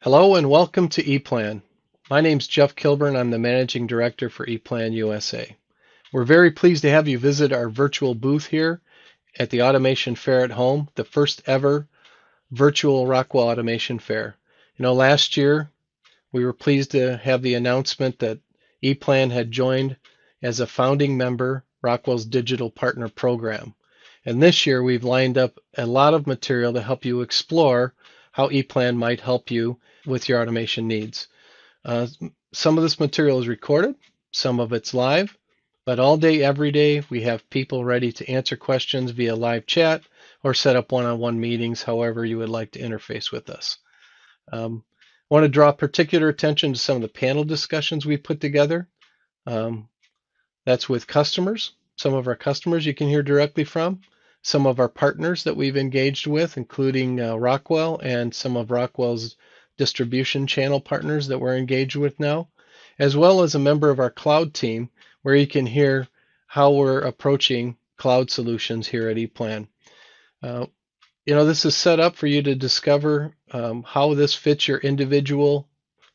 Hello and welcome to ePLAN. My name's Jeff Kilburn. I'm the Managing Director for ePLAN USA. We're very pleased to have you visit our virtual booth here at the Automation Fair at Home, the first ever virtual Rockwell Automation Fair. Last year we were pleased to have the announcement that ePLAN had joined as a founding member Rockwell's Digital Partner Program. And this year we've lined up a lot of material to help you explore how ePLAN might help you with your automation needs. Some of this material is recorded, some of it's live, but all day, every day, we have people ready to answer questions via live chat or set up one-on-one meetings, however you would like to interface with us. I want to draw particular attention to some of the panel discussions we put together. That's with customers. Some of our customers you can hear directly from. Some of our partners that we've engaged with, including Rockwell and some of Rockwell's distribution channel partners that we're engaged with now, as well as a member of our cloud team where you can hear how we're approaching cloud solutions here at ePLAN. This is set up for you to discover how this fits your individual,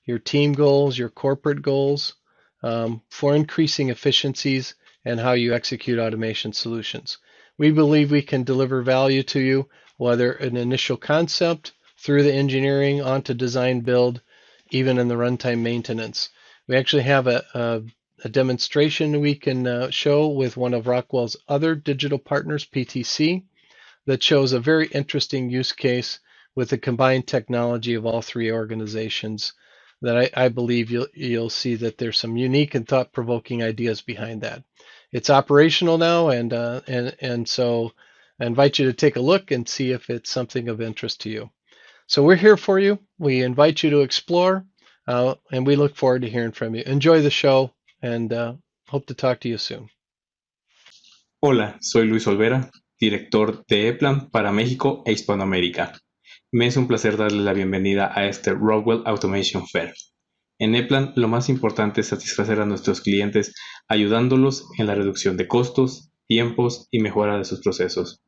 your team goals, your corporate goals for increasing efficiencies and how you execute automation solutions. We believe we can deliver value to you, whether an initial concept, through the engineering, onto design build, even in the runtime maintenance. We actually have a demonstration we can show with one of Rockwell's other digital partners, PTC, that shows a very interesting use case with the combined technology of all three organizations that I believe you'll see that there's some unique and thought-provoking ideas behind that. It's operational now, and so I invite you to take a look and see if it's something of interest to you. So we're here for you. We invite you to explore, and we look forward to hearing from you. Enjoy the show, and hope to talk to you soon. Hola, soy Luis Olvera, director de EPLAN para México e Hispanoamérica. Me es un placer darle la bienvenida a este Rockwell Automation Fair. En EPLAN, lo más importante es satisfacer a nuestros clientes ayudándolos en la reducción de costos, tiempos y mejora de sus procesos.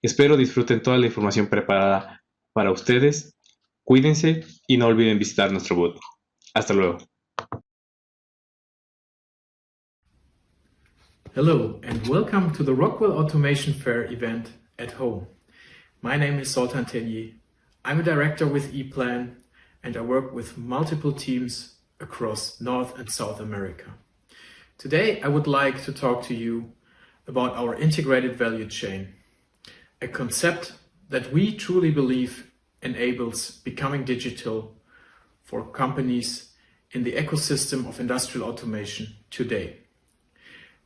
Espero disfruten toda la información preparada para ustedes. Cuídense y no olviden visitar nuestro booth. Hasta luego. Hello and welcome to the Rockwell Automation Fair event at home. My name is Zoltan Tenier. I'm a director with ePLAN and I work with multiple teams across North and South America. Today I would like to talk to you about our integrated value chain, a concept that we truly believe enables becoming digital for companies in the ecosystem of industrial automation today.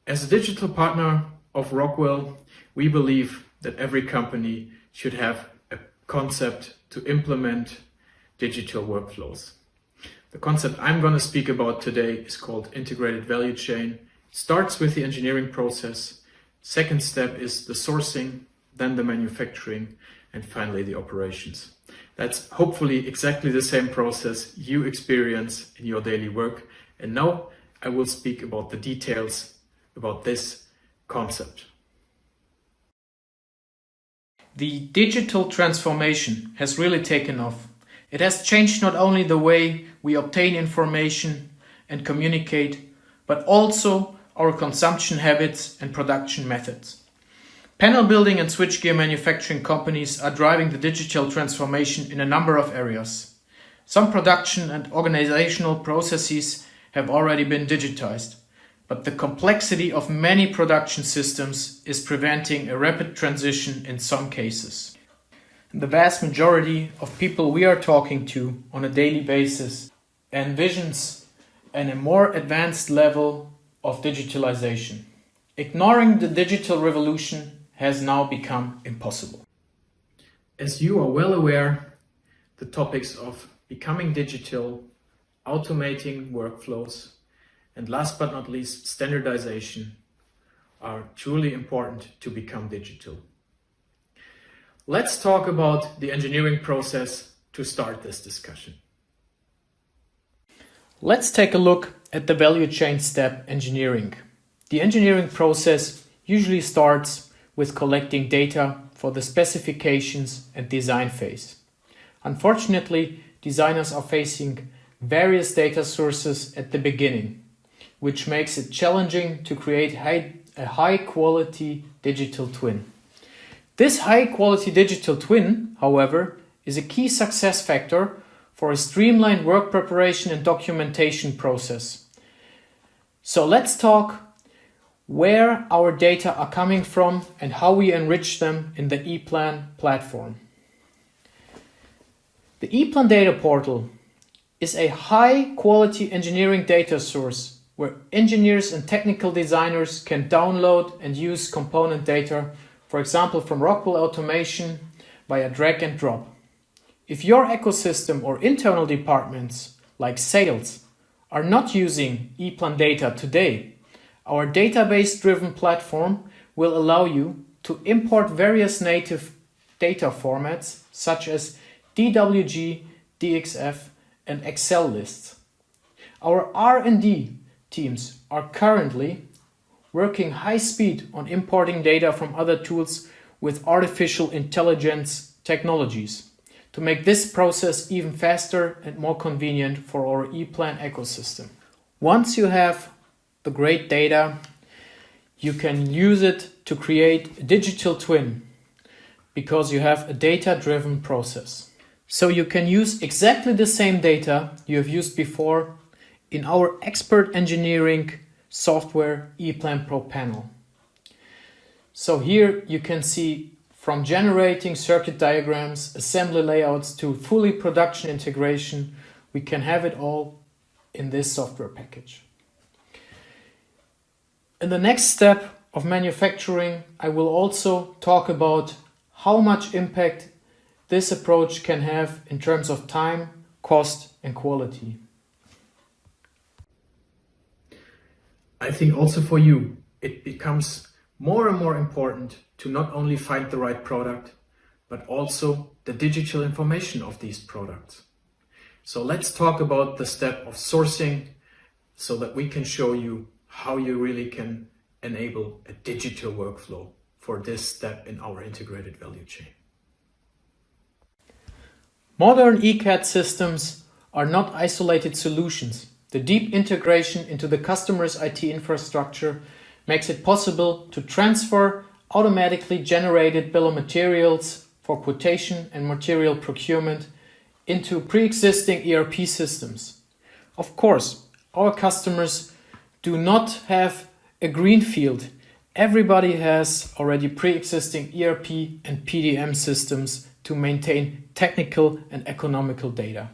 As a digital partner of Rockwell, we believe that every company should have a concept to implement digital workflows. The concept I'm going to speak about today is called integrated value chain. It starts with the engineering process. Second step is the sourcing, then the manufacturing, and finally the operations. That's hopefully exactly the same process you experience in your daily work. And now I will speak about the details about this concept. The digital transformation has really taken off. It has changed not only the way we obtain information and communicate, but also our consumption habits and production methods. Panel building and switchgear manufacturing companies are driving the digital transformation in a number of areas. Some production and organizational processes have already been digitized, but the complexity of many production systems is preventing a rapid transition in some cases. The vast majority of people we are talking to on a daily basis envisions a more advanced level of digitalization. Ignoring the digital revolution has now become impossible. As you are well aware, the topics of becoming digital, automating workflows, and last but not least, standardization are truly important to become digital. Let's talk about the engineering process to start this discussion. Let's take a look at the value chain step engineering. The engineering process usually starts with collecting data for the specifications and design phase. Unfortunately, designers are facing various data sources at the beginning, which makes it challenging to create a high-quality digital twin. This high-quality digital twin, however, is a key success factor for a streamlined work preparation and documentation process. So let's talk where our data are coming from and how we enrich them in the EPLAN platform. The EPLAN data portal is a high-quality engineering data source where engineers and technical designers can download and use component data, for example from Rockwell automation, via drag and drop. If your ecosystem or internal departments, like sales, are not using EPLAN data today, our database-driven platform will allow you to import various native data formats such as DWG, DXF, and Excel lists. Our R&D teams are currently working high speed on importing data from other tools with artificial intelligence technologies to make this process even faster and more convenient for our EPLAN ecosystem. Once you have the great data, you can use it to create a digital twin because you have a data-driven process. So you can use exactly the same data you have used before in our expert engineering software EPLAN Pro panel. So here you can see from generating circuit diagrams, assembly layouts to fully production integration, we can have it all in this software package. In the next step of manufacturing, I will also talk about how much impact this approach can have in terms of time, cost, and quality. I think also for you, it becomes more and more important to not only find the right product, but also the digital information of these products. So let's talk about the step of sourcing so that we can show you how you really can enable a digital workflow for this step in our integrated value chain. Modern ECAD systems are not isolated solutions. The deep integration into the customer's IT infrastructure makes it possible to transfer automatically generated bill of materials for quotation and material procurement into pre-existing ERP systems. Of course, our customers do not have a greenfield. Everybody has already pre-existing ERP and PDM systems to maintain technical and economical data.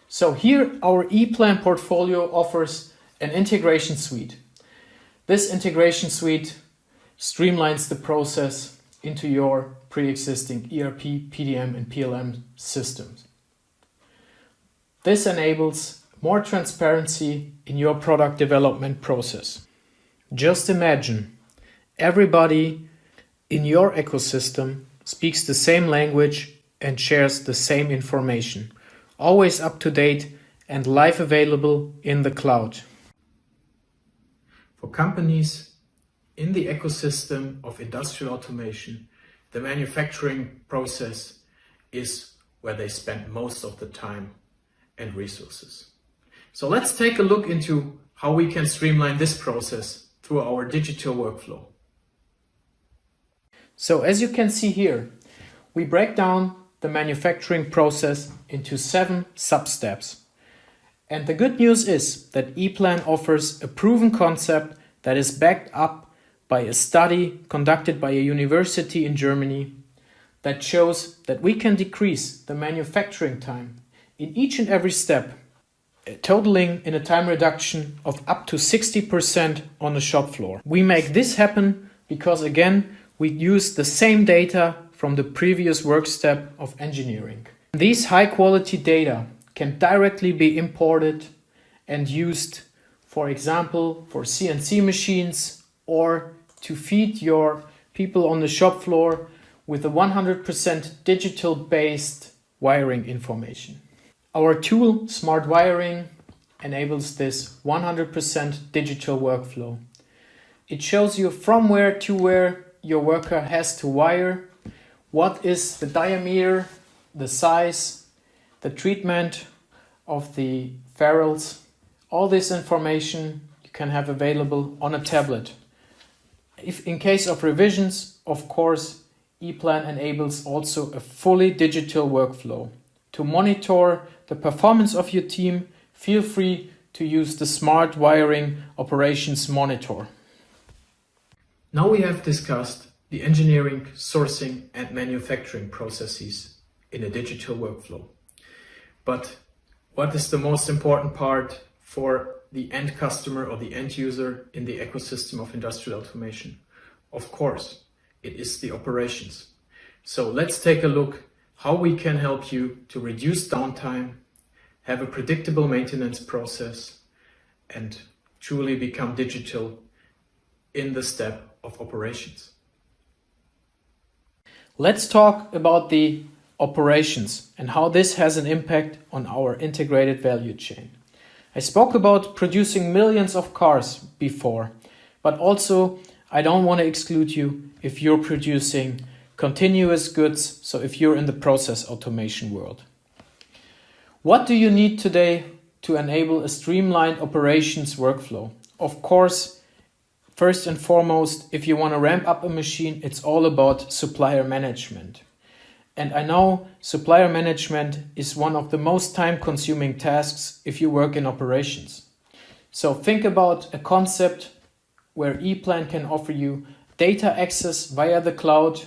So here our EPLAN portfolio offers an integration suite. This integration suite streamlines the process into your pre-existing ERP, PDM, and PLM systems. This enables more transparency in your product development process. Just imagine everybody in your ecosystem speaks the same language and shares the same information, always up to date and live available in the cloud. For companies in the ecosystem of industrial automation, the manufacturing process is where they spend most of the time and resources. So let's take a look into how we can streamline this process through our digital workflow. So as you can see here, we break down the manufacturing process into 7 sub-steps. And the good news is that EPLAN offers a proven concept that is backed up by a study conducted by a university in Germany that shows that we can decrease the manufacturing time in each and every step, totaling in a time reduction of up to 60% on the shop floor. We make this happen because, again, we use the same data from the previous work step of engineering. These high-quality data can directly be imported and used, for example, for CNC machines or to feed your people on the shop floor with a 100% digital-based wiring information. Our tool, Smart Wiring, enables this 100% digital workflow. It shows you from where to where your worker has to wire, what is the diameter, the size, the treatment of the ferrules. All this information you can have available on a tablet. If in case of revisions, of course, ePlan enables also a fully digital workflow. To monitor the performance of your team, feel free to use the Smart Wiring Operations Monitor. Now we have discussed the engineering, sourcing and manufacturing processes in a digital workflow. But what is the most important part for the end customer or the end user in the ecosystem of industrial automation? Of course, it is the operations. So let's take a look how we can help you to reduce downtime, have a predictable maintenance process, and truly become digital in the step of operations. Let's talk about the operations and how this has an impact on our integrated value chain. I spoke about producing millions of cars before, but also I don't want to exclude you if you're producing continuous goods, so if you're in the process automation world. What do you need today to enable a streamlined operations workflow? Of course, first and foremost, if you want to ramp up a machine, it's all about supplier management. And I know supplier management is one of the most time-consuming tasks if you work in operations. So think about a concept where ePlan can offer you data access via the cloud,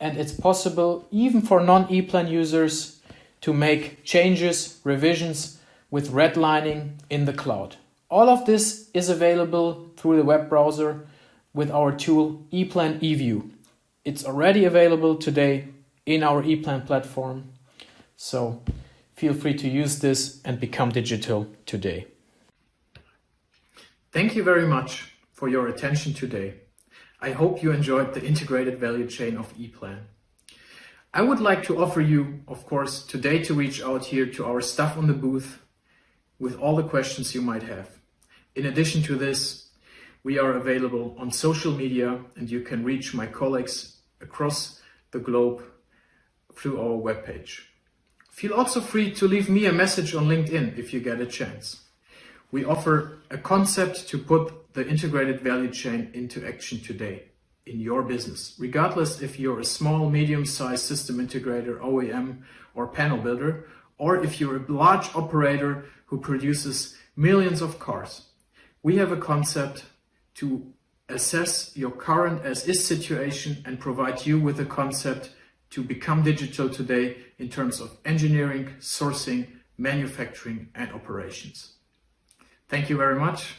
and it's possible even for non-ePlan users to make changes, revisions with redlining in the cloud. All of this is available through the web browser with our tool ePlan eView. It's already available today in our ePlan platform, so feel free to use this and become digital today. Thank you very much for your attention today. I hope you enjoyed the integrated value chain of ePlan. I would like to offer you, of course, today to reach out here to our staff on the booth with all the questions you might have. In addition to this, we are available on social media and you can reach my colleagues across the globe through our webpage. Feel also free to leave me a message on LinkedIn if you get a chance. We offer a concept to put the integrated value chain into action today in your business, regardless if you're a small, medium-sized system integrator, OEM, or panel builder, or if you're a large operator who produces millions of cars. We have a concept to assess your current as-is situation and provide you with a concept to become digital today in terms of engineering, sourcing, manufacturing, and operations. Thank you very much.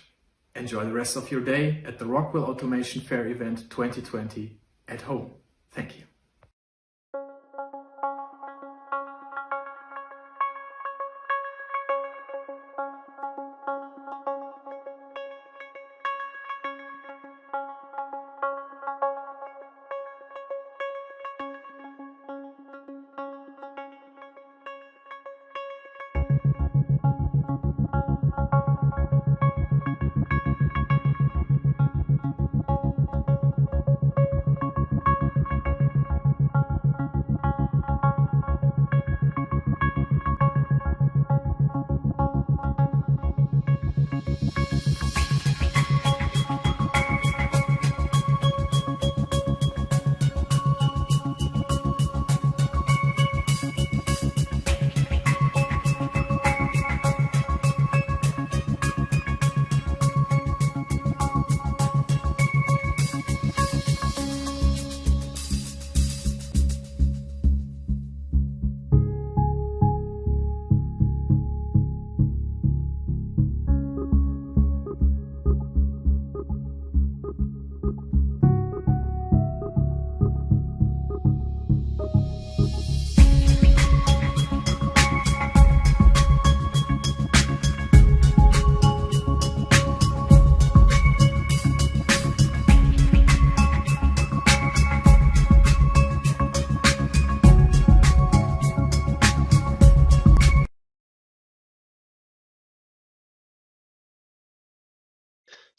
Enjoy the rest of your day at the Rockwell Automation Fair event 2020 at home. Thank you.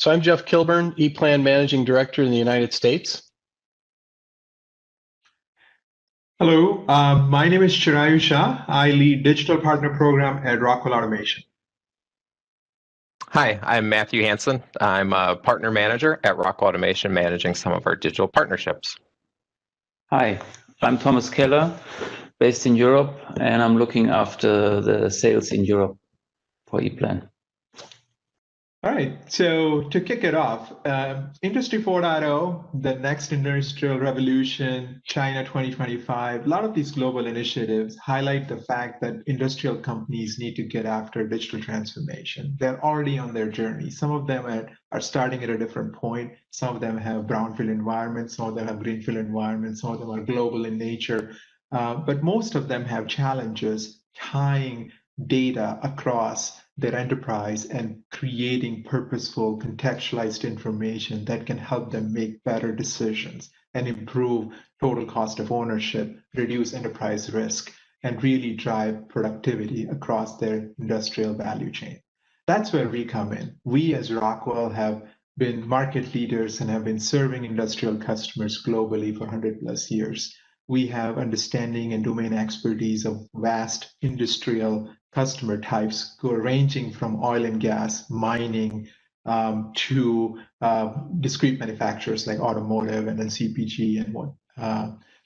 So I'm Jeff Kilburn, ePlan Managing Director in the United States. Hello, my name is Chirayu Shah. I lead Digital Partner Program at Rockwell Automation. Hi, I'm Matthew Hansen. I'm a partner manager at Rockwell Automation, managing some of our digital partnerships. Hi, I'm Thomas Keller, based in Europe, and I'm looking after the sales in Europe for ePlan. All right, so to kick it off, Industry 4.0, the next industrial revolution, China 2025, a lot of these global initiatives highlight the fact that industrial companies need to get after digital transformation. They're already on their journey. Some of them are starting at a different point. Some of them have brownfield environments, some of them have greenfield environments, some of them are global in nature, but most of them have challenges tying data across their enterprise and creating purposeful, contextualized information that can help them make better decisions and improve total cost of ownership, reduce enterprise risk, and really drive productivity across their industrial value chain. That's where we come in. We as Rockwell have been market leaders and have been serving industrial customers globally for 100 plus years. We have understanding and domain expertise of vast industrial customer types ranging from oil and gas, mining, to discrete manufacturers like automotive and then CPG and what.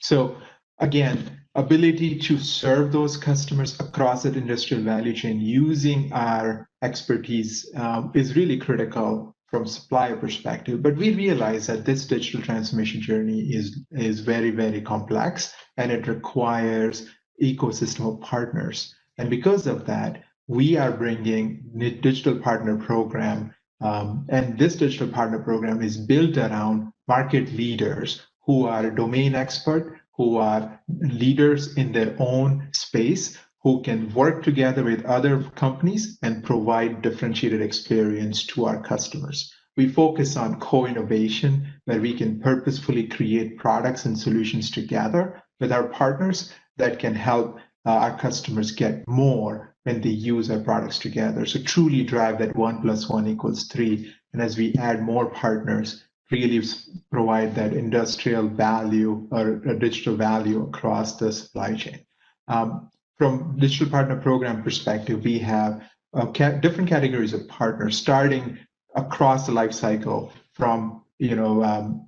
So again, ability to serve those customers across that industrial value chain using our expertise is really critical from supplier perspective. But we realize that this digital transformation journey is very, very complex, and it requires ecosystem of partners. And because of that, we are bringing the digital partner program, and this digital partner program is built around market leaders who are domain expert, who are leaders in their own space, who can work together with other companies and provide differentiated experience to our customers. We focus on co-innovation, where we can purposefully create products and solutions together with our partners that can help our customers get more when they use our products together. So truly drive that 1 + 1 = 3. And as we add more partners, really provide that industrial value or digital value across the supply chain. From digital partner program perspective, we have different categories of partners starting across the life cycle, from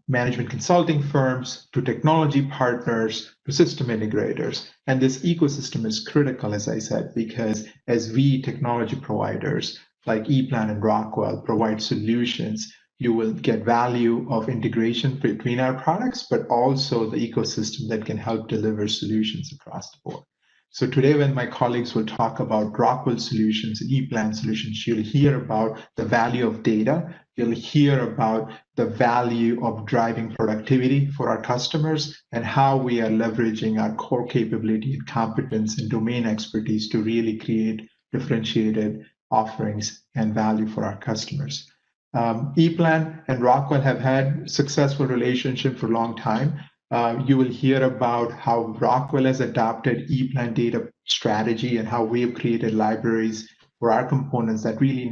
management consulting firms to technology partners to system integrators. And this ecosystem is critical, as I said, because as we technology providers like ePlan and Rockwell provide solutions, you will get value of integration between our products, but also the ecosystem that can help deliver solutions across the board. So today, when my colleagues will talk about Rockwell solutions and ePlan solutions, you'll hear about the value of data. You'll hear about the value of driving productivity for our customers and how we are leveraging our core capability and competence and domain expertise to really create differentiated offerings and value for our customers. ePlan and Rockwell have had successful relationship for a long time. You will hear about how Rockwell has adopted ePlan data strategy and how we have created libraries for our components that really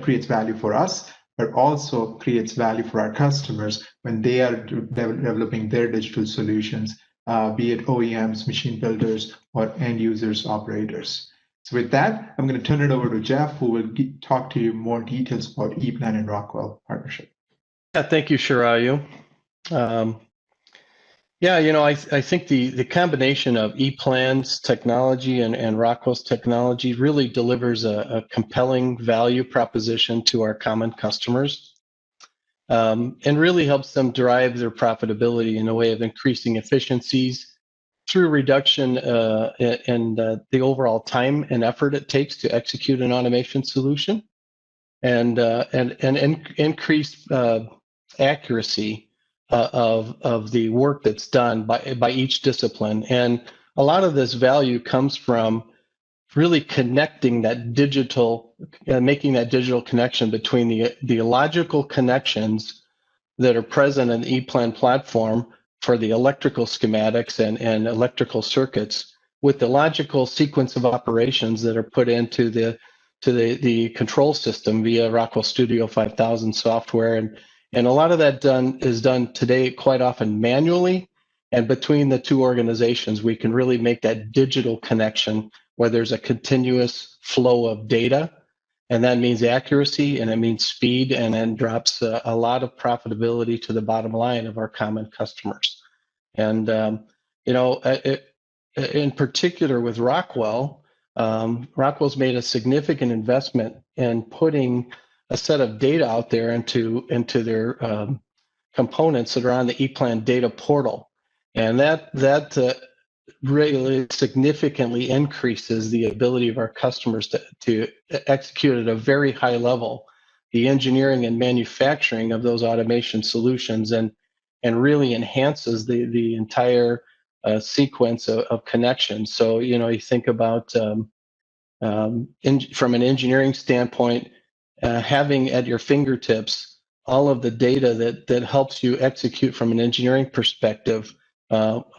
creates value for us, but also creates value for our customers when they are developing their digital solutions, be it OEMs, machine builders, or end users, operators. So with that, I'm going to turn it over to Jeff, who will talk to you more details about ePlan and Rockwell partnership. Yeah, thank you, Shirayu. I think the combination of ePlan's technology and Rockwell's technology really delivers a compelling value proposition to our common customers, and really helps them drive their profitability in a way of increasing efficiencies through reduction in the overall time and effort it takes to execute an automation solution, and increased accuracy of the work that's done by each discipline. And a lot of this value comes from really connecting that digital, making that digital connection between the logical connections that are present in the ePlan platform for the electrical schematics and electrical circuits with the logical sequence of operations that are put into the control system via Rockwell Studio 5000 software. And a lot of that is done today quite often manually, And between the two organizations, we can really make that digital connection where there's a continuous flow of data. And that means accuracy, and it means speed, and then drops a lot of profitability to the bottom line of our common customers. And, in particular with Rockwell, Rockwell's made a significant investment in putting a set of data out there into their components that are on the ePlan data portal. And that really significantly increases the ability of our customers to execute at a very high level the engineering and manufacturing of those automation solutions, and really enhances the entire sequence of connections. So, you think about from an engineering standpoint, having at your fingertips all of the data that helps you execute from an engineering perspective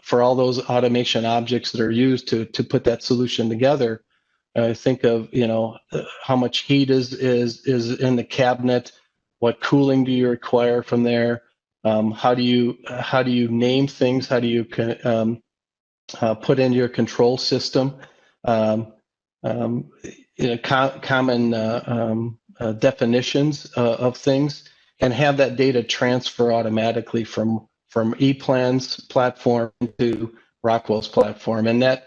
for all those automation objects that are used to put that solution together. Think of how much heat is in the cabinet, what cooling do you require from there, how do you name things, how do you put in your control system, common definitions of things, and have that data transfer automatically from ePlan's platform to Rockwell's platform. And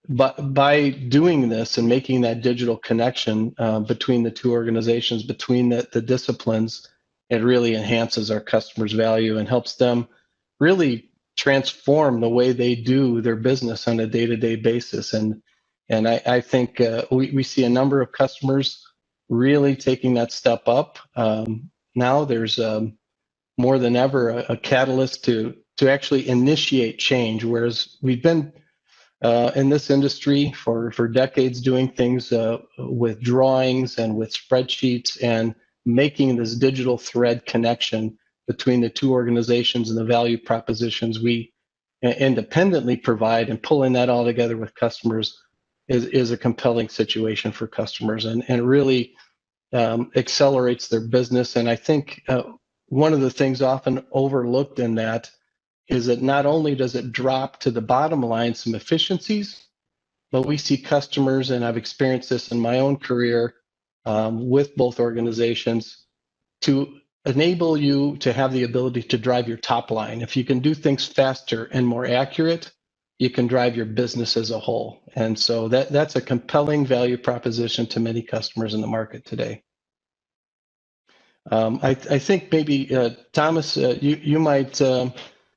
but by doing this and making that digital connection between the two organizations, between the disciplines, it really enhances our customers' value and helps them really transform the way they do their business on a day-to-day basis. And I think we see a number of customers really taking that step up. Now there's more than ever a catalyst to actually initiate change, whereas we've been in this industry for decades doing things with drawings and with spreadsheets, and making this digital thread connection between the two organizations and the value propositions we independently provide, and pulling that all together with customers is a compelling situation for customers, and really accelerates their business. And I think one of the things often overlooked in that is that not only does it drop to the bottom line some efficiencies, but we see customers, and I've experienced this in my own career with both organizations, to enable you to have the ability to drive your top line. If you can do things faster and more accurate, you can drive your business as a whole. And so that's a compelling value proposition to many customers in the market today. I think maybe, Thomas, you might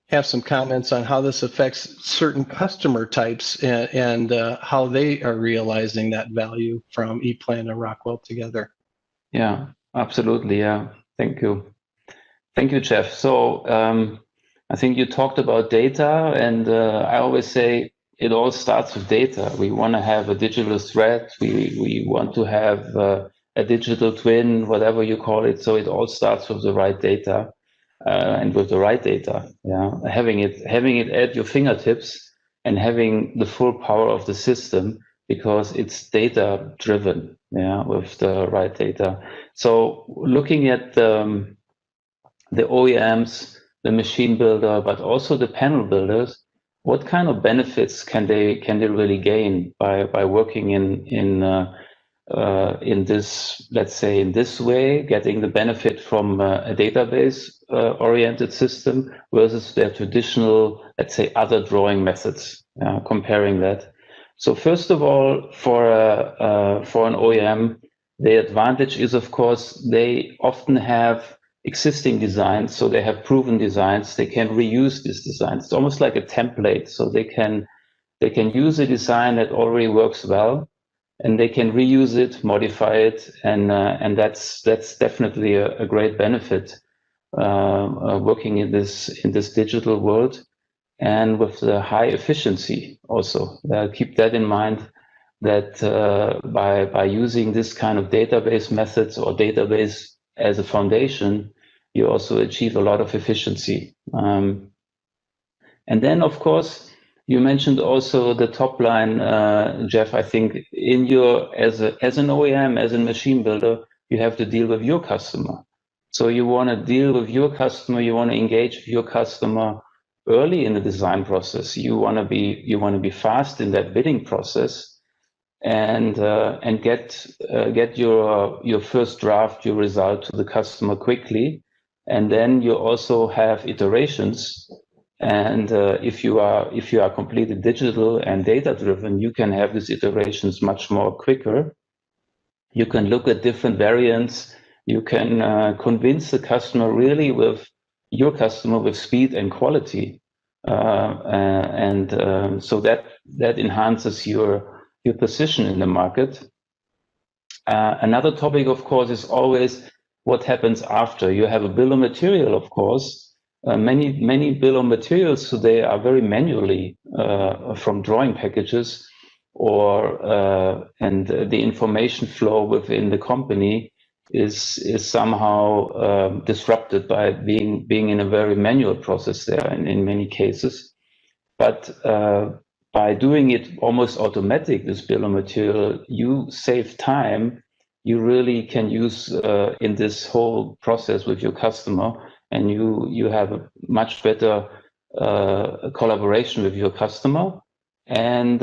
have some comments on how this affects certain customer types and how they are realizing that value from ePlan and Rockwell together. Yeah, absolutely. Yeah, thank you. Thank you, Jeff. So I think you talked about data, and I always say it all starts with data. We want to have a digital thread. We want to have a digital twin, whatever you call it. So it all starts with the right data. And with the right data, yeah, having it at your fingertips and having the full power of the system, because it's data driven, yeah, with the right data. So looking at the OEMs, the machine builder, but also the panel builders, what kind of benefits can they really gain by working in this, let's say, in this way, getting the benefit from a database oriented system versus their traditional, let's say, other drawing methods, comparing that. So first of all, for an OEM, the advantage is, of course, they often have existing designs, so they have proven designs. They can reuse these designs. It's almost like a template, so they can use a design that already works well, and they can reuse it, modify it, and that's definitely a great benefit working in this digital world, and with the high efficiency also. Keep that in mind, that by using this kind of database methods or database as a foundation, you also achieve a lot of efficiency. And then, of course, you mentioned also the top line, Jeff. I think in your as an OEM, as a machine builder, you have to deal with your customer. So you want to deal with your customer. You want to engage with your customer early in the design process. You want to be fast in that bidding process, and get your first draft, your result to the customer quickly, and then you also have iterations. And if you are completely digital and data driven, you can have these iterations much more quicker. You can look at different variants. You can convince the customer really with your customer with speed and quality, so that enhances your position in the market. Another topic, of course, is always what happens after. You have a bill of material, of course. Many bill of materials today are very manually from drawing packages, and the information flow within the company is somehow disrupted by being in a very manual process there in many cases. But by doing it almost automatic, this bill of material, you save time. You really can use in this whole process with your customer, and you have a much better collaboration with your customer, and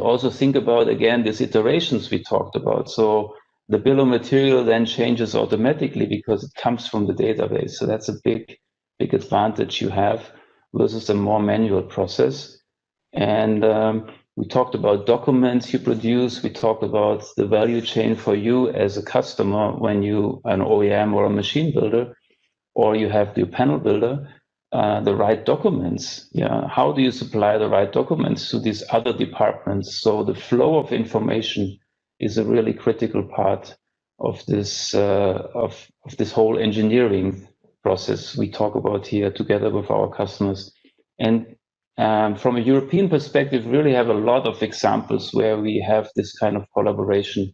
also think about, again, these iterations we talked about. So the bill of material then changes automatically because it comes from the database. So that's a big advantage you have versus a more manual process. And we talked about documents you produce. We talked about the value chain for you as a customer when you an OEM or a machine builder, or you have the panel builder, the right documents. Yeah, how do you supply the right documents to these other departments? So the flow of information is a really critical part of this this whole engineering process we talk about here together with our customers. And from a European perspective, we really have a lot of examples where we have this kind of collaboration,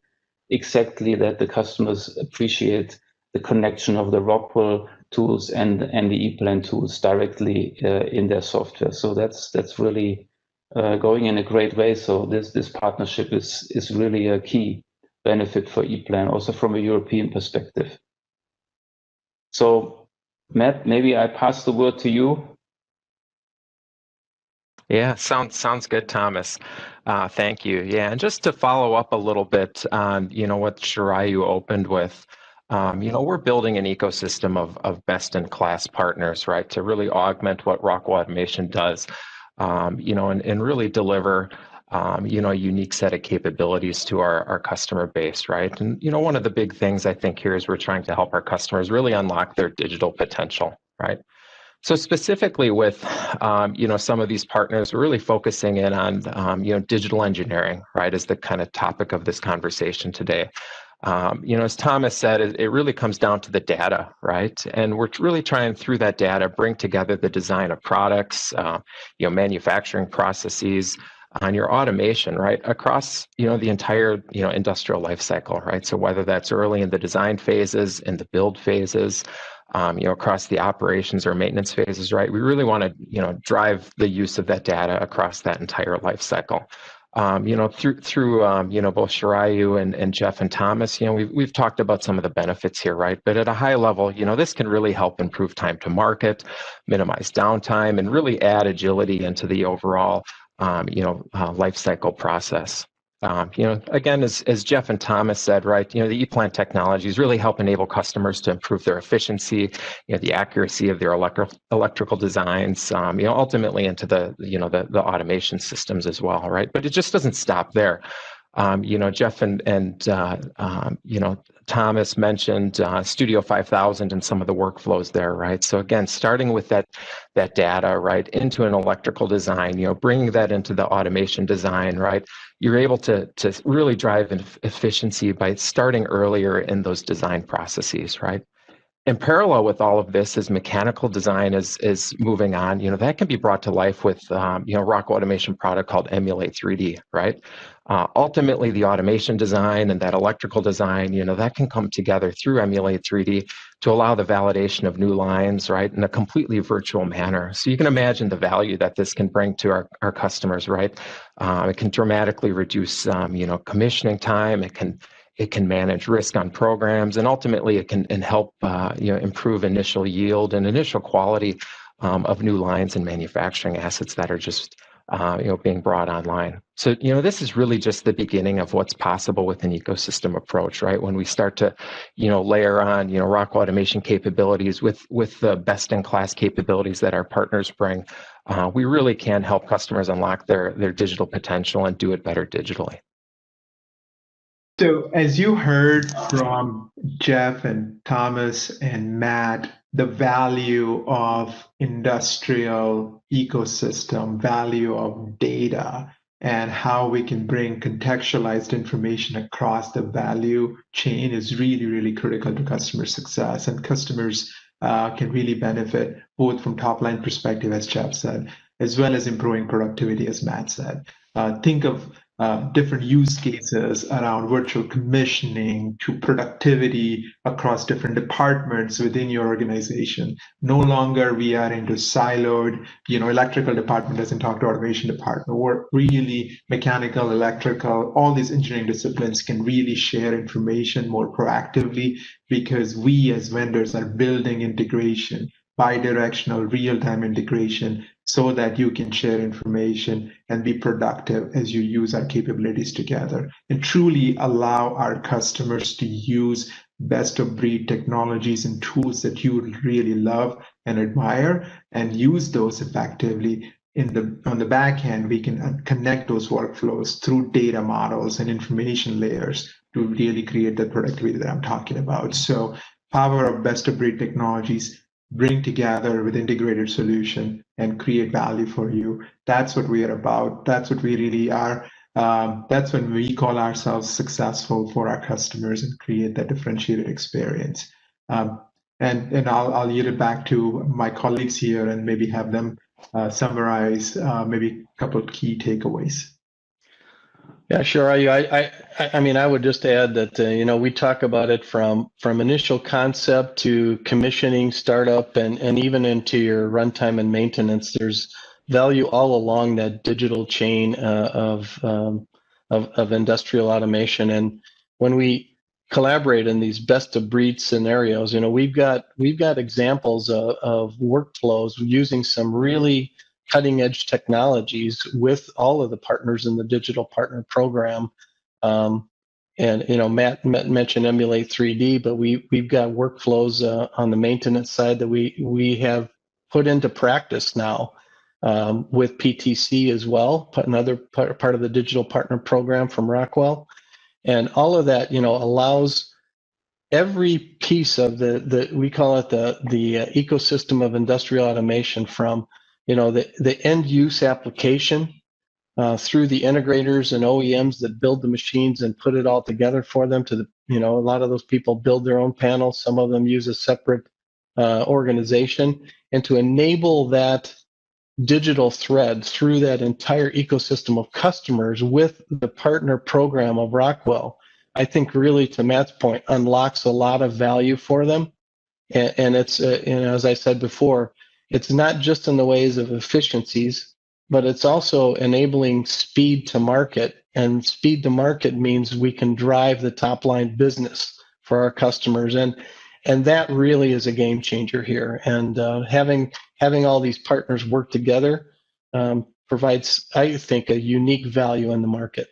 exactly that the customers appreciate the connection of the Rockwell tools and the EPLAN tools directly in their software. So that's really going in a great way. So this partnership is really a key benefit for EPLAN, also from a European perspective. So Matt, maybe I pass the word to you. Yeah, sounds good, Thomas. Thank you. Yeah, and just to follow up a little bit on, what Shirayu opened with, we're building an ecosystem of best-in-class partners, right, to really augment what Rockwell Automation does, and really deliver, a unique set of capabilities to our customer base, right? And, one of the big things I think here is we're trying to help our customers really unlock their digital potential, right? So specifically with, some of these partners, we're really focusing in on, digital engineering, right, is the kind of topic of this conversation today. As Thomas said, it really comes down to the data, right? And we're really trying through that data, bring together the design of products, manufacturing processes, on your automation, right, across, the entire, industrial life cycle, right? So whether that's early in the design phases, in the build phases, across the operations or maintenance phases, right? We really want to, drive the use of that data across that entire life cycle. Through both Shirayu and Jeff and Thomas, we've talked about some of the benefits here, right? But at a high level, this can really help improve time to market, minimize downtime, and really add agility into the overall, life cycle process. Again, as Jeff and Thomas said, right, the EPLAN technologies really help enable customers to improve their efficiency, the accuracy of their electrical designs, ultimately into the automation systems as well, right? But it just doesn't stop there. Jeff and Thomas mentioned Studio 5000 and some of the workflows there, right? So again, starting with that data, right, into an electrical design, bringing that into the automation design, right? You're able to really drive efficiency by starting earlier in those design processes, right? In parallel with all of this, as mechanical design is moving on, that can be brought to life with, Rockwell Automation product called Emulate 3D, right? Ultimately, the automation design and that electrical design, that can come together through Emulate 3D to allow the validation of new lines, right, in a completely virtual manner. So you can imagine the value that this can bring to our customers, right? It can dramatically reduce, commissioning time. It can manage risk on programs, and ultimately it can help improve initial yield and initial quality of new lines and manufacturing assets that are just being brought online. So, this is really just the beginning of what's possible with an ecosystem approach, right? When we start to, layer on, Rockwell automation capabilities with the best-in-class capabilities that our partners bring, we really can help customers unlock their digital potential and do it better digitally. So as you heard from Jeff and Thomas and Matt, the value of industrial ecosystem, value of data, and how we can bring contextualized information across the value chain is really, really critical to customer success. And customers can really benefit both from top-line perspective, as Jeff said, as well as improving productivity, as Matt said. Think of different use cases around virtual commissioning to productivity across different departments within your organization. No longer we are into siloed, electrical department doesn't talk to automation department. We're really mechanical, electrical, all these engineering disciplines can really share information more proactively because we as vendors are building integration, bi-directional real-time integration so that you can share information and be productive as you use our capabilities together and truly allow our customers to use best of breed technologies and tools that you really love and admire and use those effectively. On the back end, we can connect those workflows through data models and information layers to really create the productivity that I'm talking about. So power of best of breed technologies, bring together with integrated solution and create value for you. That's what we are about. That's what we really are. That's when we call ourselves successful for our customers and create that differentiated experience. And I'll yield it back to my colleagues here and maybe have them summarize maybe a couple of key takeaways. Yeah, sure. I mean, I would just add that we talk about it from initial concept to commissioning, startup, and even into your runtime and maintenance. There's value all along that digital chain of industrial automation. And when we collaborate in these best of breed scenarios, we've got examples of workflows using some really cutting edge technologies with all of the partners in the digital partner program. And Matt mentioned Emulate 3D, but we've got workflows on the maintenance side that we have put into practice now with PTC as well, another part of the digital partner program from Rockwell. And all of that, allows every piece of we call it the ecosystem of industrial automation, from the end use application through the integrators and OEMs that build the machines and put it all together for them to a lot of those people build their own panels. Some of them use a separate organization, and to enable that digital thread through that entire ecosystem of customers with the partner program of Rockwell, I think really, to Matt's point, unlocks a lot of value for them. And it's, as I said before, it's not just in the ways of efficiencies, but it's also enabling speed to market. And speed to market means we can drive the top line business for our customers. And that really is a game changer here. And having all these partners work together provides, I think, a unique value in the market.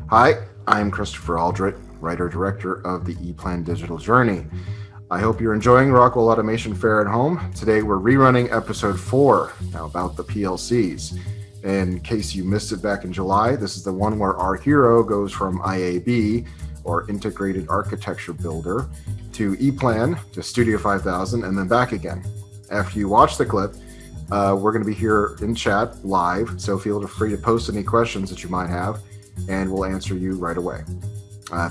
Hi, I'm Christopher Aldrett, Writer-Director of the ePLAN Digital Journey. I hope you're enjoying Rockwell Automation Fair at Home. Today we're rerunning episode 4, now about the PLCs. In case you missed it back in July, this is the one where our hero goes from IAB, or Integrated Architecture Builder, to ePLAN, to Studio 5000, and then back again. After you watch the clip, we're going to be here in chat live, so feel free to post any questions that you might have, and we'll answer you right away.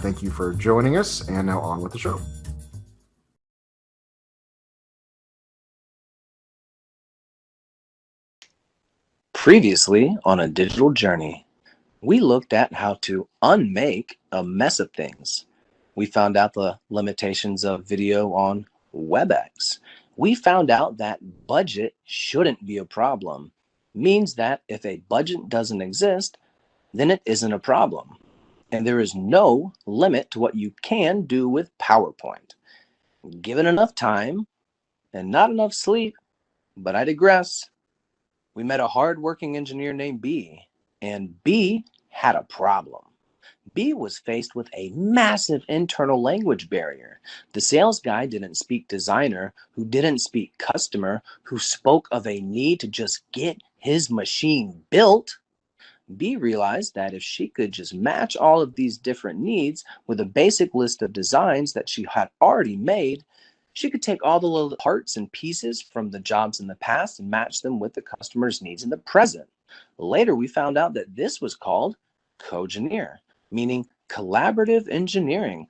Thank you for joining us, and now on with the show. Previously on A Digital Journey, we looked at how to unmake a mess of things. We found out the limitations of video on WebEx. We found out that budget shouldn't be a problem. Means that if a budget doesn't exist, then it isn't a problem. And there is no limit to what you can do with PowerPoint. Given enough time and not enough sleep, but I digress. We met a hardworking engineer named B, and B had a problem. B was faced with a massive internal language barrier. The sales guy didn't speak designer, who didn't speak customer, who spoke of a need to just get his machine built. B realized that if she could just match all of these different needs with a basic list of designs that she had already made, she could take all the little parts and pieces from the jobs in the past and match them with the customer's needs in the present. Later, we found out that this was called cogeneer, meaning collaborative engineering,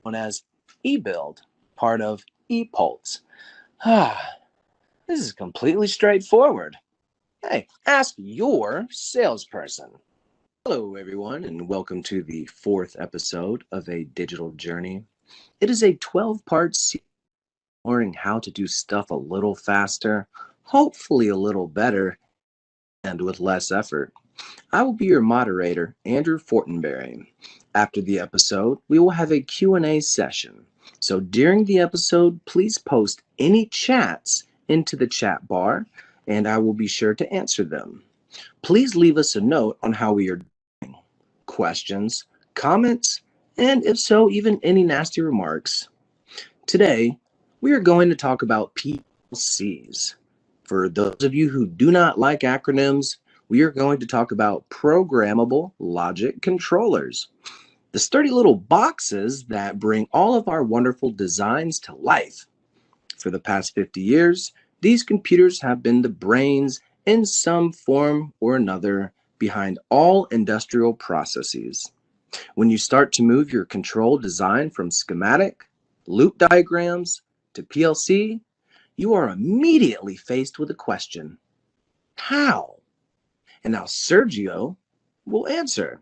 known as eBuild, part of ePULSE. This is completely straightforward. Hey, ask your salesperson. Hello, everyone, and welcome to the 4th episode of A Digital Journey. It is a 12-part series learning how to do stuff a little faster, hopefully a little better, and with less effort. I will be your moderator, Andrew Fortenberry. After the episode, we will have a Q&A session. So during the episode, please post any chats into the chat bar, and I will be sure to answer them. Please leave us a note on how we are doing, questions, comments, and if so, even any nasty remarks. Today, we are going to talk about PLCs. For those of you who do not like acronyms, we are going to talk about programmable logic controllers, the sturdy little boxes that bring all of our wonderful designs to life. For the past 50 years, these computers have been the brains in some form or another behind all industrial processes. When you start to move your control design from schematic, loop diagrams, to PLC, you are immediately faced with a question: how? And now Sergio will answer.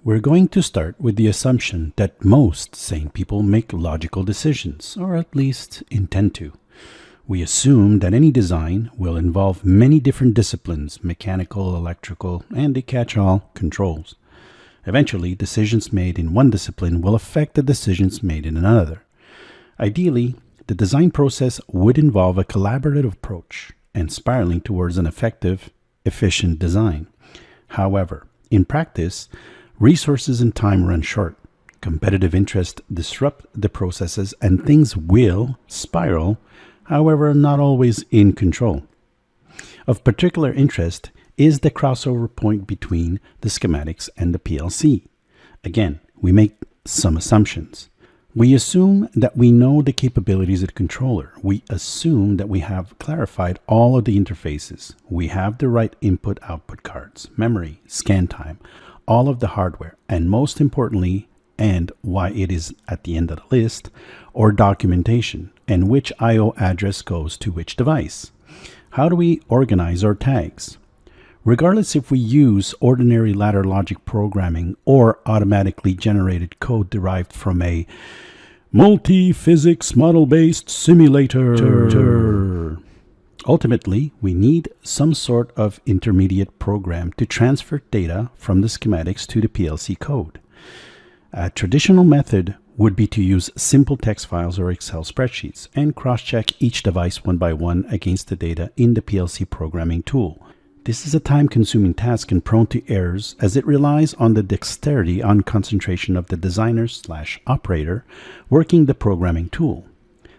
We're going to start with the assumption that most sane people make logical decisions, or at least intend to. We assume that any design will involve many different disciplines, mechanical, electrical, and the catch-all controls. Eventually, decisions made in one discipline will affect the decisions made in another. Ideally, the design process would involve a collaborative approach and spiraling towards an effective, efficient design. However, in practice, resources and time run short. Competitive interests disrupt the processes and things will spiral, however, not always in control. Of particular interest is the crossover point between the schematics and the PLC. Again, we make some assumptions. We assume that we know the capabilities of the controller. We assume that we have clarified all of the interfaces. We have the right input-output cards, memory, scan time, all of the hardware, and most importantly, and why it is at the end of the list, or documentation, and which I/O address goes to which device. How do we organize our tags? Regardless if we use ordinary ladder logic programming or automatically generated code derived from a multi-physics model-based simulator. Ultimately, we need some sort of intermediate program to transfer data from the schematics to the PLC code. A traditional method would be to use simple text files or Excel spreadsheets and cross-check each device one by one against the data in the PLC programming tool. This is a time-consuming task and prone to errors as it relies on the dexterity and concentration of the designer/operator working the programming tool.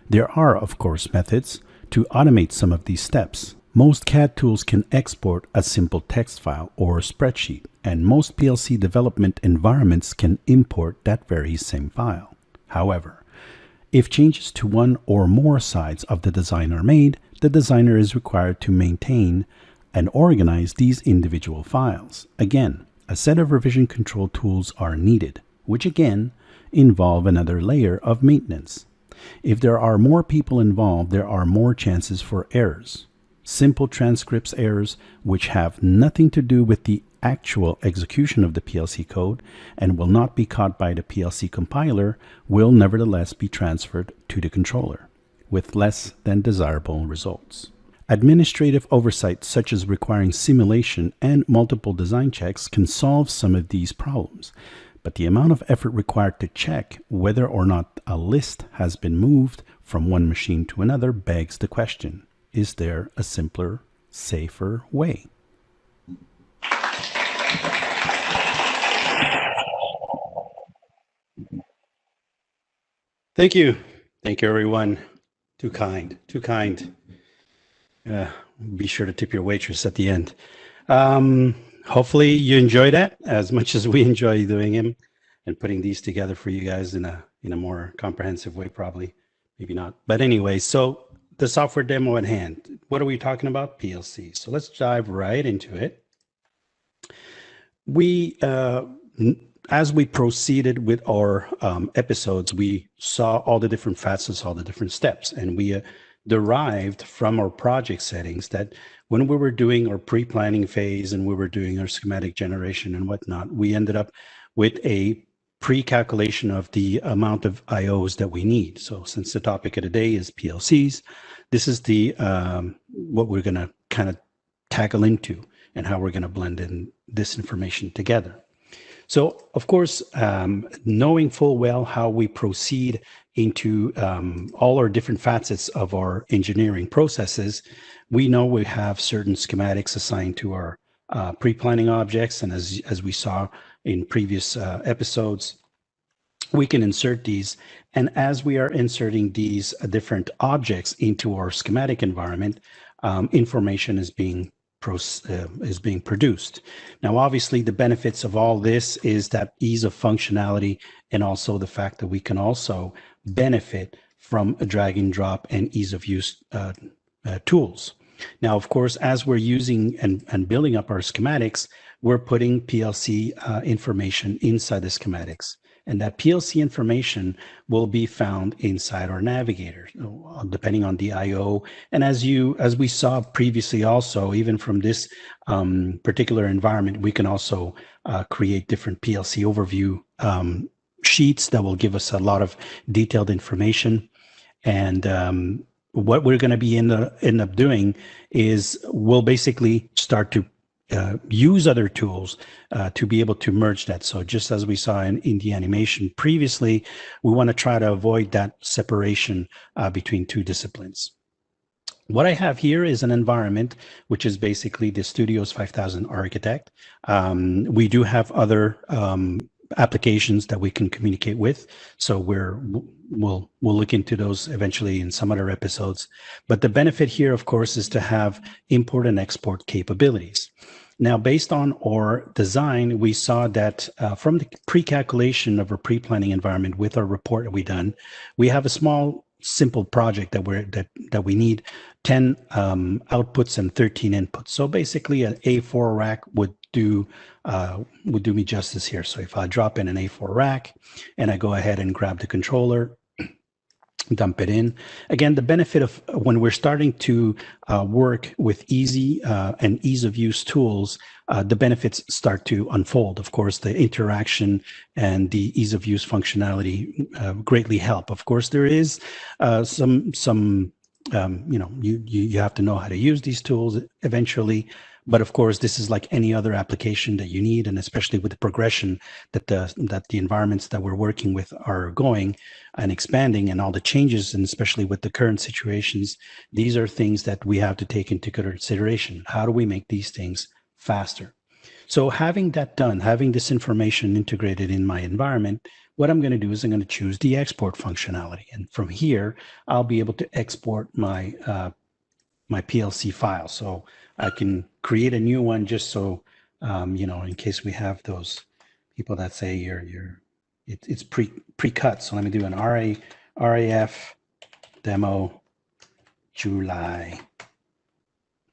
There are, of course, methods to automate some of these steps. Most CAD tools can export a simple text file or spreadsheet, and most PLC development environments can import that very same file. However, if changes to one or more sides of the design are made, the designer is required to maintain and organize these individual files. Again, a set of revision control tools are needed, which again involve another layer of maintenance. If there are more people involved, there are more chances for errors. Simple transcripts errors, which have nothing to do with the actual execution of the PLC code and will not be caught by the PLC compiler will nevertheless be transferred to the controller, with less than desirable results. Administrative oversight, such as requiring simulation and multiple design checks, can solve some of these problems, but the amount of effort required to check whether or not a list has been moved from one machine to another begs the question, is there a simpler, safer way? Thank you. Thank you, everyone. Too kind, too kind. Be sure to tip your waitress at the end. Hopefully you enjoy that as much as we enjoy doing them and putting these together for you guys in a more comprehensive way, probably, maybe not. But anyway, so the software demo at hand. What are we talking about? PLC. So let's dive right into it. We, as we proceeded with our episodes, we saw all the different facets, all the different steps, and we derived from our project settings that when we were doing our pre-planning phase and we were doing our schematic generation and whatnot, we ended up with a pre-calculation of the amount of IOs that we need. So since the topic of the day is PLCs, this is the what we're going to kind of tackle into and how we're going to blend in this information together. So, of course, knowing full well how we proceed into all our different facets of our engineering processes, we know we have certain schematics assigned to our pre-planning objects. And as we saw in previous episodes, we can insert these. And as we are inserting these different objects into our schematic environment, information is being produced. Now, obviously, the benefits of all this is that ease of functionality and also the fact that we can also benefit from a drag and drop and ease of use tools. Now, of course, as we're using and building up our schematics, we're putting PLC information inside the schematics. And that PLC information will be found inside our navigator, depending on the IO. And as we saw previously also, even from this particular environment, we can also create different PLC overview sheets that will give us a lot of detailed information. And what we're going to be end up doing is we'll basically start to use other tools to be able to merge that. So just as we saw in the animation previously, we want to try to avoid that separation between two disciplines. What I have here is an environment, which is basically the Studios 5000 Architect. We do have other applications that we can communicate with. So we'll look into those eventually in some other episodes. But the benefit here, of course, is to have import and export capabilities. Now, based on our design, we saw that from the pre-calculation of our pre-planning environment with our report that we done, we have a small, simple project that we need 10 outputs and 13 inputs. So basically, an A4 rack would do me justice here. So if I drop in an A4 rack and I go ahead and grab the controller, dump it in. Again, the benefit of when we're starting to work with easy and ease of use tools, the benefits start to unfold. Of course, the interaction and the ease of use functionality greatly help. Of course, there is some you have to know how to use these tools eventually. But of course, this is like any other application that you need, and especially with the progression that the environments that we're working with are going and expanding, and all the changes, and especially with the current situations, these are things that we have to take into consideration. How do we make these things faster? So having that done, having this information integrated in my environment, what I'm going to do is I'm going to choose the export functionality, and from here I'll be able to export my my PLC file. So I can create a new one just so, in case we have those people that say it's pre-cut. So let me do an RAF demo July.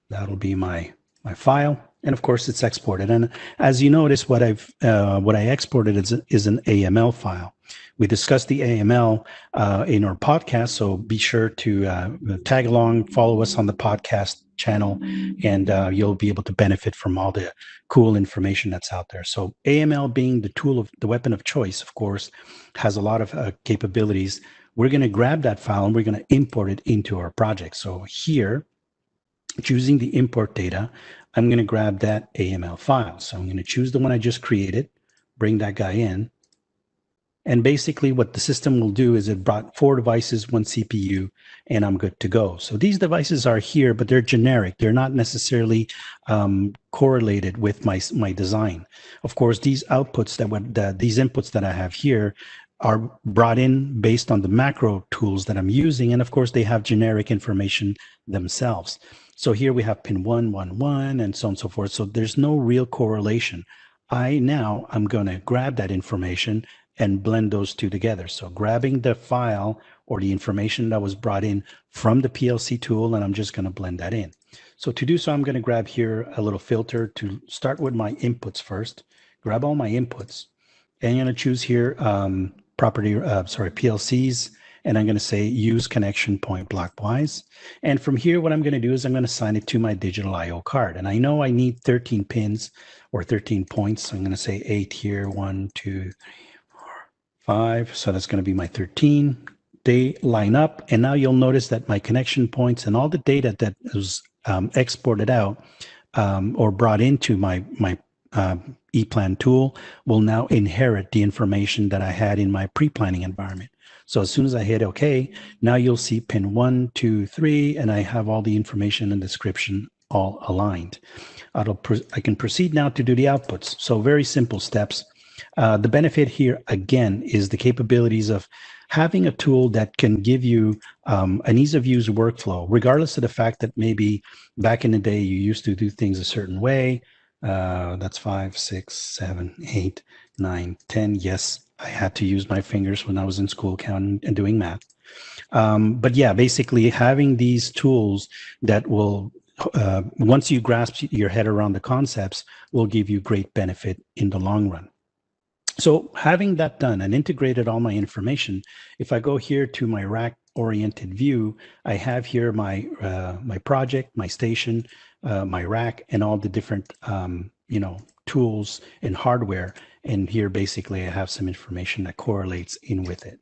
That'll be my file. And of course it's exported. And as you notice, what I exported is an AML file. We discussed the AML in our podcast, so be sure to tag along, follow us on the podcast channel, and you'll be able to benefit from all the cool information that's out there. So AML, being the weapon of choice, of course, has a lot of capabilities. We're going to grab that file and we're going to import it into our project. So here, choosing the import data, I'm going to grab that AML file. So I'm going to choose the one I just created, bring that guy in. And basically what the system will do is it brought 4 devices, 1 CPU, and I'm good to go. So these devices are here, but they're generic. They're not necessarily correlated with my design. Of course, these outputs these inputs that I have here are brought in based on the macro tools that I'm using. And of course, they have generic information themselves. So here we have pin 111 and so on and so forth. So there's no real correlation. I'm going to grab that information and blend those two together. So grabbing the file or the information that was brought in from the PLC tool, and I'm just going to blend that in. So to do so, I'm going to grab here a little filter to start with my inputs first, grab all my inputs, and I'm going to choose here PLCs, and I'm going to say use connection point blockwise. And from here, what I'm going to do is I'm going to assign it to my digital IO card. And I know I need 13 pins or 13 points. So I'm going to say 8 here, 1, 2, 3, 5. So that's going to be my 13. They line up. And now you'll notice that my connection points and all the data that was exported out or brought into my EPLAN tool will now inherit the information that I had in my pre-planning environment. So as soon as I hit OK, now you'll see pin 1, 2, 3, and I have all the information and description all aligned. I can proceed now to do the outputs. So very simple steps. The benefit here, again, is the capabilities of having a tool that can give you an ease of use workflow, regardless of the fact that maybe back in the day you used to do things a certain way. That's 5, 6, 7, 8, 9, 10. Yes, I had to use my fingers when I was in school counting and doing math. But yeah, basically having these tools that will, once you grasp your head around the concepts, will give you great benefit in the long run. So having that done and integrated all my information, if I go here to my rack-oriented view, I have here my my project, my station, my rack, and all the different tools and hardware. And here, basically, I have some information that correlates in with it.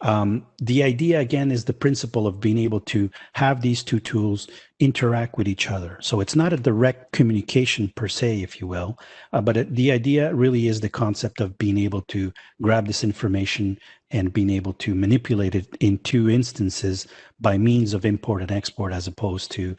The idea, again, is the principle of being able to have these two tools interact with each other. So it's not a direct communication per se, if you will, but the idea really is the concept of being able to grab this information and being able to manipulate it in 2 instances by means of import and export, as opposed to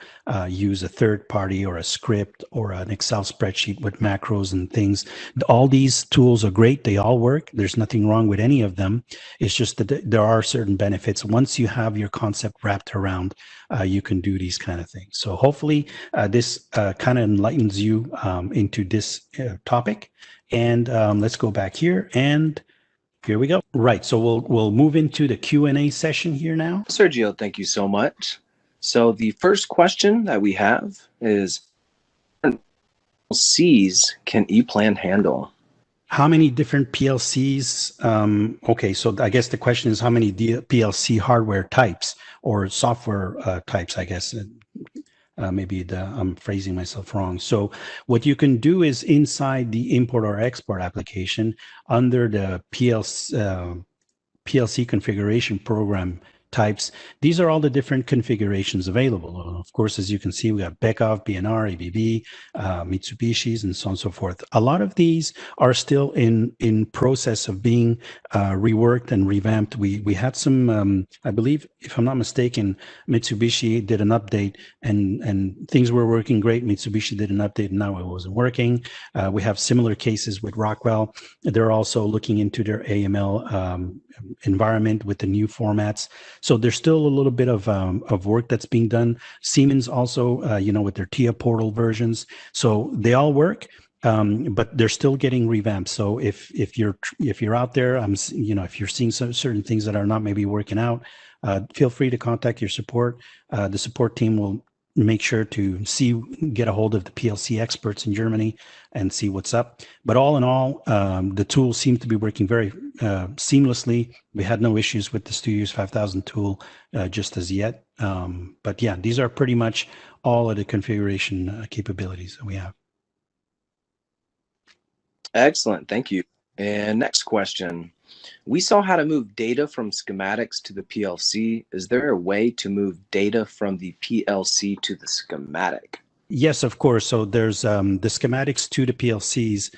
use a third party or a script or an Excel spreadsheet with macros and things. All these tools are great. They all work. There's nothing wrong with any of them. It's just that there are certain benefits. Once you have your concept wrapped around, you can do these kind of things. So hopefully this kind of enlightens you into this topic. And let's go back here, and here we go. Right, so we'll move into the Q&A session here now. Sergio, thank you so much. So the first question that we have is, PLCs can EPLAN handle? How many different PLCs? Okay, so I guess the question is how many PLC hardware types or software types, I guess. Maybe I'm phrasing myself wrong. So what you can do is inside the import or export application under the PLC configuration program types, these are all the different configurations available. Of course, as you can see, we have Beckhoff, B&R, ABB, Mitsubishi's, and so on and so forth. A lot of these are still in process of being reworked and revamped. We had some, I believe, if I'm not mistaken, Mitsubishi did an update and things were working great. Mitsubishi did an update and now it wasn't working. We have similar cases with Rockwell. They're also looking into their AML environment with the new formats. So there's still a little bit of work that's being done. Siemens also, with their TIA portal versions. So they all work, but they're still getting revamped. So if you're out there, if you're seeing certain things that are not maybe working out, feel free to contact your support. The support team will make sure to get a hold of the PLC experts in Germany and see what's up. But all in all, the tool seems to be working very seamlessly. We had no issues with the Studios 5000 tool just as yet. But yeah, these are pretty much all of the configuration capabilities that we have. Excellent, thank you. And next question. We saw how to move data from schematics to the PLC. Is there a way to move data from the PLC to the schematic? Yes, of course. So there's the schematics to the PLCs,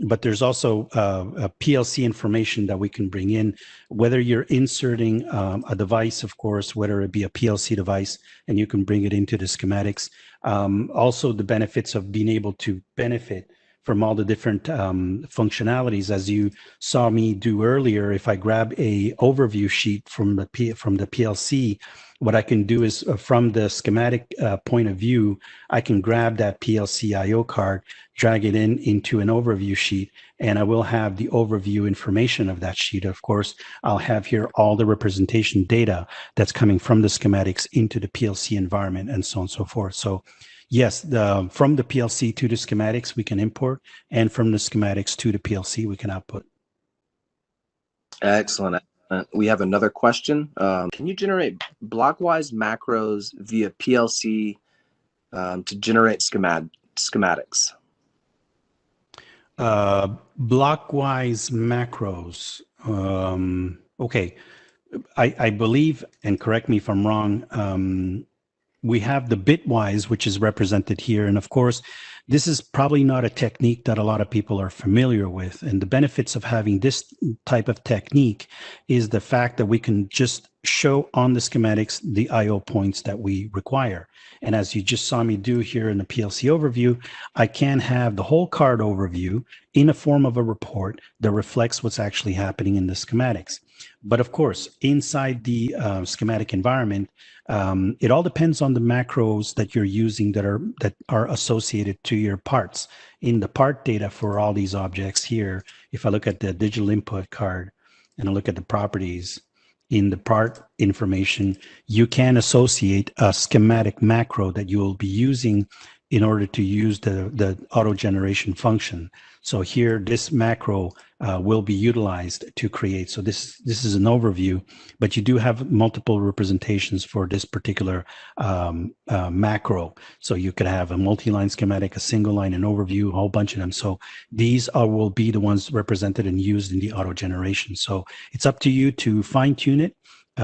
but there's also a PLC information that we can bring in, whether you're inserting a device, of course, whether it be a PLC device, and you can bring it into the schematics. Also, the benefits of being able to benefit from all the different functionalities, as you saw me do earlier. If I grab a overview sheet from the PLC, what I can do is from the schematic point of view, I can grab that PLC I/O card, drag it into an overview sheet, and I will have the overview information of that sheet. Of course, I'll have here all the representation data that's coming from the schematics into the PLC environment, and so on and so forth. So yes, from the PLC to the schematics, we can import, and from the schematics to the PLC, we can output. Excellent. We have another question. Can you generate blockwise macros via PLC to generate schematics? Blockwise macros. Okay. I believe, and correct me if I'm wrong, we have the bitwise, which is represented here. And of course, this is probably not a technique that a lot of people are familiar with. And the benefits of having this type of technique is the fact that we can just show on the schematics the I/O points that we require. And as you just saw me do here in the PLC overview, I can have the whole card overview in a form of a report that reflects what's actually happening in the schematics. But of course, inside the schematic environment, it all depends on the macros that you're using that are associated to your parts. In the part data for all these objects here, if I look at the digital input card and I look at the properties in the part information, you can associate a schematic macro that you will be using in order to use the auto generation function. So here, this macro will be utilized to create. So this is an overview, but you do have multiple representations for this particular macro. So you could have a multi-line schematic, a single line, an overview, a whole bunch of them. So these will be the ones represented and used in the auto generation. So it's up to you to fine tune it.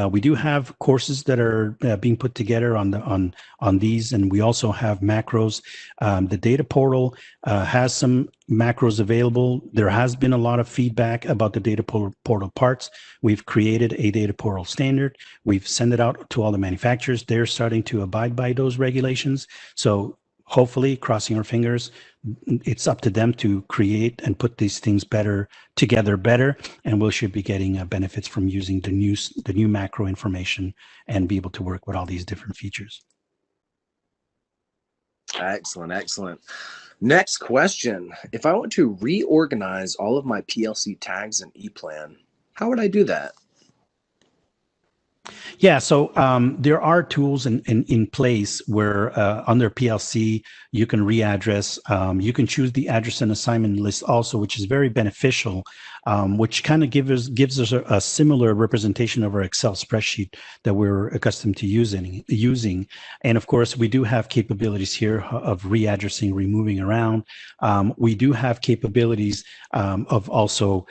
We do have courses that are being put together on these, and we also have macros. The data portal has some macros available. There has been a lot of feedback about the data portal parts. We've created a data portal standard. We've sent it out to all the manufacturers. They're starting to abide by those regulations. So hopefully, crossing our fingers, it's up to them to create and put these things together better, and we should be getting benefits from using the new macro information and be able to work with all these different features. Excellent, excellent. Next question. If I want to reorganize all of my PLC tags in ePlan, how would I do that? Yeah, so there are tools in place where under PLC, you can readdress. You can choose the address and assignment list also, which is very beneficial, which kind of gives us a similar representation of our Excel spreadsheet that we're accustomed to using. And of course, we do have capabilities here of readdressing, removing around. We do have capabilities of also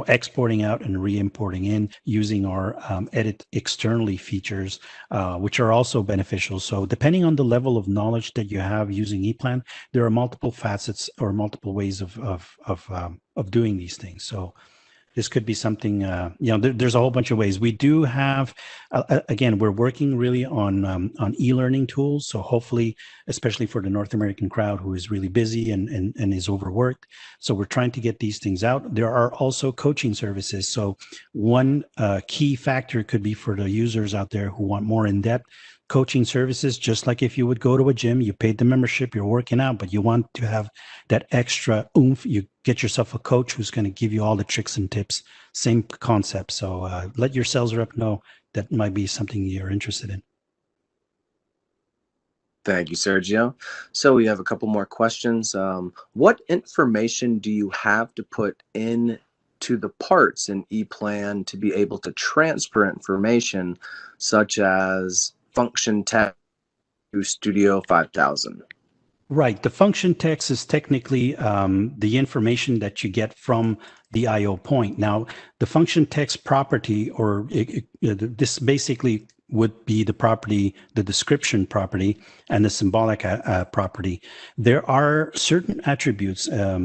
exporting out and re-importing in using our edit externally features, which are also beneficial. So depending on the level of knowledge that you have using ePlan, there are multiple facets or multiple ways of doing these things. So this could be something, there's a whole bunch of ways. We do have, again, we're working really on e-learning tools. So hopefully, especially for the North American crowd who is really busy and is overworked. So we're trying to get these things out. There are also coaching services. So one key factor could be for the users out there who want more in-depth coaching services, just like if you would go to a gym, you paid the membership, you're working out, but you want to have that extra oomph, you get yourself a coach who's going to give you all the tricks and tips. Same concept. So let your sales rep know that might be something you're interested in. Thank you, Sergio. So we have a couple more questions. What information do you have to put in to the parts in ePlan to be able to transfer information such as function text to Studio 5000? Right. The function text is technically the information that you get from the I/O point. Now, the function text property, or this basically would be the property, the description property, and the symbolic property. There are certain attributes. A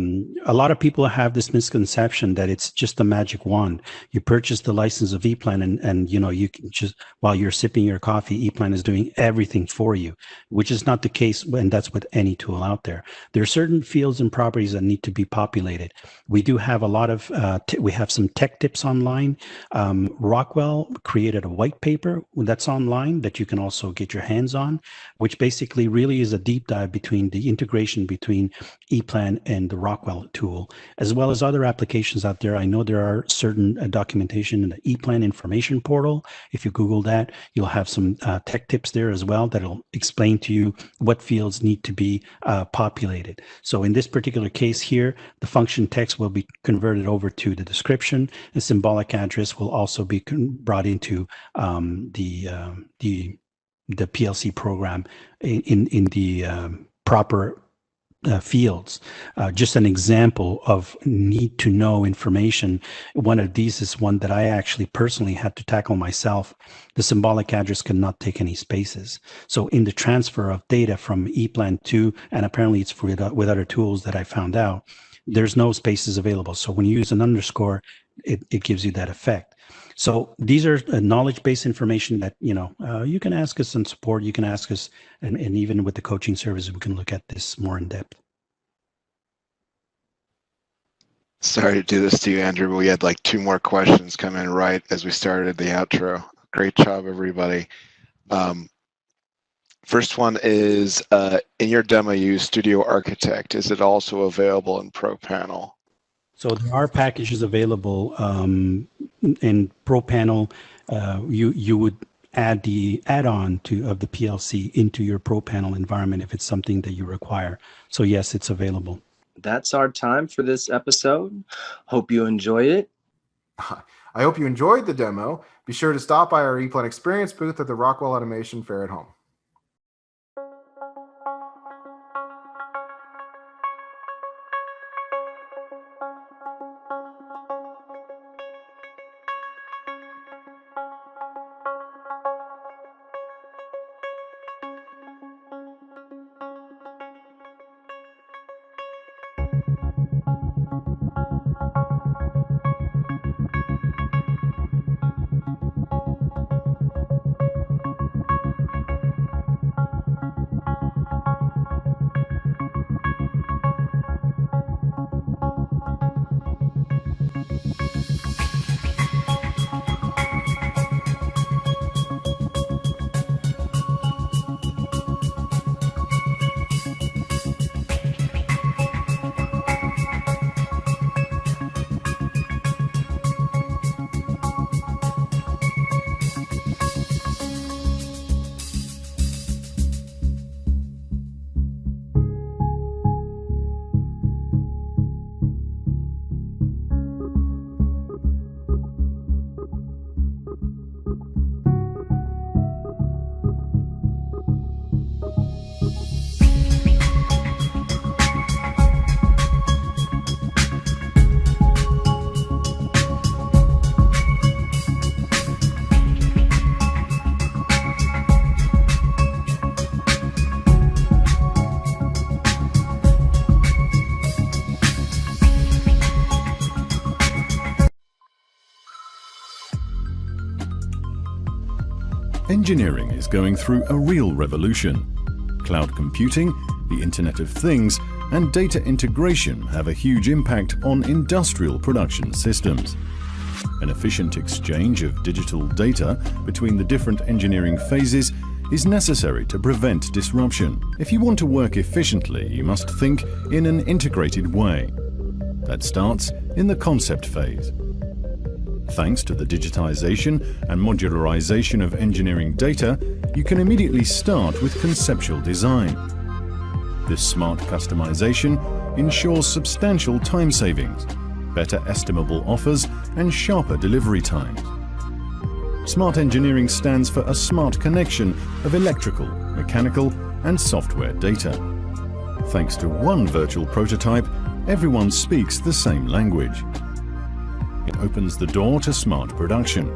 lot of people have this misconception that it's just a magic wand. You purchase the license of ePlan, and you know, you can just, while you're sipping your coffee, ePlan is doing everything for you, which is not the case, and that's with any tool out there. There are certain fields and properties that need to be populated. We do have a lot of, we have some tech tips online. Rockwell created a white paper that's online that you can also get your hands on, which basically really is a deep dive between the integration between ePlan and the Rockwell tool, as well as other applications out there. I know there are certain documentation in the ePlan information portal. If you Google that, you'll have some tech tips there as well that'll explain to you what fields need to be populated. So in this particular case here, the function text will be converted over to the description. The symbolic address will also be brought into the PLC program in the proper fields. Just an example of need to know information. One of these is one that I actually personally had to tackle myself. The symbolic address cannot take any spaces. So in the transfer of data from ePlan to, and apparently it's with other tools that I found out, there's no spaces available. So when you use an underscore, it gives you that effect. So these are knowledge-based information that, you know, you can ask us in support, you can ask us, and even with the coaching service, we can look at this more in depth. Sorry to do this to you, Andrew, but we had like 2 more questions come in right as we started the outro. Great job, everybody. First one is, in your demo, you use Studio Architect. Is it also available in Pro Panel? So there are packages available in Pro Panel. You would add the add-on of the PLC into your Pro Panel environment if it's something that you require. So yes, it's available. That's our time for this episode. Hope you enjoyed it. I hope you enjoyed the demo. Be sure to stop by our ePlan Experience booth at the Rockwell Automation Fair at Home. Engineering is going through a real revolution. Cloud computing, the Internet of Things, and data integration have a huge impact on industrial production systems. An efficient exchange of digital data between the different engineering phases is necessary to prevent disruption. If you want to work efficiently, you must think in an integrated way. That starts in the concept phase. Thanks to the digitization and modularization of engineering data, you can immediately start with conceptual design. This smart customization ensures substantial time savings, better estimable offers, and sharper delivery times. Smart engineering stands for a smart connection of electrical, mechanical, and software data. Thanks to one virtual prototype, everyone speaks the same language. It opens the door to smart production.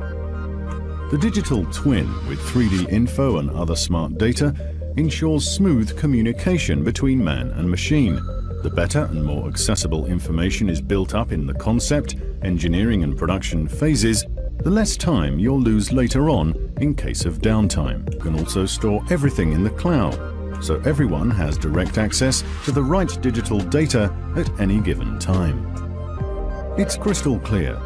The digital twin with 3D info and other smart data ensures smooth communication between man and machine. The better and more accessible information is built up in the concept, engineering and production phases, the less time you'll lose later on in case of downtime. You can also store everything in the cloud, so everyone has direct access to the right digital data at any given time. It's crystal clear.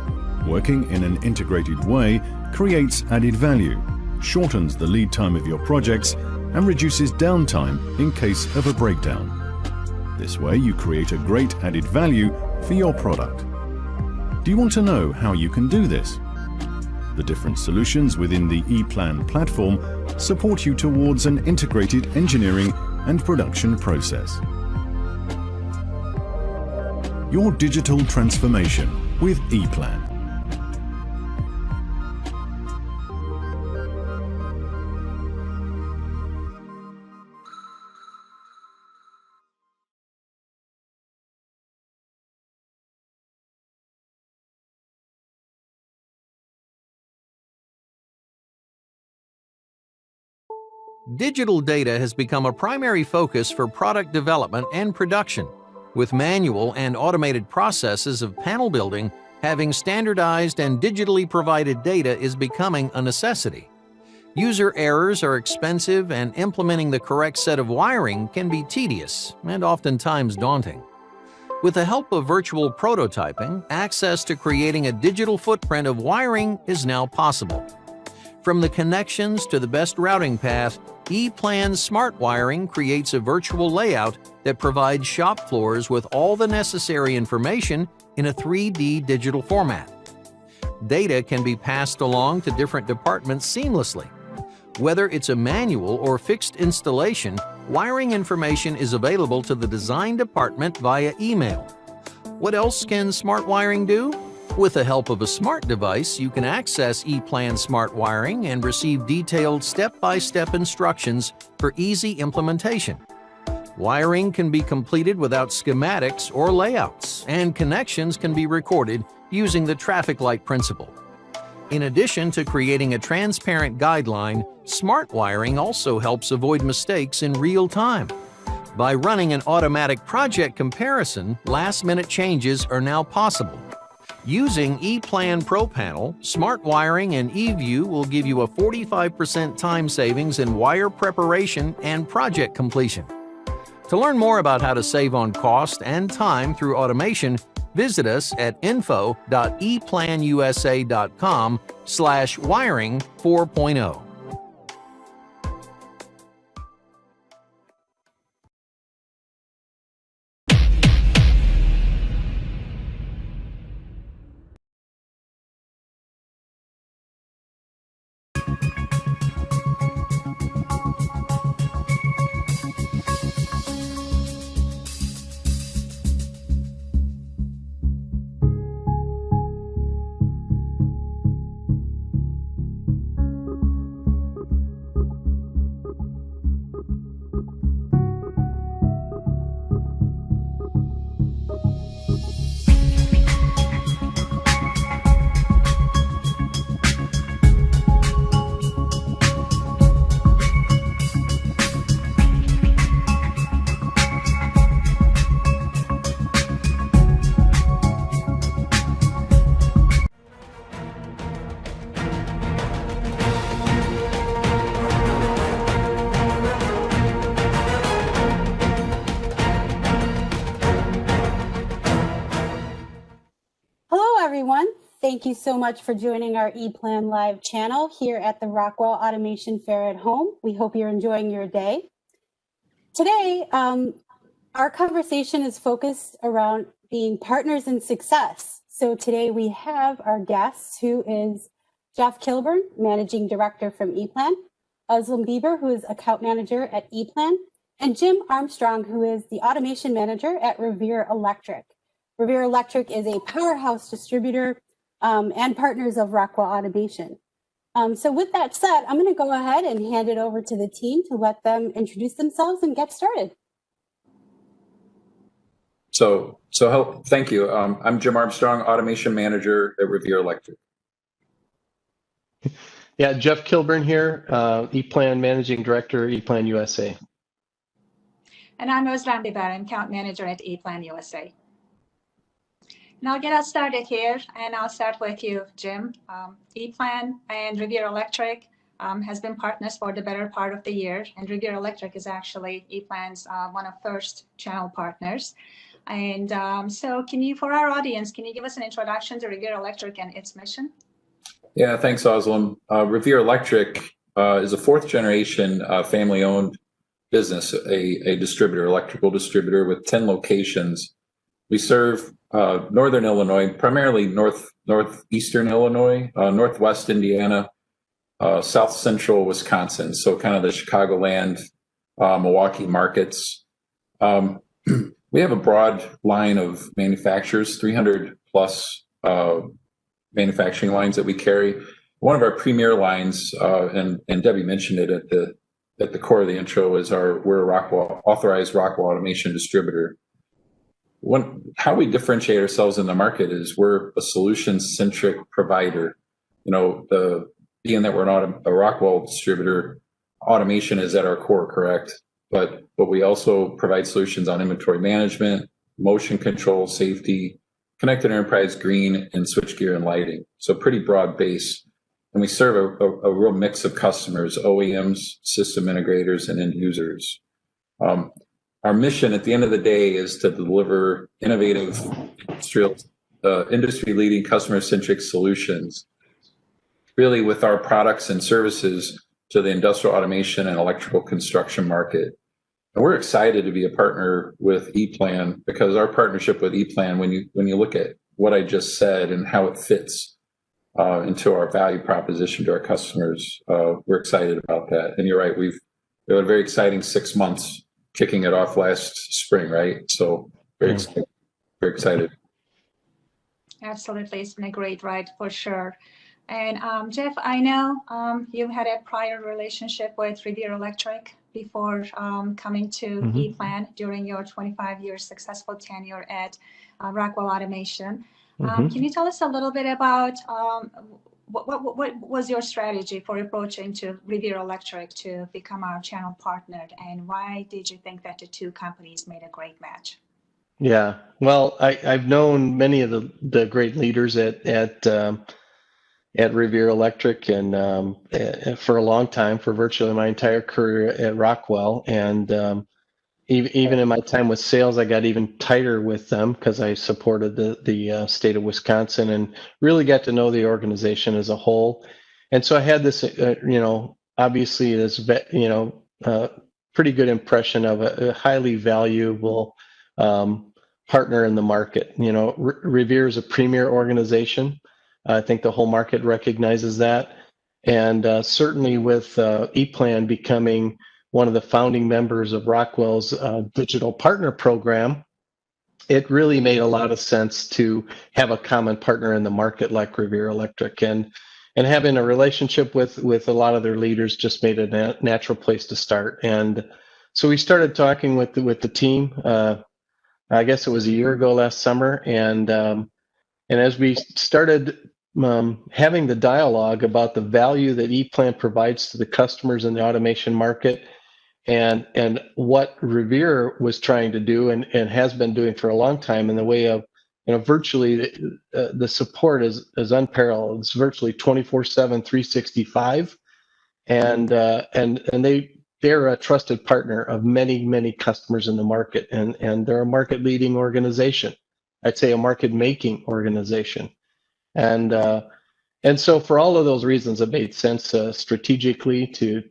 Working in an integrated way creates added value, shortens the lead time of your projects, and reduces downtime in case of a breakdown. This way you create a great added value for your product. Do you want to know how you can do this? The different solutions within the EPLAN platform support you towards an integrated engineering and production process. Your digital transformation with EPLAN. Digital data has become a primary focus for product development and production, with manual and automated processes of panel building. Having standardized and digitally provided data is becoming a necessity. User errors are expensive, and implementing the correct set of wiring can be tedious and oftentimes daunting. With the help of virtual prototyping, access to creating a digital footprint of wiring is now possible. From the connections to the best routing path, EPLAN Smart Wiring creates a virtual layout that provides shop floors with all the necessary information in a 3D digital format. Data can be passed along to different departments seamlessly. Whether it's a manual or fixed installation, wiring information is available to the design department via email. What else can smart wiring do? With the help of a smart device, you can access EPLAN Smart Wiring and receive detailed step-by-step instructions for easy implementation. Wiring can be completed without schematics or layouts, and connections can be recorded using the traffic light principle. In addition to creating a transparent guideline, smart wiring also helps avoid mistakes in real time. By running an automatic project comparison, last-minute changes are now possible. Using ePlan Pro Panel, Smart Wiring and eView will give you a 45% time savings in wire preparation and project completion. To learn more about how to save on cost and time through automation, visit us at info.eplanusa.com/wiring 4.0. Thank you so much for joining our ePlan Live channel here at the Rockwell Automation Fair at Home. We hope you're enjoying your day. Today, our conversation is focused around being partners in success. So today we have our guest, who is Jeff Kilburn, Managing Director from ePlan, Özlem Bieber, who is Account Manager at ePlan, and Jim Armstrong, who is the Automation Manager at Revere Electric. Revere Electric is a powerhouse distributor and partners of Rockwell Automation. So with that said, I'm going to go ahead and hand it over to the team to let them introduce themselves and get started. Thank you. I'm Jim Armstrong, Automation Manager at Revere Electric. Yeah, Jeff Kilburn here, ePlan Managing Director, ePlan USA. And I'm Özlem Bieber, Account Manager at ePlan USA. And I'll get us started here, and I'll start with you, Jim. ePlan and Revere Electric has been partners for the better part of the year, and Revere Electric is actually ePlan's one of first channel partners. And so can you, for our audience, can you give us an introduction to Revere Electric and its mission? Yeah, thanks, Özlem. Revere Electric is a fourth generation family-owned business, a distributor, electrical distributor with 10 locations. We serve Northern Illinois, primarily northeastern Illinois, Northwest Indiana, South Central Wisconsin, so kind of the Chicagoland, Milwaukee markets. We have a broad line of manufacturers, 300 plus manufacturing lines that we carry. One of our premier lines, and Debbie mentioned it at the core of the intro, is we're a Rockwell authorized Rockwell Automation distributor. How we differentiate ourselves in the market is we're a solution-centric provider. You know, being that we're not a Rockwell distributor, automation is at our core, correct? But we also provide solutions on inventory management, motion control, safety, connected enterprise, green, and switchgear and lighting. So pretty broad base. And we serve a real mix of customers, OEMs, system integrators, and end users. Our mission at the end of the day is to deliver innovative, industry-leading, customer-centric solutions, really with our products and services to the industrial automation and electrical construction market. And we're excited to be a partner with ePlan because our partnership with ePlan, when you look at what I just said and how it fits into our value proposition to our customers, we're excited about that. And you're right, we've had a very exciting 6 months kicking it off last spring, right? So very excited. Absolutely, it's been a great ride for sure. And Jeff, I know you had a prior relationship with Revere Electric before coming to ePlan during your 25-year successful tenure at Rockwell Automation. Can you tell us a little bit about what was your strategy for approaching to Revere Electric to become our channel partner, and why did you think that the two companies made a great match? Yeah, well, I've known many of the great leaders at Revere Electric and for a long time, for virtually my entire career at Rockwell. And even in my time with sales, I got even tighter with them because I supported the state of Wisconsin and really got to know the organization as a whole. And so I had this, obviously this, pretty good impression of a highly valuable partner in the market. You know, Revere is a premier organization. I think the whole market recognizes that. And certainly with ePlan becoming one of the founding members of Rockwell's digital partner program, it really made a lot of sense to have a common partner in the market like Revere Electric. And having a relationship with a lot of their leaders just made a natural place to start. And so we started talking with the team, I guess it was a year ago last summer. And as we started having the dialogue about the value that ePlan provides to the customers in the automation market, and what Revere was trying to do and has been doing for a long time in the way of, virtually the support is unparalleled. It's virtually 24/7, 365, and they're a trusted partner of many customers in the market, and they're a market leading organization. I'd say a market making organization, and so for all of those reasons, it made sense strategically to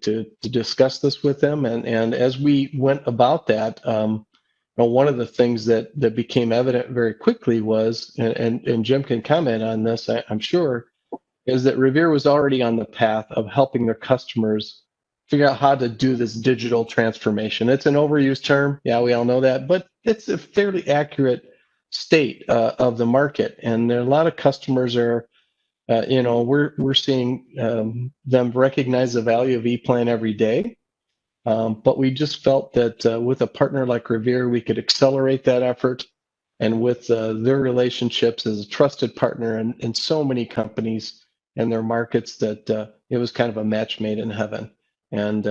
discuss this with them. And as we went about that, one of the things that became evident very quickly was, and Jim can comment on this, I'm sure, is that Revere was already on the path of helping their customers figure out how to do this digital transformation. It's an overused term, yeah, we all know that, but it's a fairly accurate state of the market. And there are a lot of customers are, we're seeing them recognize the value of ePlan every day. But we just felt that with a partner like Revere, we could accelerate that effort. And with their relationships as a trusted partner in so many companies and their markets, that it was kind of a match made in heaven. And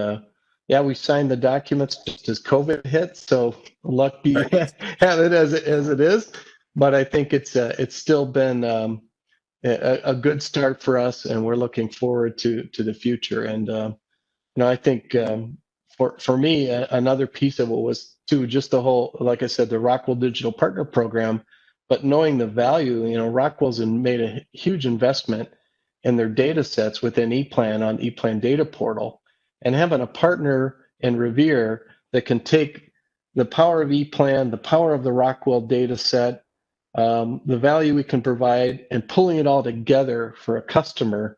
yeah, we signed the documents just as COVID hit, so lucky have it as it is. But I think it's still been a good start for us, and we're looking forward to the future. And I think for me, another piece of it was too just the whole, like I said, the Rockwell Digital Partner Program. But knowing the value, Rockwell's made a huge investment in their data sets within ePlan on ePlan Data Portal, and having a partner in Revere that can take the power of ePlan, the power of the Rockwell data set, the value we can provide, and pulling it all together for a customer.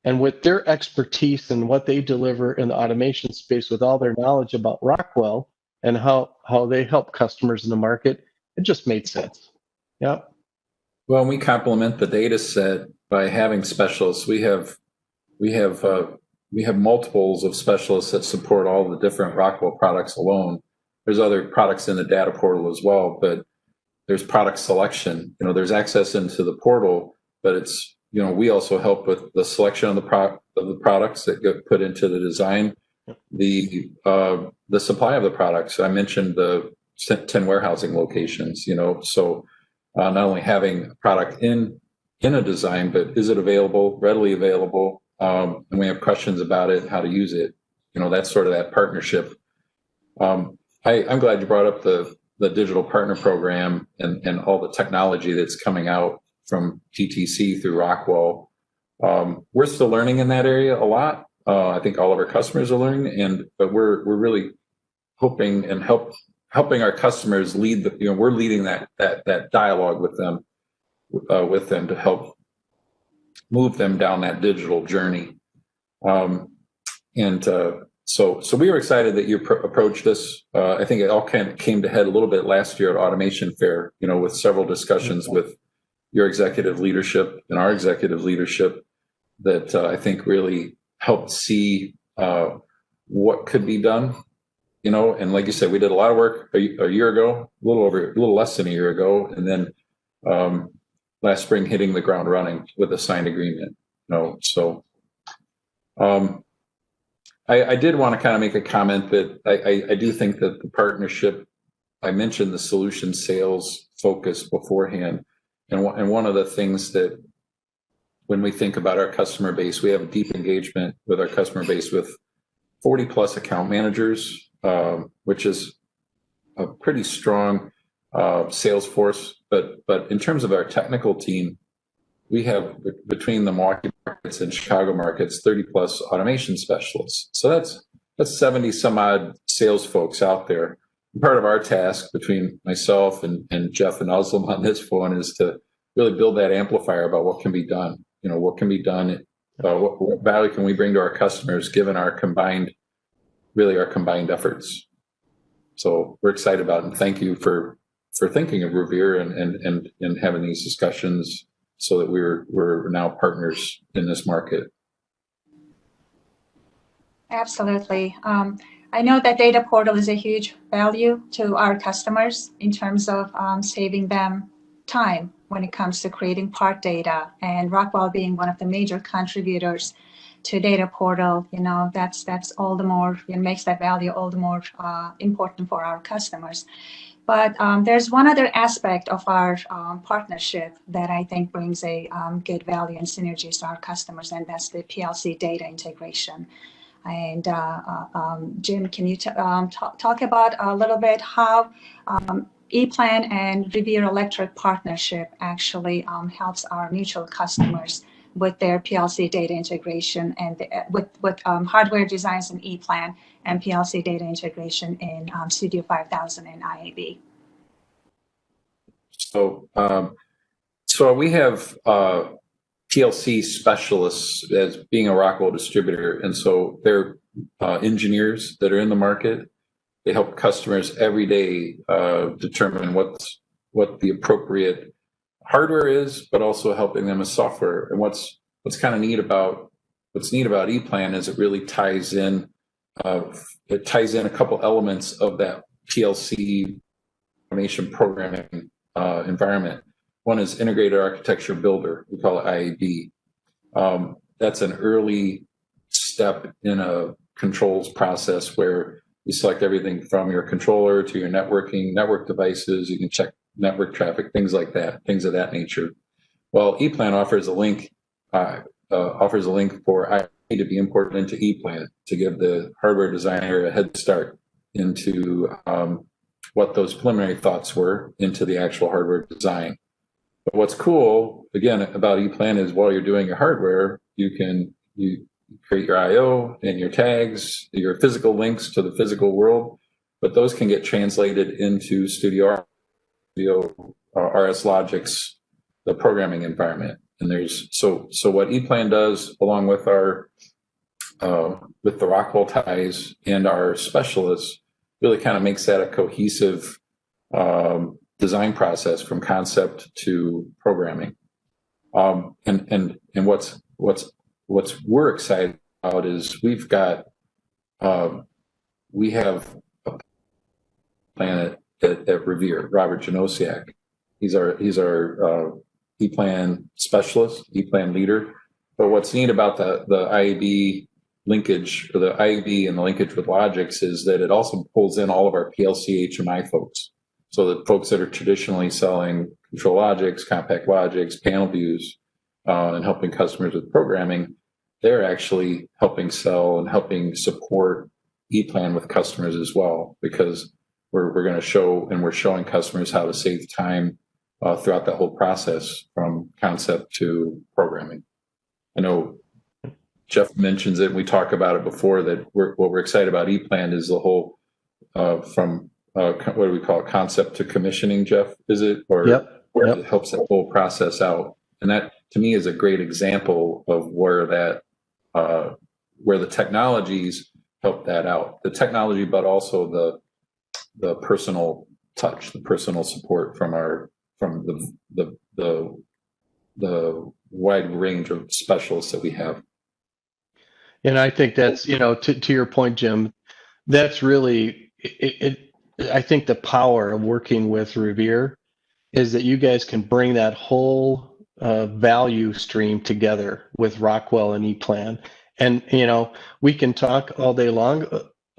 And with their expertise and what they deliver in the automation space, with all their knowledge about Rockwell and how they help customers in the market, it just made sense. Yeah. Well, we complement the data set by having specialists. We have multiples of specialists that support all the different Rockwell products alone. There's other products in the data portal as well, but there's product selection. There's access into the portal, but it's, we also help with the selection of the products that get put into the design, the supply of the products. I mentioned the 10 warehousing locations. So not only having a product in a design, but is it available, readily available, and we have questions about it, how to use it. That's sort of that partnership. I'm glad you brought up the digital partner program and all the technology that's coming out from DTC through Rockwell. We're still learning in that area a lot. I think all of our customers are learning, but we're really hoping and helping our customers lead we're leading that dialogue with them to help move them down that digital journey. So we were excited that you approached this. I think it all kind of came to head a little bit last year at Automation Fair, with several discussions with your executive leadership and our executive leadership that I think really helped see what could be done. And like you said, we did a lot of work a year ago, a little less than a year ago, and then last spring hitting the ground running with a signed agreement. So I did want to kind of make a comment that I do think that the partnership, I mentioned the solution sales focus beforehand, and one of the things that when we think about our customer base, we have a deep engagement with our customer base with 40 plus account managers, which is a pretty strong sales force. But in terms of our technical team, we have between the Milwaukee markets and Chicago markets 30 plus automation specialists. So that's 70 some odd sales folks out there. Part of our task between myself and Jeff and Özlem on this phone is to really build that amplifier about what can be done. What can be done, what value can we bring to our customers given our combined efforts. So we're excited about it, and thank you for thinking of Revere and having these discussions so that we're now partners in this market. Absolutely. I know that data portal is a huge value to our customers in terms of saving them time when it comes to creating part data, and Rockwell being one of the major contributors to data portal, that's all the more, it makes that value all the more important for our customers. But there's one other aspect of our partnership that I think brings a good value and synergies to our customers, and that's the PLC data integration. And Jim, can you talk about a little bit how ePlan and Revere Electric partnership actually helps our mutual customers with their PLC data integration and with hardware designs in ePlan and PLC data integration in Studio 5000 and IAB. So we have PLC specialists as being a Rockwell distributor, and so they're engineers that are in the market. They help customers every day determine what the appropriate hardware is, but also helping them with software. And what's kind of neat about ePlan is it really ties in a couple elements of that PLC automation programming environment. One is integrated architecture builder. We call it IAB. That's an early step in a controls process where you select everything from your controller to your network devices. You can check network traffic, things like that, things of that nature. Well, ePlan offers a link for IAB to be imported into ePlan to give the hardware designer a head start into what those preliminary thoughts were into the actual hardware design. But what's cool, again, about ePlan is while you're doing your hardware, you create your I/O and your tags, your physical links to the physical world, but those can get translated into Studio RS Logic's, the programming environment. And there's so what ePlan does, along with our with the Rockwell ties and our specialists, really kind of makes that a cohesive design process from concept to programming. And what's we're excited about is we have a plan at Revere, Robert Janosiak. He's our ePlan specialist, ePlan leader. But what's neat about the IAB linkage, or the IAB and the linkage with Logix, is that it also pulls in all of our PLC HMI folks. So the folks that are traditionally selling control logics, compact logics, panel views, and helping customers with programming, they're actually helping sell and helping support ePlan with customers as well, because we're going to show, and we're showing customers how to save time throughout that whole process from concept to programming. I know Jeff mentions it, and we talk about it before, that what we're excited about ePlan is the whole from what do we call it, concept to commissioning, Jeff, is it? Or Yep. It helps that whole process out. And that, to me, is a great example of where the technologies help that out. The technology, but also the personal touch, the personal support from the wide range of specialists that we have. And I think that's, to your point, Jim, that's really I think the power of working with Revere is that you guys can bring that whole value stream together with Rockwell and ePlan. And, we can talk all day long.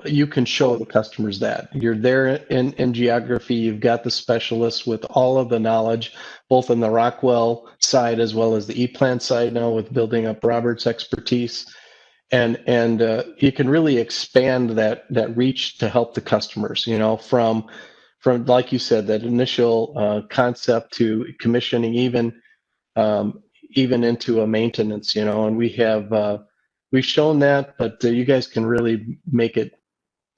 You can show the customers that. You're there in geography. You've got the specialists with all of the knowledge, both on the Rockwell side as well as the ePlan side now, with building up Robert's expertise. And you can really expand that reach to help the customers, from like you said, that initial concept to commissioning, even into a maintenance, and we've shown that, but you guys can really make it,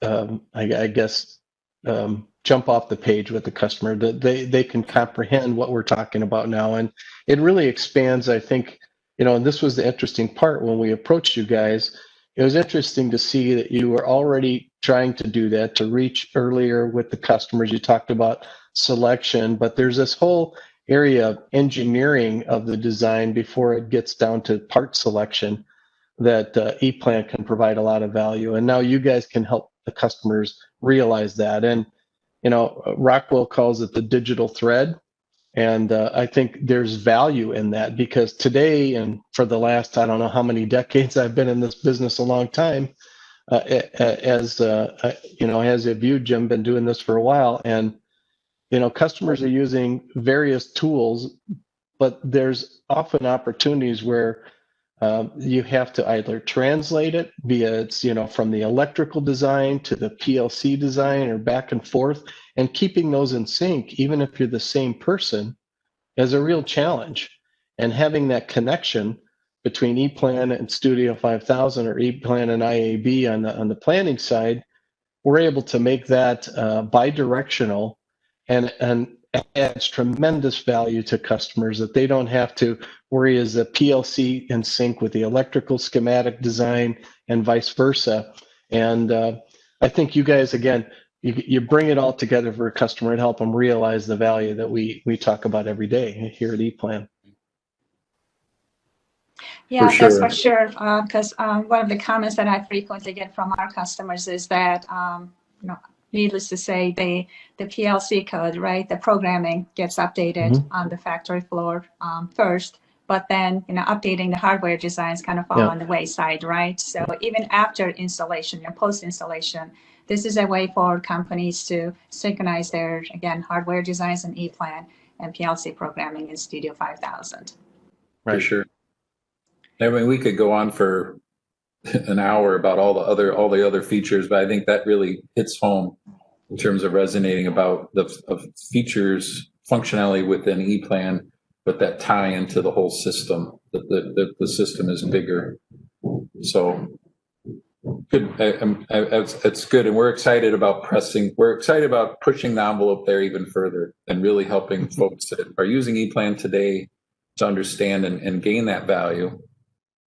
I guess, jump off the page with the customer. That they can comprehend what we're talking about now, and it really expands, I think. And this was the interesting part when we approached you guys. It was interesting to see that you were already trying to do that, to reach earlier with the customers. You talked about selection, but there's this whole area of engineering of the design before it gets down to part selection that ePlan can provide a lot of value. And now you guys can help the customers realize that. And, Rockwell calls it the digital thread. And I think there's value in that, because today, and for the last, I don't know how many decades I've been in this business, a long time, as have you, Jim, been doing this for a while. And, customers are using various tools, but there's often opportunities where you have to either translate it via it's, from the electrical design to the PLC design or back and forth, and keeping those in sync, even if you're the same person, is a real challenge. And having that connection between ePlan and Studio 5000 or ePlan and IAB on the planning side, we're able to make that bidirectional and adds tremendous value to customers that they don't have to worry is the PLC in sync with the electrical schematic design and vice versa. And I think you guys, again, you bring it all together for a customer and help them realize the value that we talk about every day here at ePlan. Yeah, For that's sure. for sure. Because one of the comments that I frequently get from our customers is that, needless to say, the PLC code, right, the programming gets updated on the factory floor first, but then updating the hardware designs kind of fall on the wayside, right? So even after installation and post-installation, this is a way for companies to synchronize their, again, hardware designs in ePlan and PLC programming in Studio 5000. Right. For sure. I mean, we could go on for an hour about all the other features, but I think that really hits home in terms of resonating about the features functionality within ePlan, but that tie into the whole system. That the system is bigger. So good. It's good, and we're excited about pushing the envelope there even further, and really helping folks that are using ePlan today to understand and gain that value.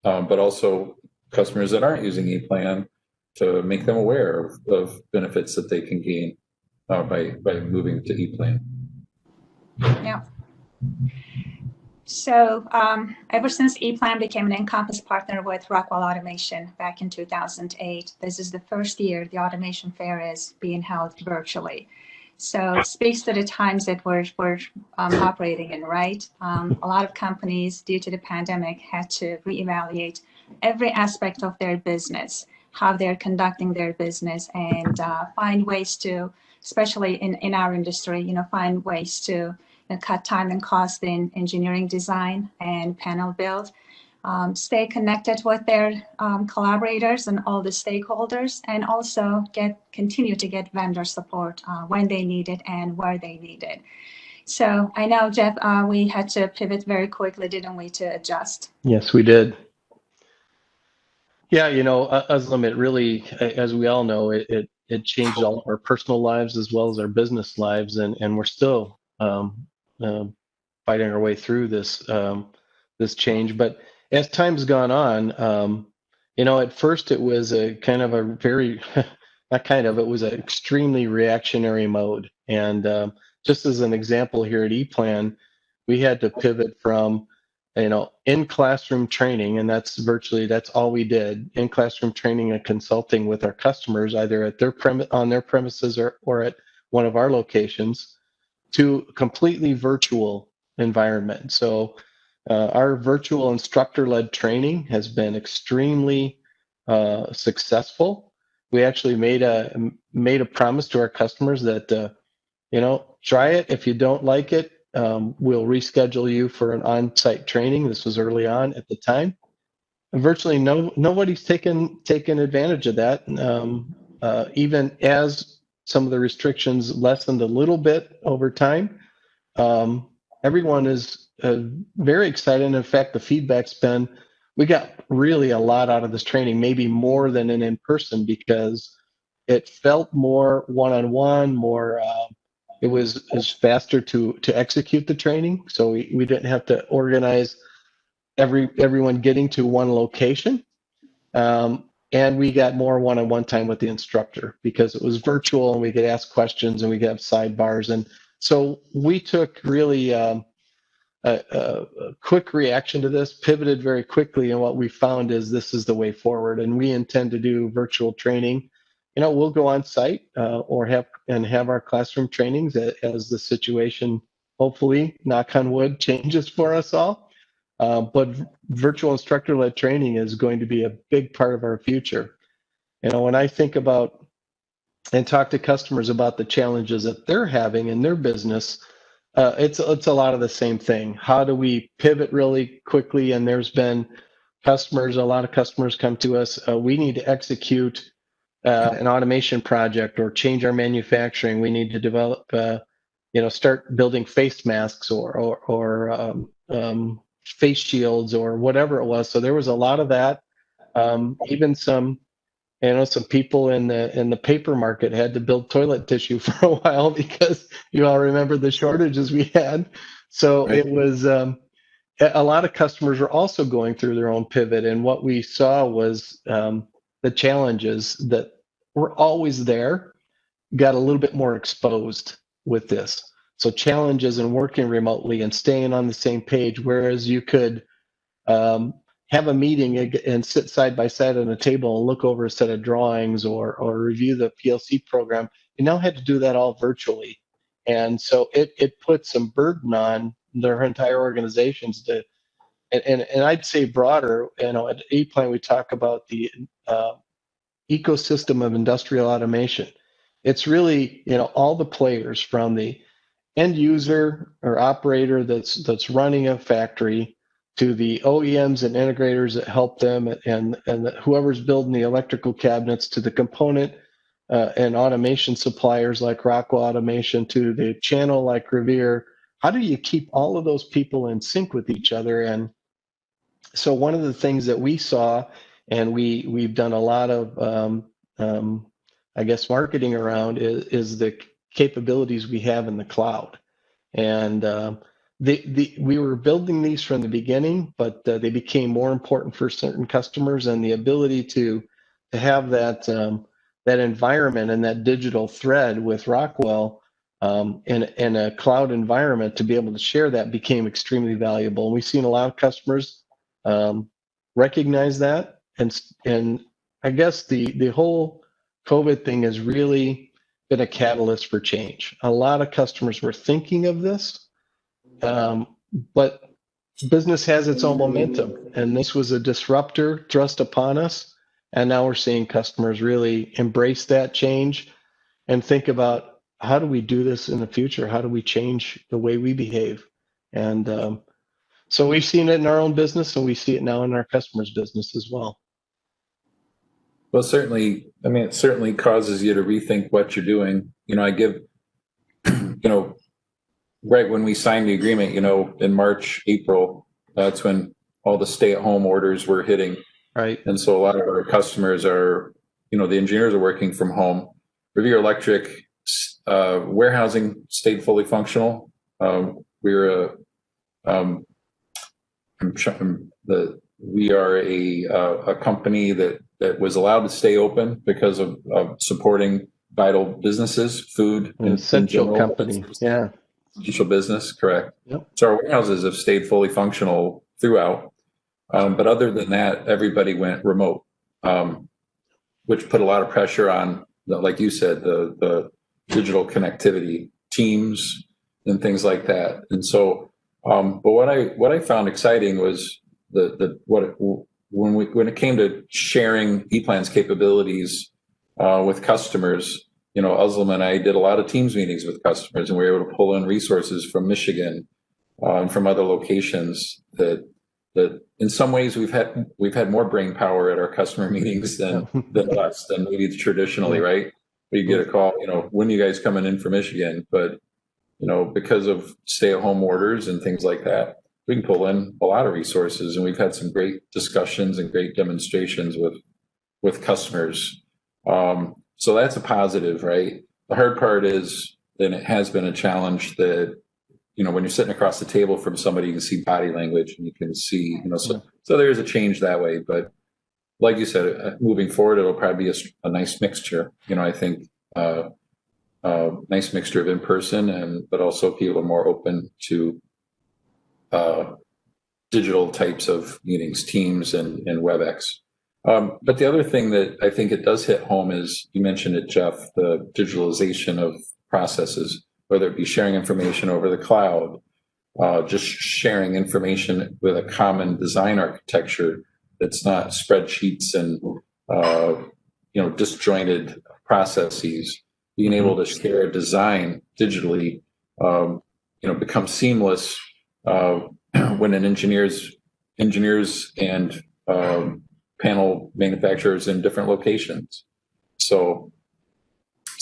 But also customers that aren't using ePlan to make them aware of benefits that they can gain by moving to ePlan. Yeah. So ever since ePlan became an Encompass partner with Rockwell Automation back in 2008, this is the first year the Automation Fair is being held virtually. So it speaks to the times that we're operating in, right? A lot of companies, due to the pandemic, had to reevaluate every aspect of their business, how they're conducting their business, and find ways to, especially in our industry, find ways to cut time and cost in engineering design and panel build. Stay connected with their collaborators and all the stakeholders, and also continue to get vendor support when they need it and where they need it. So I know, Jeff, we had to pivot very quickly, didn't we, to adjust? Yes, we did. Yeah, Özlem, it really, as we all know, it changed all of our personal lives as well as our business lives, and we're still fighting our way through this change. But as time's gone on, at first it was a kind of a very, it was an extremely reactionary mode. And just as an example here at ePlan, we had to pivot from, in classroom training, and that's all we did, in classroom training and consulting with our customers, either at on their premises or at one of our locations, to completely virtual environment. So our virtual instructor-led training has been extremely successful. We actually made a promise to our customers that try it. If you don't like it, we'll reschedule you for an on-site training. This was early on at the time. And virtually nobody's taken advantage of that. Even as some of the restrictions lessened a little bit over time, everyone is very excited. And in fact, the feedback's been, we got really a lot out of this training, maybe more than an in-person, because it felt more one-on-one, more, it was faster to execute the training. So we didn't have to organize everyone getting to one location. And we got more one-on-one time with the instructor because it was virtual, and we could ask questions and we could have sidebars. And so we took really a quick reaction to this, pivoted very quickly, and what we found is this is the way forward. And we intend to do virtual training. We'll go on site or have our classroom trainings as the situation, hopefully, knock on wood, changes for us all. But virtual instructor-led training is going to be a big part of our future. When I think about and talk to customers about the challenges that they're having in their business, it's a lot of the same thing. How do we pivot really quickly? And there's been a lot of customers come to us. We need to execute an automation project or change our manufacturing. We need to develop, start building face masks or face shields or whatever it was. So there was a lot of that. Even some people in the paper market had to build toilet tissue for a while because you all remember the shortages we had. So Right. it was a lot of customers were also going through their own pivot, and what we saw was the challenges that were always there got a little bit more exposed with this. So challenges in working remotely and staying on the same page, whereas you could have a meeting and sit side by side on a table and look over a set of drawings or review the PLC program. You now had to do that all virtually. And so it put some burden on their entire organizations to, and I'd say broader, at ePlan, we talk about the ecosystem of industrial automation. It's really, all the players from the end user or operator that's running a factory to the OEMs and integrators that help them, and whoever's building the electrical cabinets, to the component and automation suppliers like Rockwell Automation, to the channel like Revere. How do you keep all of those people in sync with each other? And so one of the things that we saw, and we've done a lot of marketing around, is the capabilities we have in the cloud. And we were building these from the beginning, but they became more important for certain customers, and the ability to have that environment and that digital thread with Rockwell in a cloud environment to be able to share that became extremely valuable. And we've seen a lot of customers recognize that, and I guess the whole COVID thing has really been a catalyst for change. A lot of customers were thinking of this, but business has its own momentum, and this was a disruptor thrust upon us. And now we're seeing customers really embrace that change and think about, how do we do this in the future? How do we change the way we behave? And so we've seen it in our own business, and we see it now in our customers' business as well. Well, certainly, it certainly causes you to rethink what you're doing. I give, right when we signed the agreement, in March, April, that's when all the stay-at-home orders were hitting. Right. And so a lot of our customers are, the engineers are working from home. Revere Electric warehousing stayed fully functional. We are a company that was allowed to stay open because of supporting vital businesses, food, an essential company. Yeah. Essential business, correct. Yep. So our warehouses have stayed fully functional throughout. But other than that, everybody went remote, which put a lot of pressure on, like you said, the digital connectivity, Teams, and things like that. And so, but what I found exciting was when it came to sharing ePlan's capabilities with customers. Özlem and I did a lot of Teams meetings with customers, and we were able to pull in resources from Michigan and from other locations that in some ways we've had more brain power at our customer meetings than us, than maybe traditionally, right? You get a call, when are you guys coming in from Michigan? But because of stay-at-home orders and things like that, we can pull in a lot of resources, and we've had some great discussions and great demonstrations with customers. So that's a positive, right? The hard part is, and it has been a challenge, that when you're sitting across the table from somebody, you can see body language, and you can see, so there is a change that way. But like you said, moving forward, it'll probably be a nice mixture. I think nice mixture of in-person, but also people are more open to digital types of meetings, Teams and WebEx. But the other thing that I think it does hit home is, you mentioned it, Jeff, the digitalization of processes, whether it be sharing information over the cloud, just sharing information with a common design architecture that's not spreadsheets and disjointed processes. Being able to share a design digitally, becomes seamless when an engineers and panel manufacturers in different locations. So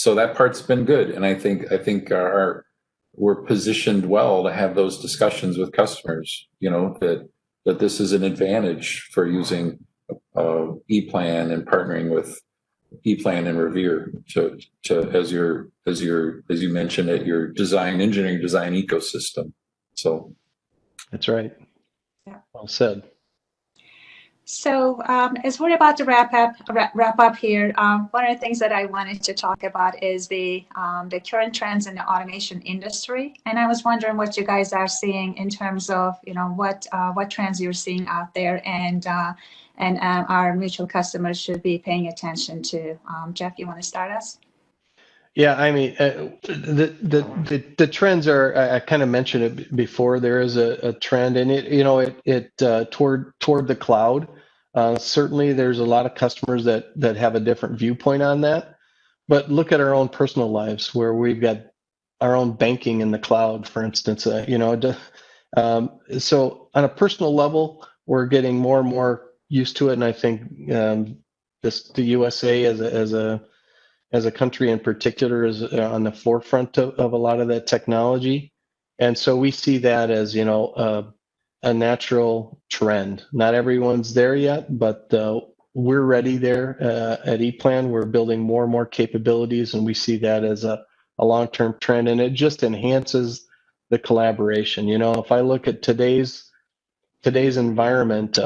that part's been good, and I think our we're positioned well to have those discussions with customers, that this is an advantage for using ePlan and partnering with ePlan and Revere to as you mentioned at your engineering design ecosystem. So that's right. Yeah. Well said. So as we're about to wrap up here, one of the things that I wanted to talk about is the current trends in the automation industry, and I was wondering what you guys are seeing in terms of what trends you're seeing out there, and our mutual customers should be paying attention to. Jeff, you want to start us? Yeah, I mean, the trends are. I kind of mentioned it before. There is a trend, and it toward the cloud. Certainly, there's a lot of customers that have a different viewpoint on that. But look at our own personal lives, where we've got our own banking in the cloud, for instance. So on a personal level, we're getting more and more used to it, and I think the USA as a country in particular is on the forefront of a lot of that technology. And so we see that as, a natural trend. Not everyone's there yet, but we're ready there at ePlan. We're building more and more capabilities, and we see that as a long-term trend, and it just enhances the collaboration. If I look at today's environment,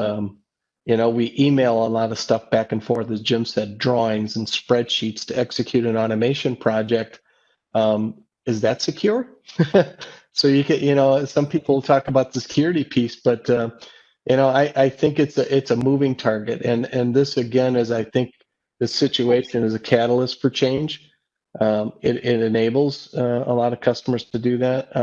we email a lot of stuff back and forth, as Jim said, drawings and spreadsheets to execute an automation project. Is that secure? So you can, some people talk about the security piece, but I think it's a moving target, and this again is, I think, this situation is a catalyst for change. It enables a lot of customers to do that,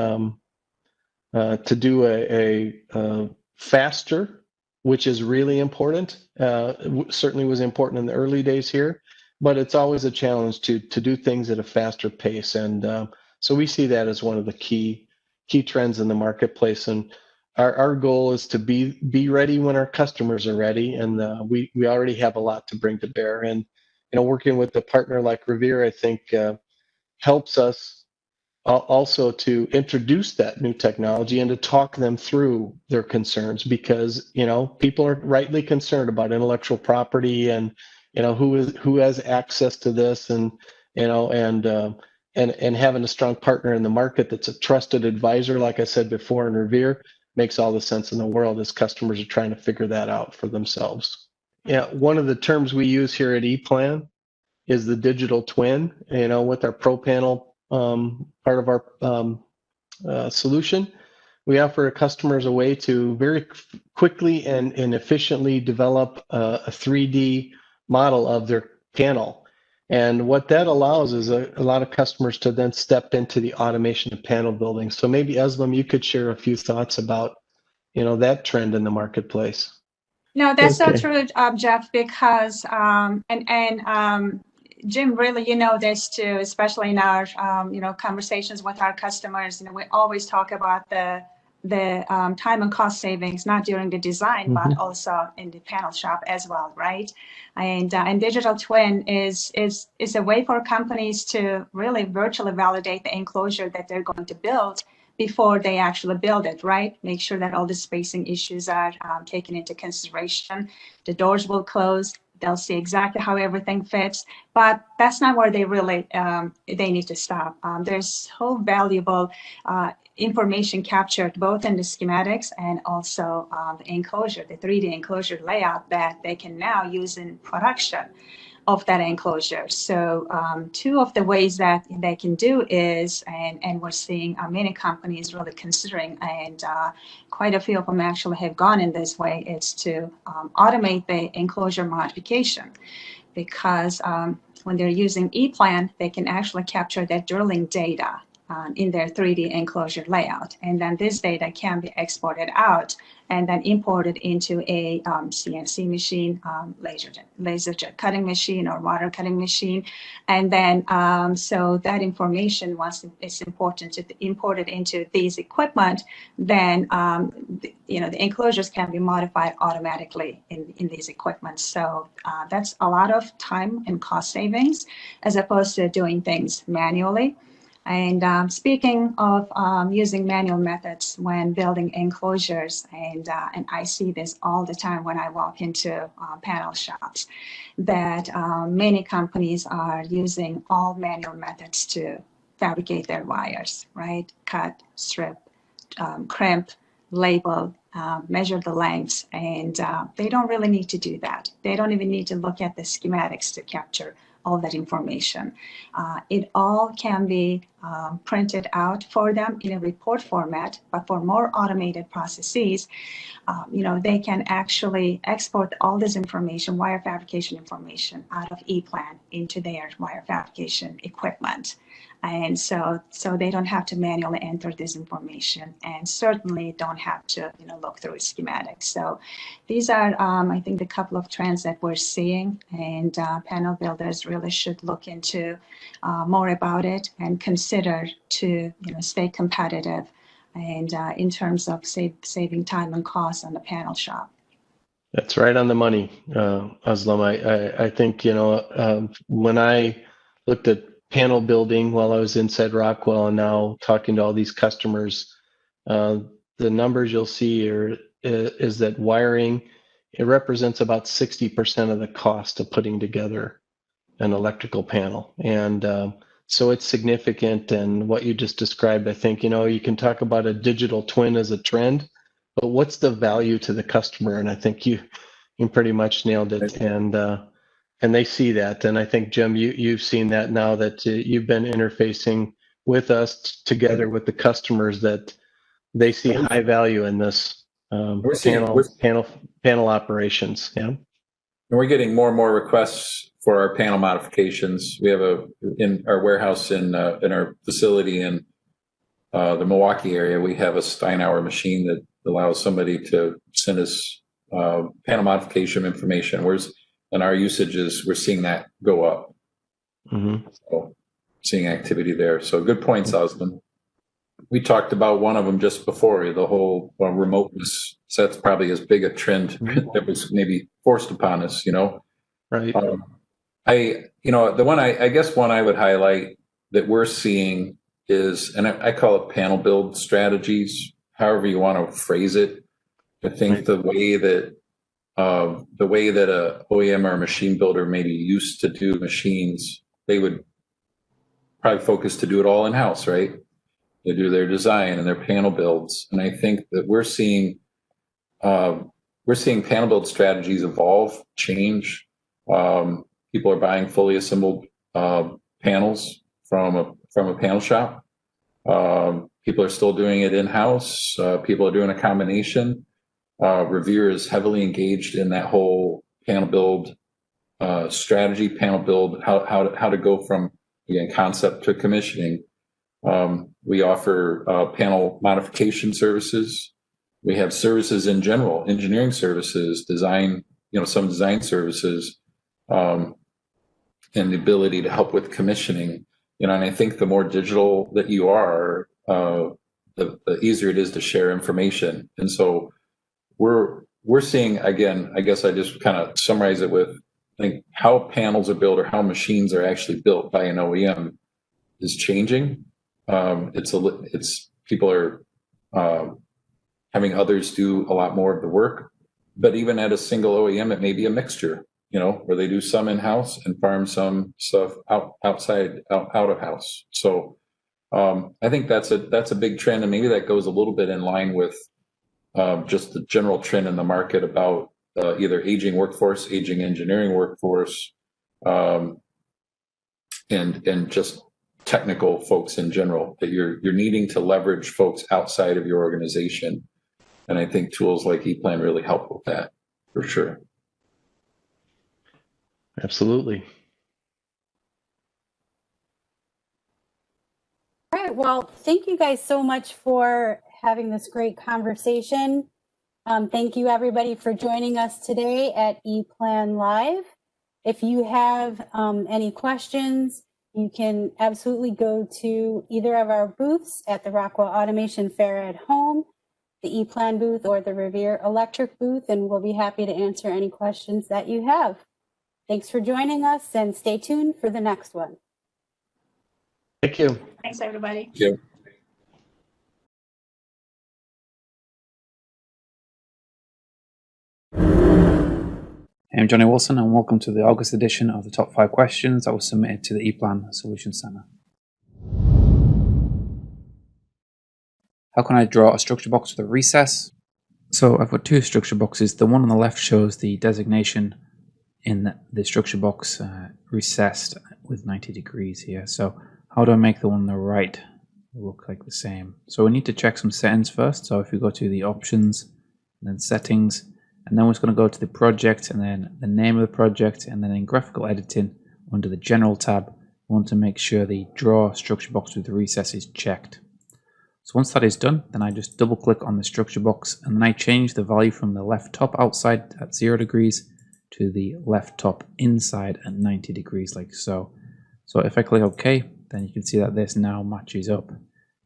to do a faster, which is really important. Certainly was important in the early days here, but it's always a challenge to do things at a faster pace. And so we see that as one of the key trends in the marketplace. And our goal is to be ready when our customers are ready. And we already have a lot to bring to bear. And working with a partner like Revere, I think helps us also to introduce that new technology and to talk them through their concerns, because people are rightly concerned about intellectual property and who has access to this, and and having a strong partner in the market that's a trusted advisor, like I said before, in Revere, makes all the sense in the world as customers are trying to figure that out for themselves. Yeah, one of the terms we use here at ePlan is the digital twin. With our ProPanel part of our solution, we offer customers a way to very quickly and efficiently develop a 3D model of their panel. And what that allows is a lot of customers to then step into the automation of panel building. So maybe, Özlem, you could share a few thoughts about that trend in the marketplace. No, that's so true, Jeff, because Jim, really, this too, especially in our, conversations with our customers. We always talk about the time and cost savings, not during the design, but also in the panel shop as well, right? And digital twin is a way for companies to really virtually validate the enclosure that they're going to build before they actually build it, right? Make sure that all the spacing issues are taken into consideration. The doors will close. They'll see exactly how everything fits, but that's not where they really they need to stop. There's so valuable information captured both in the schematics and also the enclosure, the 3D enclosure layout that they can now use in production of that enclosure. So two of the ways that they can do is, and we're seeing many companies really considering, and quite a few of them actually have gone in this way, is to automate the enclosure modification, because when they're using ePlan, they can actually capture that drilling data in their 3D enclosure layout. And then this data can be exported out and then imported into a CNC machine, laser jet cutting machine or water cutting machine. And then so that information, once it's important to import it into these equipment, then the enclosures can be modified automatically in these equipment. So that's a lot of time and cost savings as opposed to doing things manually. And speaking of using manual methods when building enclosures, and I see this all the time when I walk into panel shops, that many companies are using all manual methods to fabricate their wires, right? Cut, strip, crimp, label, measure the lengths, and they don't really need to do that. They don't even need to look at the schematics to capture all that information. It all can be printed out for them in a report format, but for more automated processes, they can actually export all this information, wire fabrication information, out of EPLAN into their wire fabrication equipment. And so they don't have to manually enter this information, and certainly don't have to look through schematics. So these are, I think, the couple of trends that we're seeing, and panel builders really should look into more about it and consider to stay competitive, and in terms of saving time and cost on the panel shop. That's right on the money, Aslam. I think, when I looked at panel building while I was inside Rockwell and now talking to all these customers, the numbers you'll see is that wiring, it represents about 60% of the cost of putting together an electrical panel. And so it's significant. And what you just described, I think, you can talk about a digital twin as a trend, but what's the value to the customer? And I think you pretty much nailed it. And they see that. And I think, Jim, you've seen that now that you've been interfacing with us together with the customers, that they see high value in this panel operations. Yeah. And we're getting more and more requests for our panel modifications. We have in our warehouse in our facility in the Milwaukee area, we have a Steinauer machine that allows somebody to send us panel modification information. And our usages, we're seeing that go up. Mm-hmm. So seeing activity there. So good points, Osman. We talked about one of them just before, the whole remoteness. So that's probably as big a trend that was maybe forced upon us, Right. The one I guess one I would highlight that we're seeing is, and I call it panel build strategies, however you want to phrase it. I think the way that a OEM or a machine builder maybe used to do machines, they would probably focus to do it all in-house, right? They do their design and their panel builds. And I think that we're seeing panel build strategies evolve, change. People are buying fully assembled panels from a panel shop. People are still doing it in-house. People are doing a combination. Revere is heavily engaged in that whole panel build strategy, panel build, how to go from, again, concept to commissioning. We offer panel modification services. We have services in general, engineering services, design, some design services, and the ability to help with commissioning. And I think the more digital that you are, the easier it is to share information. And so we're seeing, again, I guess I just kind of summarize it with, I think how panels are built or how machines are actually built by an OEM is changing. It's people are having others do a lot more of the work, but even at a single OEM, it may be a mixture, where they do some in-house and farm some stuff out of house. So I think that's a big trend, and maybe that goes a little bit in line with just the general trend in the market about either aging workforce, aging engineering workforce, and just technical folks in general, that you're needing to leverage folks outside of your organization. And I think tools like ePlan really help with that, for sure. Absolutely. All right. Well, thank you guys so much for having this great conversation. Thank you, everybody, for joining us today at ePlan Live. If you have any questions, you can absolutely go to either of our booths at the Rockwell Automation Fair at home, the ePlan booth, or the Revere Electric booth, and we'll be happy to answer any questions that you have. Thanks for joining us, and stay tuned for the next one. Thank you. Thanks, everybody. Thank you. I'm Johnny Wilson, and welcome to the August edition of the Top 5 Questions that was submitted to the EPLAN Solution Center. How can I draw a structure box with a recess? So I've got two structure boxes. The one on the left shows the designation in the structure box recessed with 90 degrees here. So how do I make the one on the right look like the same? So we need to check some settings first. So if we go to the options, and then settings, and then we're just going to go to the project and then the name of the project, and then in graphical editing under the general tab, we want to make sure the draw structure box with the recess is checked. So once that is done, then I just double click on the structure box and then I change the value from the left top outside at 0 degrees to the left top inside at 90 degrees like so. So if I click OK, then you can see that this now matches up.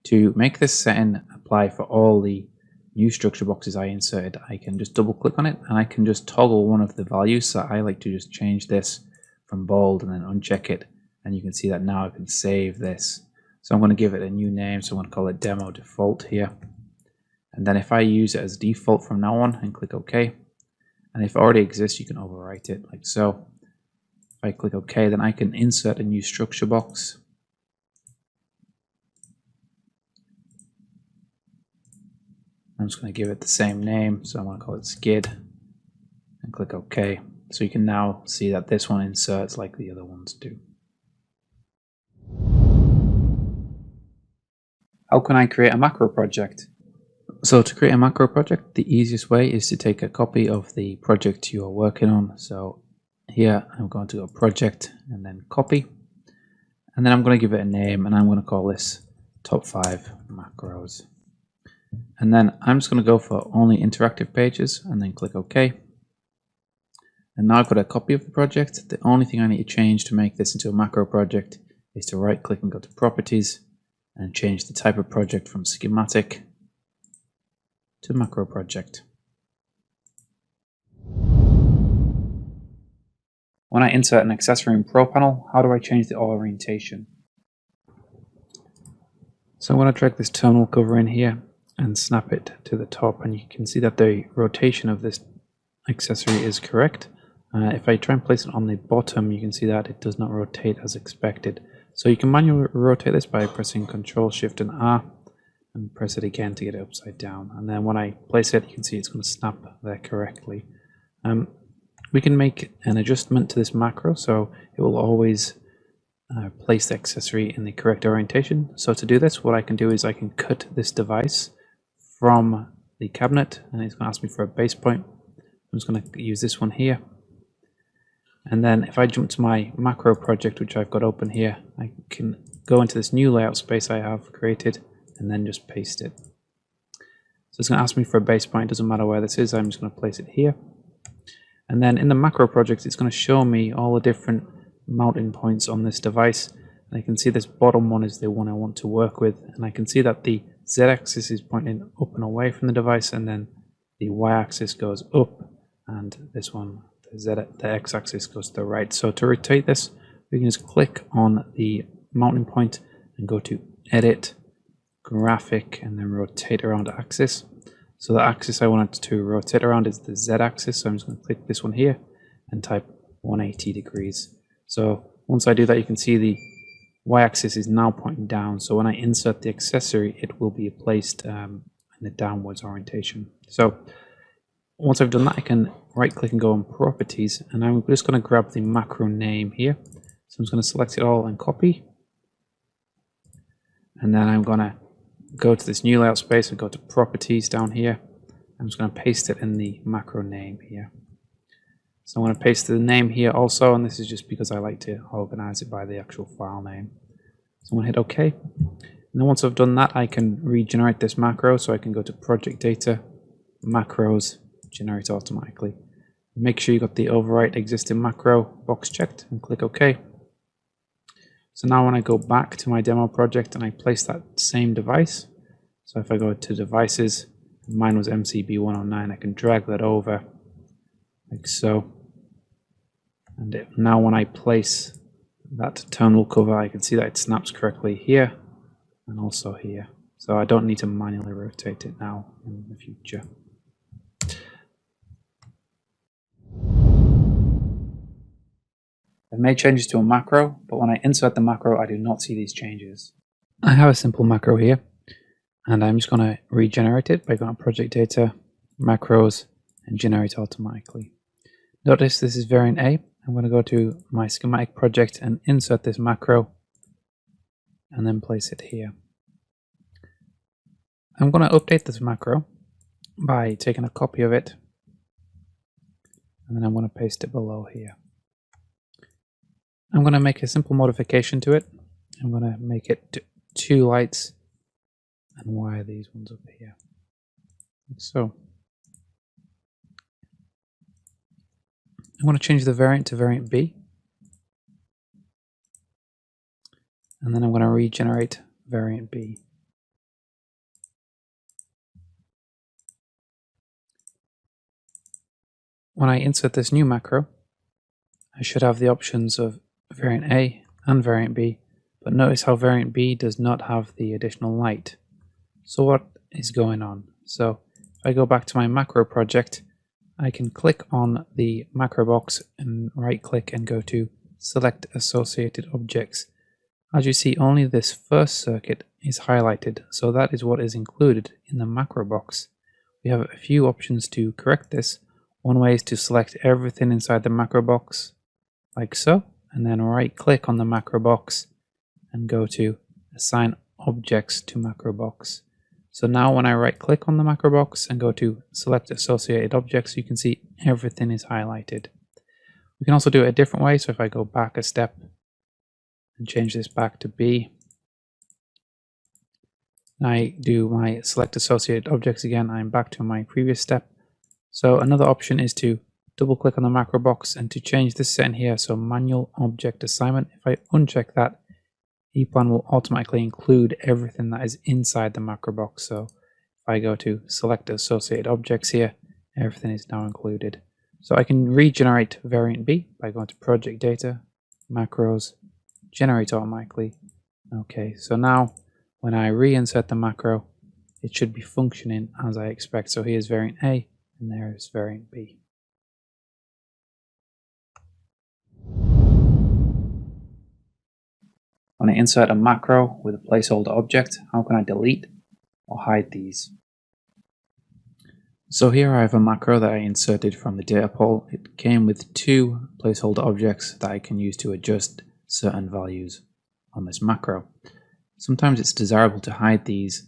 To make this setting apply for all the new structure boxes I inserted, I can just double click on it and I can just toggle one of the values. So I like to just change this from bold and then uncheck it, and you can see that now I can save this. So I'm going to give it a new name, so I'm going to call it Demo Default here. And then if I use it as default from now on and click OK, and if it already exists, you can overwrite it like so. If I click OK, then I can insert a new structure box. I'm just going to give it the same name, so I'm going to call it Skid and click OK. So you can now see that this one inserts like the other ones do. How can I create a macro project? So to create a macro project, the easiest way is to take a copy of the project you are working on. So here I'm going to go project and then copy. And then I'm going to give it a name and I'm going to call this top 5 macros. And then I'm just going to go for only interactive pages and then click OK. And now I've got a copy of the project. The only thing I need to change to make this into a macro project is to right click and go to properties and change the type of project from schematic to macro project. When I insert an accessory in Pro Panel, how do I change the orientation? So I'm going to drag this terminal cover in here and snap it to the top, and you can see that the rotation of this accessory is correct. If I try and place it on the bottom, you can see that it does not rotate as expected. So you can manually rotate this by pressing Ctrl Shift and R and press it again to get it upside down. And then when I place it, you can see it's going to snap there correctly. We can make an adjustment to this macro, so it will always place the accessory in the correct orientation. So to do this, what I can do is I can cut this device from the cabinet, and it's going to ask me for a base point. I'm just going to use this one here. And then if I jump to my macro project, which I've got open here, I can go into this new layout space I have created and then just paste it. So it's going to ask me for a base point. It doesn't matter where this is. I'm just going to place it here. And then in the macro project, it's going to show me all the different mounting points on this device. And I can see this bottom one is the one I want to work with. And I can see that the Z-axis is pointing up and away from the device, and then the Y-axis goes up, and this one, the X-axis, goes to the right. So to rotate this, we can just click on the mounting point and go to Edit, Graphic, and then Rotate Around Axis. So the axis I want it to rotate around is the Z-axis, so I'm just going to click this one here and type 180 degrees. So once I do that, you can see the Y-axis is now pointing down. So when I insert the accessory, it will be placed in the downwards orientation. So once I've done that, I can right click and go on properties, and I'm just going to grab the macro name here. So I'm just going to select it all and copy. And then I'm going to go to this new layout space and go to properties down here. I'm just going to paste it in the macro name here. So I'm going to paste the name here also, and this is just because I like to organize it by the actual file name. So I'm going to hit OK. And then once I've done that, I can regenerate this macro. So I can go to project data, macros, generate automatically. Make sure you got the overwrite existing macro box checked and click OK. So now when I go back to my demo project and I place that same device, so if I go to devices, mine was MCB109, I can drag that over like so. And now when I place that terminal cover, I can see that it snaps correctly here and also here. So I don't need to manually rotate it now in the future. I've made changes to a macro, but when I insert the macro, I do not see these changes. I have a simple macro here, and I'm just going to regenerate it by going to Project Data, Macros, and Generate Automatically. Notice this is variant A. I'm going to go to my schematic project and insert this macro, and then place it here. I'm going to update this macro by taking a copy of it, and then I'm going to paste it below here. I'm going to make a simple modification to it. I'm going to make it 2 lights and wire these ones up here. Like so. I'm going to change the variant to variant B. And then I'm going to regenerate variant B. When I insert this new macro, I should have the options of variant A and variant B, but notice how variant B does not have the additional light. So what is going on? So if I go back to my macro project, I can click on the macro box and right click and go to select associated objects. As you see, only this first circuit is highlighted, so that is what is included in the macro box. We have a few options to correct this. One way is to select everything inside the macro box, like so, and then right click on the macro box and go to assign objects to macro box. So now when I right click on the macro box and go to select associated objects, you can see everything is highlighted. We can also do it a different way. So if I go back a step and change this back to B, and I do my select associated objects again, I'm back to my previous step. So another option is to double click on the macro box and to change this setting here, so manual object assignment. If I uncheck that, ePlan will automatically include everything that is inside the macro box. So if I go to select associated objects here, everything is now included. So I can regenerate variant B by going to project data, macros, generate automatically. Okay, so now when I reinsert the macro, it should be functioning as I expect. So here's variant A and there is variant B. When I insert a macro with a placeholder object, how can I delete or hide these? So here I have a macro that I inserted from the data pool. It came with 2 placeholder objects that I can use to adjust certain values on this macro. Sometimes it's desirable to hide these,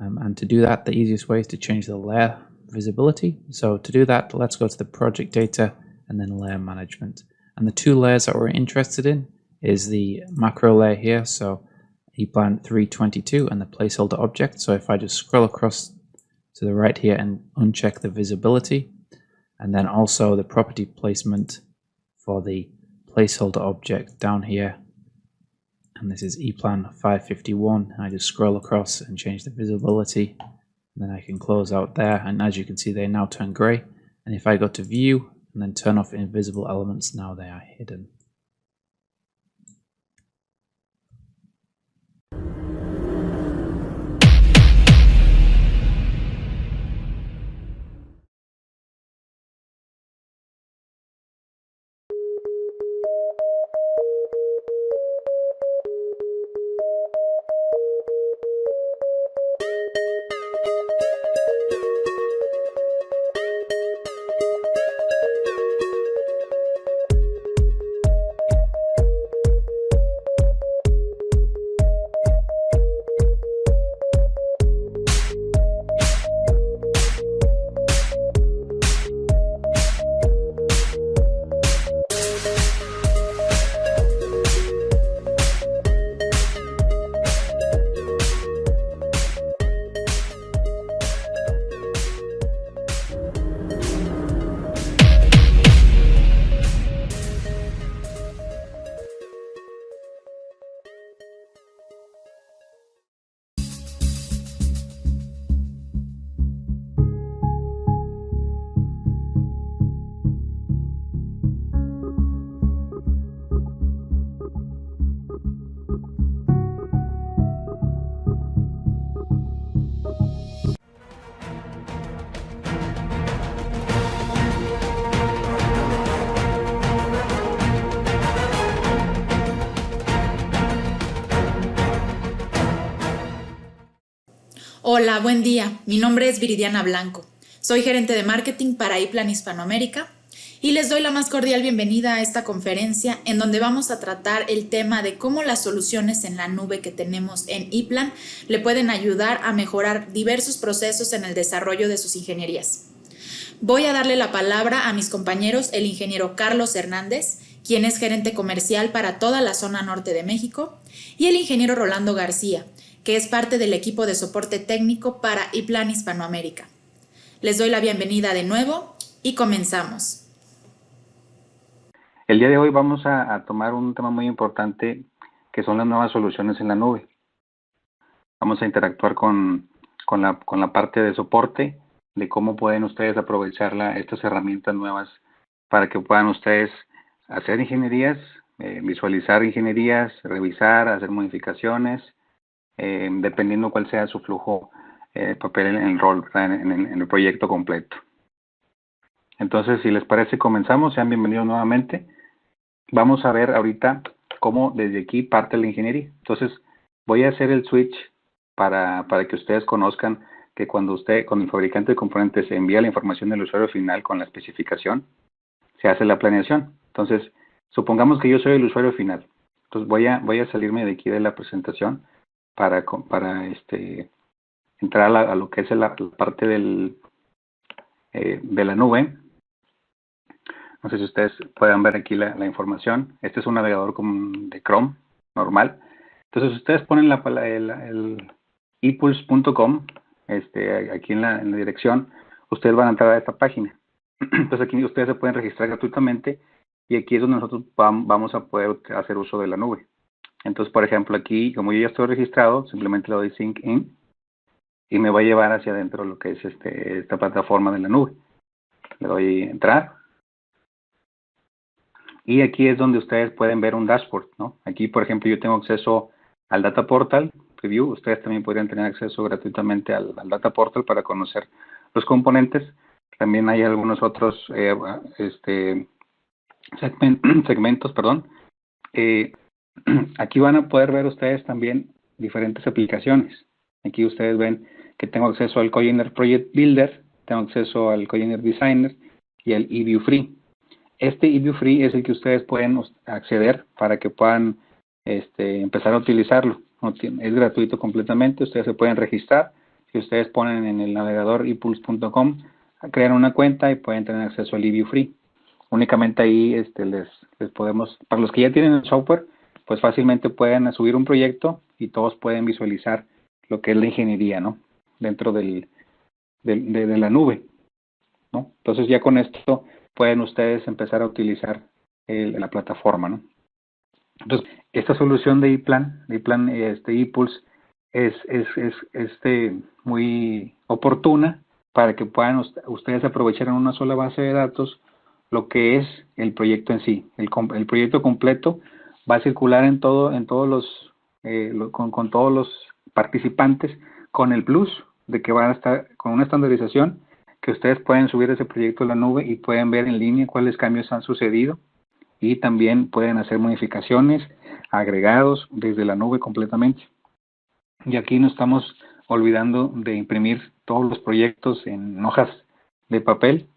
and to do that, the easiest way is to change the layer visibility. So to do that, let's go to the project data and then layer management. And the 2 layers that we're interested in is the macro layer here, so EPLAN 322 and the placeholder object. So if I just scroll across to the right here and uncheck the visibility, and then also the property placement for the placeholder object down here, and this is EPLAN 551, I just scroll across and change the visibility, and then I can close out there, and as you can see they now turn grey. And if I go to view and then turn off invisible elements, now they are hidden. Hola, buen día. Mi nombre es Viridiana Blanco. Soy gerente de marketing para EPLAN Hispanoamérica y les doy la más cordial bienvenida a esta conferencia en donde vamos a tratar el tema de cómo las soluciones en la nube que tenemos en EPLAN le pueden ayudar a mejorar diversos procesos en el desarrollo de sus ingenierías. Voy a darle la palabra a mis compañeros, el ingeniero Carlos Hernández, quien es gerente comercial para toda la zona norte de México, y el ingeniero Rolando García, que es parte del equipo de soporte técnico para EPLAN Hispanoamérica. Les doy la bienvenida de nuevo y comenzamos. El día de hoy vamos a tomar un tema muy importante que son las nuevas soluciones en la nube. Vamos a interactuar con la parte de soporte, de cómo pueden ustedes aprovechar estas herramientas nuevas para que puedan ustedes hacer ingenierías, visualizar ingenierías, revisar, hacer modificaciones, dependiendo cuál sea su flujo papel en el rol, en el proyecto completo. Entonces, si les parece, comenzamos. Sean bienvenidos nuevamente. Vamos a ver ahorita cómo desde aquí parte la ingeniería. Entonces, voy a hacer el switch para que ustedes conozcan que cuando el fabricante de componentes envía la información del usuario final con la especificación, se hace la planeación. Entonces, supongamos que yo soy el usuario final. Entonces, voy a salirme de aquí de la presentación para entrar a lo que es la parte de la nube. No sé si ustedes puedan ver aquí la información. Este es un navegador de Chrome normal. Entonces, ustedes ponen el ePULSE.com aquí en la dirección. Ustedes van a entrar a esta página. Entonces, aquí ustedes se pueden registrar gratuitamente y aquí es donde nosotros vamos a poder hacer uso de la nube. Entonces, por ejemplo, aquí, como yo ya estoy registrado, simplemente le doy Sync In y me va a llevar hacia adentro lo que es esta plataforma de la nube. Le doy Entrar. Y aquí es donde ustedes pueden ver un dashboard, ¿no? Aquí, por ejemplo, yo tengo acceso al Data Portal Preview. Ustedes también podrían tener acceso gratuitamente al Data Portal para conocer los componentes. También hay algunos otros segmentos, perdón. Aquí van a poder ver ustedes también diferentes aplicaciones. Aquí ustedes ven que tengo acceso al Cogener Project Builder, tengo acceso al Cogener Designer y al eView Free. Este eView Free es el que ustedes pueden acceder para que puedan empezar a utilizarlo. Es gratuito completamente, ustedes se pueden registrar. Si ustedes ponen en el navegador epulse.com, crean una cuenta y pueden tener acceso al eView Free. Únicamente ahí les podemos, para los que ya tienen el software, pues fácilmente pueden subir un proyecto y todos pueden visualizar lo que es la ingeniería, ¿no? Dentro de la nube, ¿no? Entonces ya con esto pueden ustedes empezar a utilizar la plataforma, ¿no? Entonces, esta solución de ePLAN ePULSE es muy oportuna para que puedan ustedes aprovechar en una sola base de datos lo que es el proyecto en sí. El proyecto completo va a circular con todos los participantes, con el plus de que van a estar con una estandarización que ustedes pueden subir ese proyecto a la nube y pueden ver en línea cuáles cambios han sucedido y también pueden hacer modificaciones, agregados desde la nube completamente. Y aquí no estamos olvidando de imprimir todos los proyectos en hojas de papel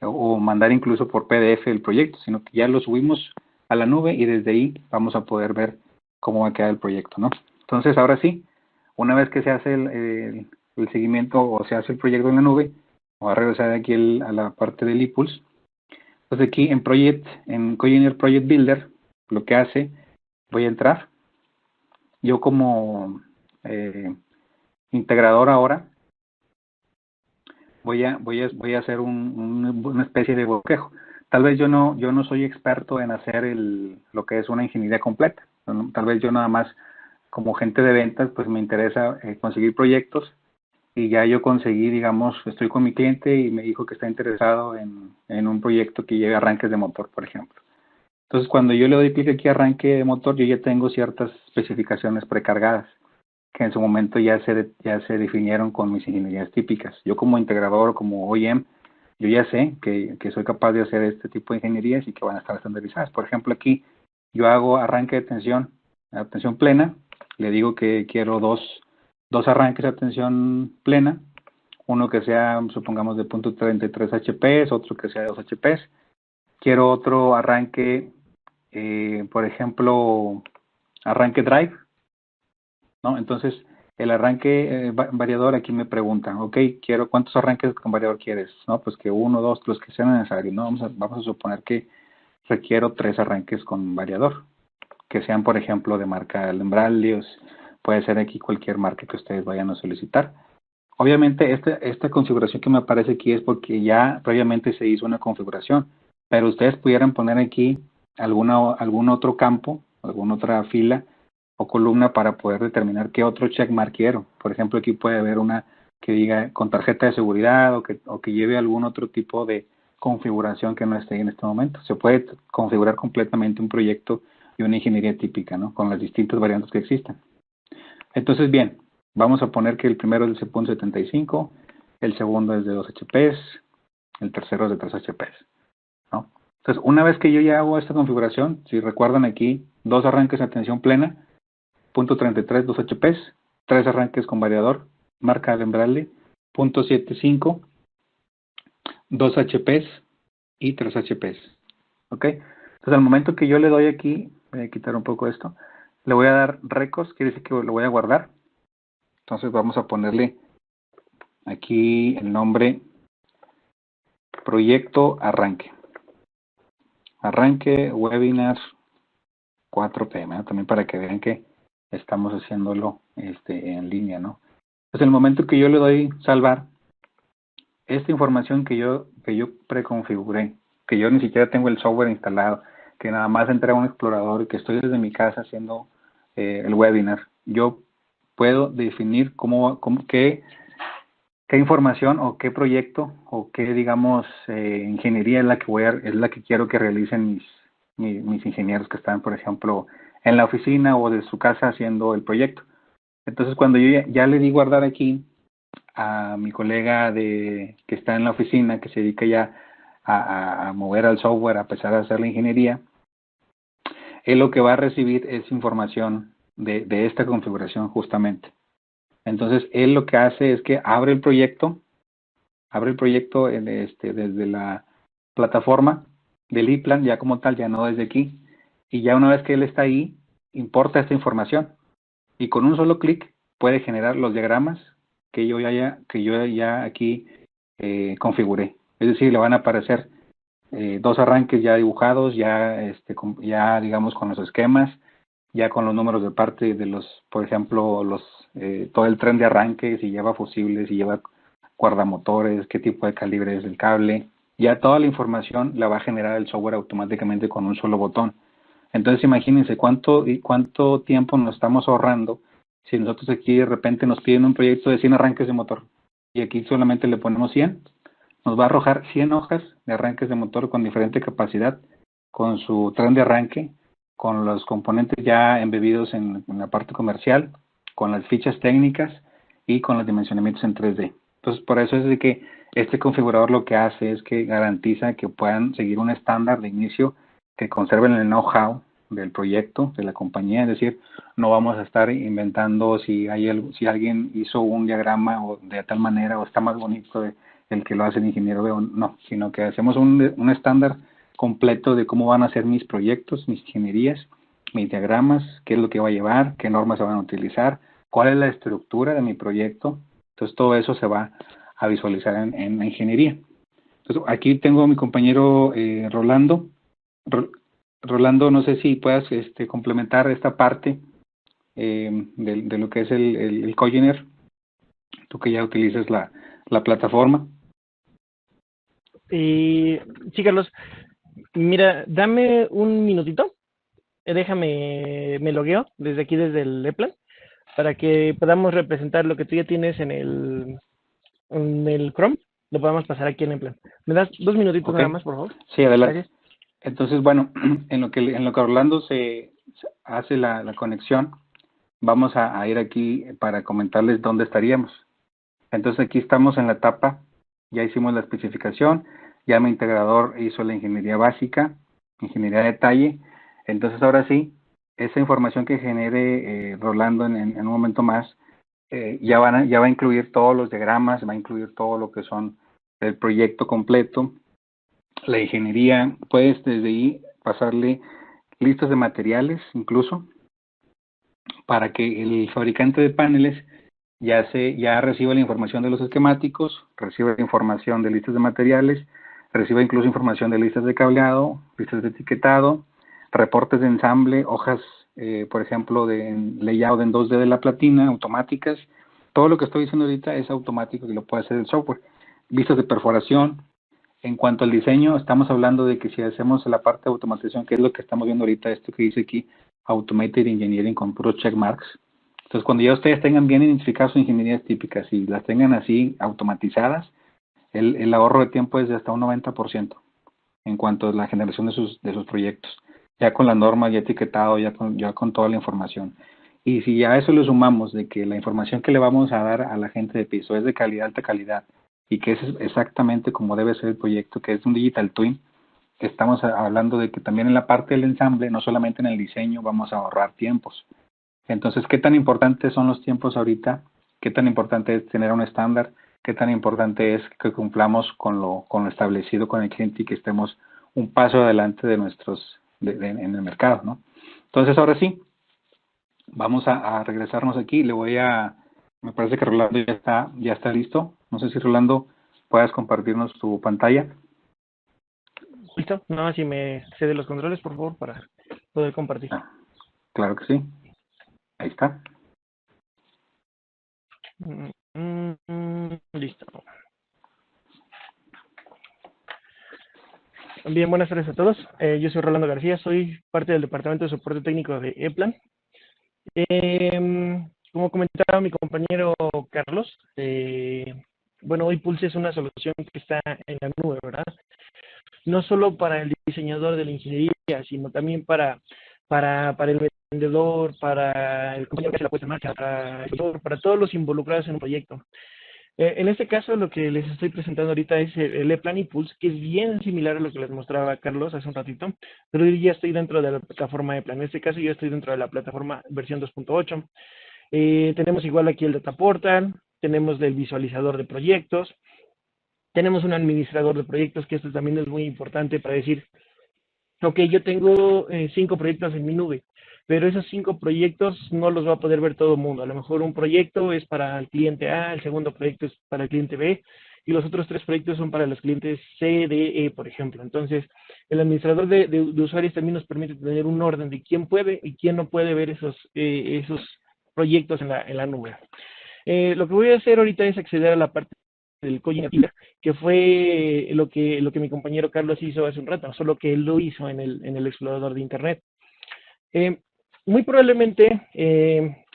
o mandar incluso por PDF el proyecto, sino que ya lo subimos a la nube y desde ahí vamos a poder ver cómo va a quedar el proyecto, ¿no? Entonces, ahora sí, una vez que se hace el seguimiento o se hace el proyecto en la nube, voy a regresar aquí a la parte del ePULSE. Entonces aquí en Cogener Project Builder, lo que hace, voy a entrar. Yo como integrador ahora, voy a hacer una especie de bosquejo. Tal vez yo no soy experto en hacer lo que es una ingeniería completa. Tal vez yo nada más, como gente de ventas, pues me interesa conseguir proyectos. Y ya yo conseguí, digamos, estoy con mi cliente y me dijo que está interesado en un proyecto que lleve arranques de motor, por ejemplo. Entonces, cuando yo le doy clic aquí a arranque de motor, yo ya tengo ciertas especificaciones precargadas que en su momento ya se definieron con mis ingenierías típicas. Yo como integrador, como OEM, yo ya sé que soy capaz de hacer este tipo de ingenierías y que van a estar estandarizadas. Por ejemplo, aquí yo hago arranque de tensión plena, le digo que quiero dos 2 arranques a tensión plena, uno que sea, supongamos, de 0.33 HPs, otro que sea de 2 HPs. Quiero otro arranque, por ejemplo, arranque drive, ¿no? Entonces, el arranque variador aquí me preguntan, ok, ¿cuántos arranques con variador quieres? No, pues que 1, 2, los que sean necesarios, ¿no? Vamos a suponer que requiero 3 arranques con variador, que sean, por ejemplo, de marca Lembralius, puede ser aquí cualquier marca que ustedes vayan a solicitar. Obviamente, esta configuración que me aparece aquí es porque ya previamente se hizo una configuración, pero ustedes pudieran poner aquí algún otro campo, alguna otra fila o columna para poder determinar qué otro checkmark quiero. Por ejemplo, aquí puede haber una que diga con tarjeta de seguridad o que lleve algún otro tipo de configuración que no esté en este momento. Se puede configurar completamente un proyecto y una ingeniería típica, ¿no? Con las distintas variantes que existan. Entonces, bien, vamos a poner que el primero es de 0.75, el segundo es de 2 HPs, el tercero es de 3 HPs, ¿no? Entonces, una vez que yo ya hago esta configuración, si recuerdan aquí, 2 arranques a tensión plena, 0.33, 2 HPs, 3 arranques con variador, marca Lembrale, 0.75, 2 HPs y 3 HPs, ¿ok? Entonces, al momento que yo le doy aquí, voy a quitar un poco esto, le voy a dar records, quiere decir que lo voy a guardar. Entonces vamos a ponerle aquí el nombre proyecto arranque. Arranque webinar 4PM, ¿no? También para que vean que estamos haciéndolo en línea, ¿no? Entonces, el momento que yo le doy salvar, esta información que yo preconfiguré, que yo ni siquiera tengo el software instalado, que nada más entré a un explorador y que estoy desde mi casa haciendo el webinar, yo puedo definir qué información o qué proyecto o qué, digamos, ingeniería es la que quiero que realicen mis ingenieros que están, por ejemplo, en la oficina o de su casa haciendo el proyecto. Entonces, cuando yo ya le di guardar aquí a mi colega que está en la oficina, que se dedica ya a mover al software, a pesar de hacer la ingeniería, él lo que va a recibir es información de esta configuración justamente. Entonces, él lo que hace es que abre el proyecto desde la plataforma del EPLAN, ya como tal, ya no desde aquí, y ya una vez que él está ahí, importa esta información, y con un solo clic puede generar los diagramas que yo ya aquí configuré. Es decir, le van a aparecer 2 arranques ya dibujados, ya digamos con los esquemas, ya con los números de parte de los, por ejemplo, todo el tren de arranque, si lleva fusibles, si lleva guardamotores, qué tipo de calibre es el cable, ya toda la información la va a generar el software automáticamente con un solo botón. Entonces imagínense cuánto tiempo nos estamos ahorrando si nosotros aquí de repente nos piden un proyecto de 100 arranques de motor y aquí solamente le ponemos 100, nos va a arrojar 100 hojas de arranques de motor con diferente capacidad, con su tren de arranque, con los componentes ya embebidos en la parte comercial, con las fichas técnicas y con los dimensionamientos en 3D. Entonces, por eso es de que este configurador lo que hace es que garantiza que puedan seguir un estándar de inicio, que conserven el know-how del proyecto, de la compañía, es decir, no vamos a estar inventando si alguien hizo un diagrama o de tal manera o está más bonito el que lo hace el ingeniero, no, sino que hacemos un estándar completo de cómo van a ser mis proyectos, mis ingenierías, mis diagramas, qué es lo que va a llevar, qué normas se van a utilizar, cuál es la estructura de mi proyecto. Entonces todo eso se va a visualizar en la ingeniería. Entonces aquí tengo a mi compañero Rolando. Rolando, no sé si puedas complementar esta parte de lo que es el Cogener, tú que ya utilizas la plataforma. Sí, Carlos, mira, dame un minutito, me logueo desde aquí, desde el EPLAN, para que podamos representar lo que tú ya tienes en el Chrome, lo podamos pasar aquí en EPLAN. ¿Me das 2 minutitos nada más, por favor? Sí, adelante. Gracias. Entonces, bueno, en lo que Orlando se hace la conexión, vamos a ir aquí para comentarles dónde estaríamos. Entonces aquí estamos en la etapa, ya hicimos la especificación, ya mi integrador hizo la ingeniería básica, ingeniería de detalle. Entonces ahora sí, esa información que genere Rolando en un momento más, ya va a incluir todos los diagramas, va a incluir todo lo que son el proyecto completo. La ingeniería, puedes desde ahí pasarle listas de materiales incluso, para que el fabricante de paneles ya reciba la información de los esquemáticos, reciba la información de listas de materiales, reciba incluso información de listas de cableado, listas de etiquetado, reportes de ensamble, hojas, por ejemplo, de layout en 2D de la platina, automáticas. Todo lo que estoy diciendo ahorita es automático y lo puede hacer el software. Vistas de perforación. En cuanto al diseño, estamos hablando de que si hacemos la parte de automatización, que es lo que estamos viendo ahorita, esto que dice aquí, Automated Engineering con puros check marks. Entonces, cuando ya ustedes tengan bien identificadas sus ingenierías típicas y las tengan así automatizadas, el ahorro de tiempo es de hasta un 90% en cuanto a la generación de sus proyectos. Ya con la norma, ya etiquetado, ya con toda la información. Y si ya a eso le sumamos de que la información que le vamos a dar a la gente de piso es de calidad, alta calidad, y que es exactamente como debe ser el proyecto, que es un Digital Twin, estamos hablando de que también en la parte del ensamble, no solamente en el diseño, vamos a ahorrar tiempos. Entonces, ¿qué tan importantes son los tiempos ahorita? ¿Qué tan importante es tener un estándar? ¿Qué tan importante es que cumplamos con lo establecido con el cliente y que estemos un paso adelante de en el mercado, ¿no? Entonces, ahora sí, vamos a regresarnos aquí. Me parece que Rolando ya está listo. No sé si Rolando puedas compartirnos tu pantalla. ¿Listo? No, si me cede los controles, por favor, para poder compartir. Claro que sí. Ahí está. Listo. Bien, buenas tardes a todos. Yo soy Rolando García, soy parte del Departamento de Soporte Técnico de EPLAN. Como comentaba mi compañero Carlos, bueno, ePULSE es una solución que está en la nube, ¿verdad? No solo para el diseñador de la ingeniería, sino también para el vendedor, para el compañero que hace la puesta en marcha, para todos los involucrados en un proyecto. En este caso, lo que les estoy presentando ahorita es el ePLAN ePULSE, que es bien similar a lo que les mostraba Carlos hace un ratito, pero yo ya estoy dentro de la plataforma ePLAN. En este caso, yo estoy dentro de la plataforma versión 2.8. Tenemos igual aquí el Data Portal, tenemos el visualizador de proyectos, tenemos un administrador de proyectos, que esto también es muy importante para decir, ok, yo tengo 5 proyectos en mi nube, pero esos 5 proyectos no los va a poder ver todo el mundo. A lo mejor un proyecto es para el cliente A, el segundo proyecto es para el cliente B, y los otros 3 proyectos son para los clientes C, D, E, por ejemplo. Entonces, el administrador de usuarios también nos permite tener un orden de quién puede y quién no puede ver esos proyectos en la nube. Lo que voy a hacer ahorita es acceder a la parte del código, que fue lo que mi compañero Carlos hizo hace un rato, solo que él lo hizo en el explorador de internet. Muy probablemente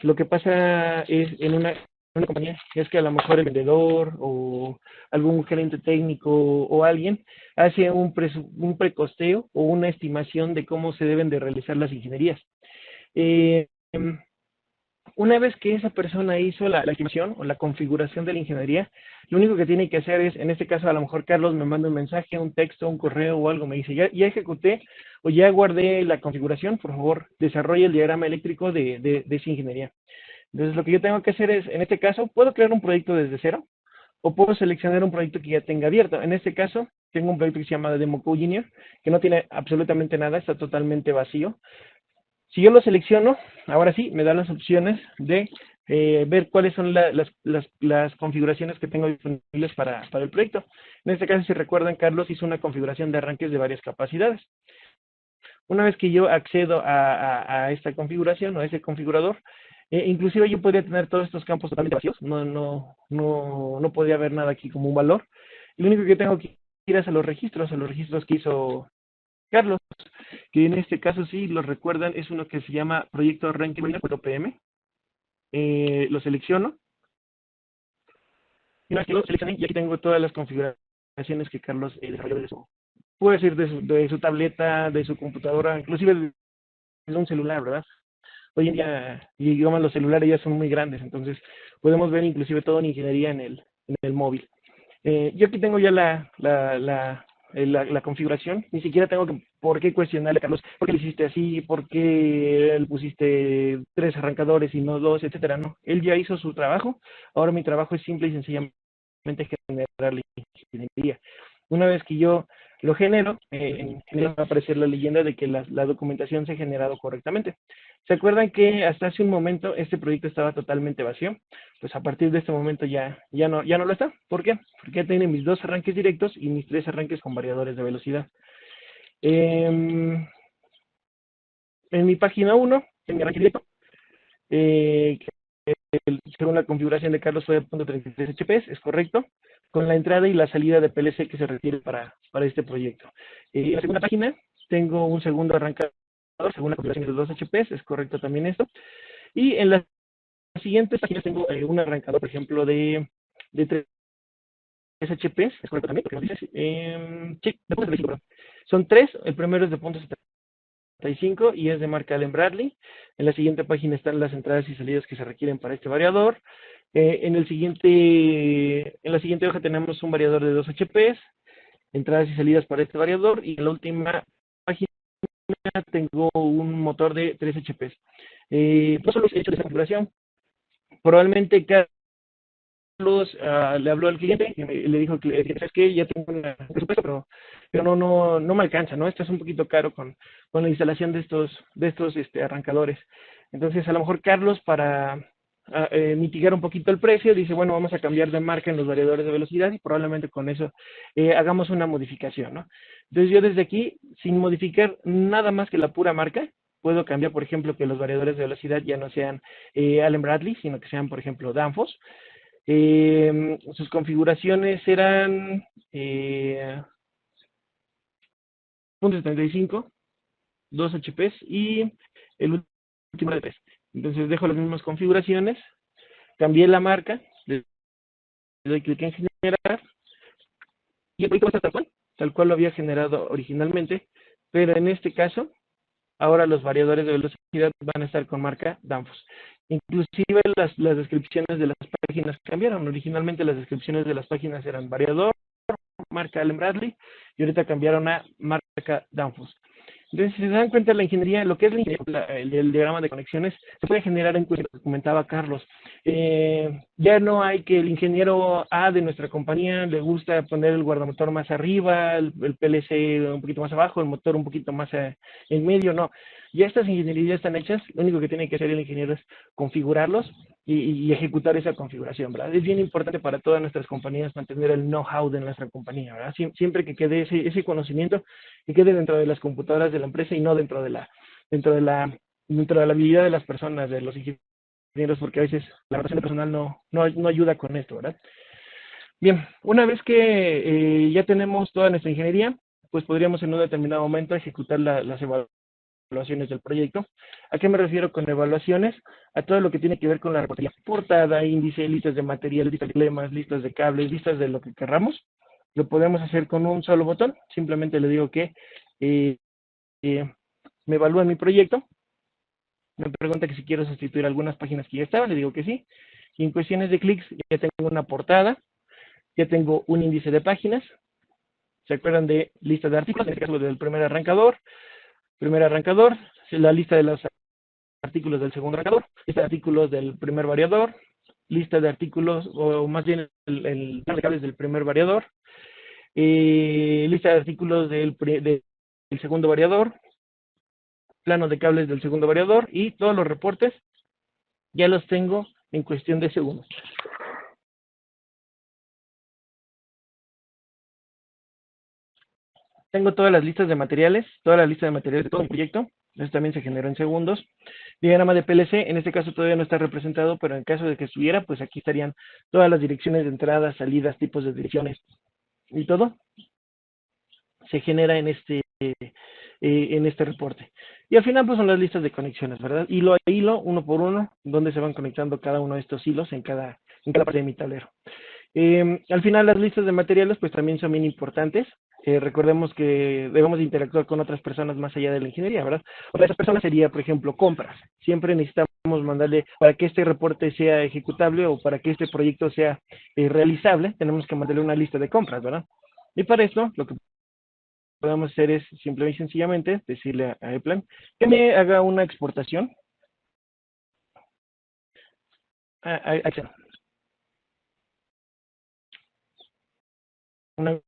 lo que pasa es en una compañía es que a lo mejor el vendedor o algún gerente técnico o alguien hace un precosteo o una estimación de cómo se deben de realizar las ingenierías. Una vez que esa persona hizo la estimación o la configuración de la ingeniería, lo único que tiene que hacer es, en este caso a lo mejor Carlos me manda un mensaje, un texto, un correo o algo, me dice, ya ejecuté o ya guardé la configuración, por favor, desarrolle el diagrama eléctrico de esa ingeniería. Entonces lo que yo tengo que hacer es, en este caso, puedo crear un proyecto desde cero o puedo seleccionar un proyecto que ya tenga abierto. En este caso, tengo un proyecto que se llama Demo Engineer, que no tiene absolutamente nada, está totalmente vacío. Si yo lo selecciono, ahora sí, me da las opciones de ver cuáles son las configuraciones que tengo disponibles para el proyecto. En este caso, si recuerdan, Carlos hizo una configuración de arranques de varias capacidades. Una vez que yo accedo a esta configuración o a ese configurador, inclusive yo podría tener todos estos campos totalmente vacíos, no podría haber nada aquí como un valor. Lo único que tengo que ir es a los registros que hizo Carlos, que en este caso, sí lo recuerdan, es uno que se llama Proyecto Ranking.pm. Lo selecciono. Y una vez que lo seleccioné, y aquí tengo todas las configuraciones que Carlos desarrolló de su, puede decir de su tableta, de su computadora, inclusive de un celular, ¿verdad? Hoy en día, digamos, los celulares ya son muy grandes, entonces podemos ver inclusive toda una ingeniería en el móvil. Yo aquí tengo ya la configuración, ni siquiera tengo por qué cuestionarle a Carlos, ¿por qué lo hiciste así? ¿Por qué le pusiste 3 arrancadores y no 2, etcétera? No, él ya hizo su trabajo, ahora mi trabajo es simple y sencillamente generar la ingeniería. Una vez que yo lo genero, va a aparecer la leyenda de que la documentación se ha generado correctamente. ¿Se acuerdan que hasta hace un momento este proyecto estaba totalmente vacío? Pues a partir de este momento ya no lo está. ¿Por qué? Porque ya tiene mis 2 arranques directos y mis 3 arranques con variadores de velocidad. En mi página 1, en mi arranque directo, según la configuración de Carlos fue de 0.33 HPs, es correcto, con la entrada y la salida de PLC que se requiere para este proyecto. En la segunda página tengo un segundo arrancador, según la configuración de 2 HPs, es correcto también esto. Y en las siguientes páginas tengo un arrancador, por ejemplo, de 3 HPs, es correcto también, porque nos dice, sí, de 0.75, perdón. Son 3, el primero es de 0.75 y es de marca Allen Bradley. En la siguiente página están las entradas y salidas que se requieren para este variador. En la siguiente hoja tenemos un variador de 2 HPs, entradas y salidas para este variador, y en la última página tengo un motor de 3 HPs. No solo he hecho esta configuración, probablemente Carlos le habló al cliente y le dijo que ¿sabes qué? Ya tengo un presupuesto, pero no me alcanza, ¿no? Esto es un poquito caro con la instalación de estos arrancadores. Entonces, a lo mejor Carlos, para mitigar un poquito el precio, dice, bueno, vamos a cambiar de marca en los variadores de velocidad y probablemente con eso hagamos una modificación, ¿no? Entonces, yo desde aquí, sin modificar nada más que la pura marca, puedo cambiar, por ejemplo, que los variadores de velocidad ya no sean Allen Bradley, sino que sean, por ejemplo, Danfoss. Sus configuraciones eran .75, 2 HPs y el último de 3. Entonces dejo las mismas configuraciones, cambié la marca, le doy clic en generar y el proyecto va a estar tal cual lo había generado originalmente, pero en este caso ahora los variadores de velocidad van a estar con marca Danfoss. Inclusive las descripciones de las páginas cambiaron. Originalmente las descripciones de las páginas eran variador, marca Allen Bradley, y ahorita cambiaron a marca Danfoss. Entonces, si se dan cuenta, la ingeniería, lo que es el diagrama de conexiones, se puede generar en cuestión, que comentaba Carlos. Ya no hay que el ingeniero A de nuestra compañía le gusta poner el guardamotor más arriba, el PLC un poquito más abajo, el motor un poquito más en medio, no. Ya estas ingenierías están hechas, lo único que tiene que hacer el ingeniero es configurarlos y ejecutar esa configuración, ¿verdad? Es bien importante para todas nuestras compañías mantener el know-how de nuestra compañía, ¿verdad? Siempre que quede ese conocimiento, que quede dentro de las computadoras de la empresa y no dentro de la habilidad de las personas, de los ingenieros, porque a veces la rotación de personal no ayuda con esto, ¿verdad? Bien, una vez que ya tenemos toda nuestra ingeniería, pues podríamos en un determinado momento ejecutar las evaluaciones del proyecto. ¿A qué me refiero con evaluaciones? A todo lo que tiene que ver con la reportería, portada, índice, listas de materiales, listas de emblemas, listas de cables, listas de lo que querramos. Lo podemos hacer con un solo botón. Simplemente le digo que me evalúa mi proyecto. Me pregunta que si quiero sustituir algunas páginas que ya estaban, le digo que sí. Y en cuestiones de clics ya tengo una portada, ya tengo un índice de páginas. ¿Se acuerdan de lista de artículos? En el caso del primer arrancador, la lista de los artículos del segundo arrancador, lista de artículos del primer variador, lista de artículos, o más bien el plan de cables del primer variador, lista de artículos del segundo variador, plano de cables del segundo variador, y todos los reportes ya los tengo en cuestión de segundos. Tengo todas las listas de materiales, toda la lista de materiales de todo el proyecto. Eso también se generó en segundos. Diagrama de PLC, en este caso todavía no está representado, pero en caso de que estuviera, pues aquí estarían todas las direcciones de entradas, salidas, tipos de direcciones y todo. Se genera en este reporte. Y al final, pues son las listas de conexiones, ¿verdad? Hilo a hilo, uno por uno, donde se van conectando cada uno de estos hilos en cada parte de mi tablero. Al final, las listas de materiales, pues también son bien importantes. Recordemos que debemos de interactuar con otras personas más allá de la ingeniería, ¿verdad? Otra de esas personas sería, por ejemplo, compras. Siempre necesitamos mandarle, para que este reporte sea ejecutable o para que este proyecto sea realizable, tenemos que mandarle una lista de compras, ¿verdad? Y para esto, lo que podemos hacer es simplemente y sencillamente decirle a ePlan que me haga una exportación a Excel. Una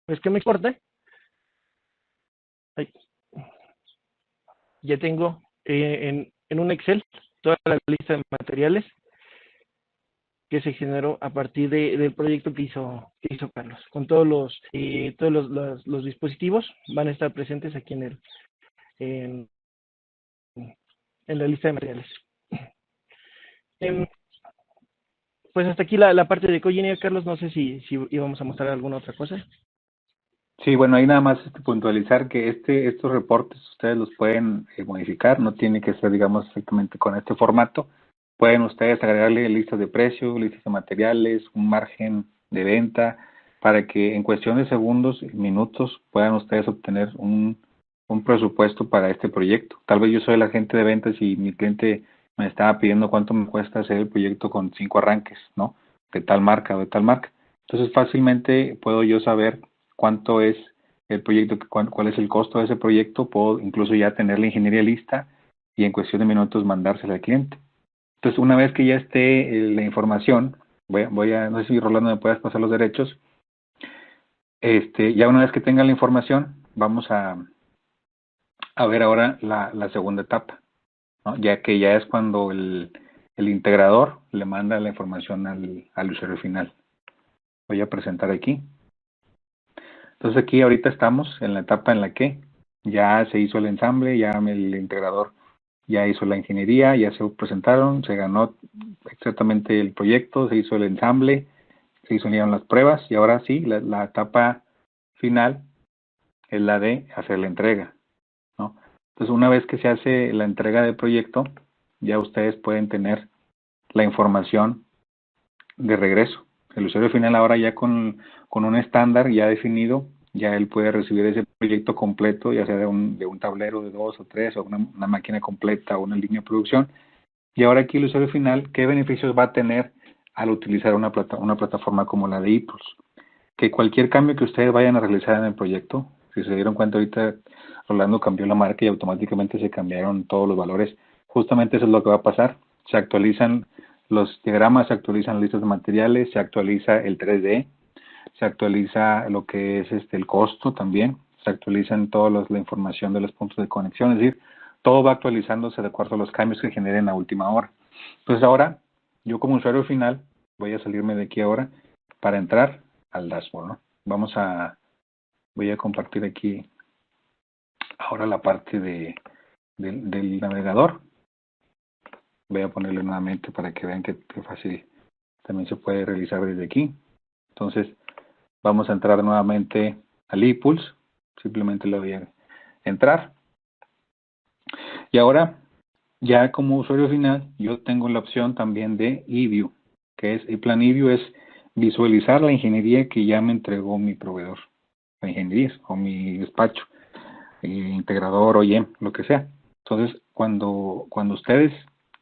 vez que me exporte, ya tengo en un Excel toda la lista de materiales que se generó a partir del proyecto que hizo Carlos. Con todos los dispositivos van a estar presentes aquí en la lista de materiales. Pues hasta aquí la parte de Cogenea, Carlos. No sé si íbamos a mostrar alguna otra cosa. Sí, bueno, ahí nada más puntualizar que estos reportes ustedes los pueden modificar, no tiene que ser, digamos, exactamente con este formato. Pueden ustedes agregarle listas de precios, listas de materiales, un margen de venta, para que en cuestión de segundos y minutos puedan ustedes obtener un presupuesto para este proyecto. Tal vez yo soy el agente de ventas y mi cliente me estaba pidiendo cuánto me cuesta hacer el proyecto con 5 arranques, ¿no? De tal marca o de tal marca. Entonces fácilmente puedo yo saber cuánto es el proyecto, cuál es el costo de ese proyecto. Puedo incluso ya tener la ingeniería lista y en cuestión de minutos mandársela al cliente. Entonces, una vez que ya esté la información, no sé si Rolando me puedas pasar los derechos. Ya una vez que tenga la información, vamos a ver ahora la segunda etapa, ¿no? Ya que ya es cuando el integrador le manda la información al usuario final. Voy a presentar aquí. Entonces aquí ahorita estamos en la etapa en la que ya se hizo el ensamble, ya el integrador ya hizo la ingeniería, ya se presentaron, se ganó exactamente el proyecto, se hizo el ensamble, se hicieron las pruebas y ahora sí, la etapa final es la de hacer la entrega, ¿no? Entonces una vez que se hace la entrega del proyecto, ya ustedes pueden tener la información de regreso. El usuario final ahora ya con un estándar ya definido, ya él puede recibir ese proyecto completo, ya sea de un tablero de 2 o 3 o una máquina completa o una línea de producción. Y ahora aquí el usuario final, ¿qué beneficios va a tener al utilizar una plataforma como la de ePULSE? Que cualquier cambio que ustedes vayan a realizar en el proyecto, si se dieron cuenta ahorita, Rolando cambió la marca y automáticamente se cambiaron todos los valores. Justamente eso es lo que va a pasar. Se actualizan los diagramas, se actualizan listas de materiales, se actualiza el 3D, se actualiza lo que es el costo también, se actualizan toda la información de los puntos de conexión, es decir, todo va actualizándose de acuerdo a los cambios que generen a última hora. Entonces ahora, yo como usuario final, voy a salirme de aquí ahora para entrar al dashboard, ¿no? Voy a compartir aquí ahora la parte del navegador. Voy a ponerle nuevamente para que vean que fácil también se puede realizar desde aquí. Entonces, vamos a entrar nuevamente al ePULSE. Simplemente le voy a entrar. Y ahora, ya como usuario final, yo tengo la opción también de eView, que es ePlan eView, es visualizar la ingeniería que ya me entregó mi proveedor de ingenierías o mi despacho, integrador o IEM, lo que sea. Entonces, cuando ustedes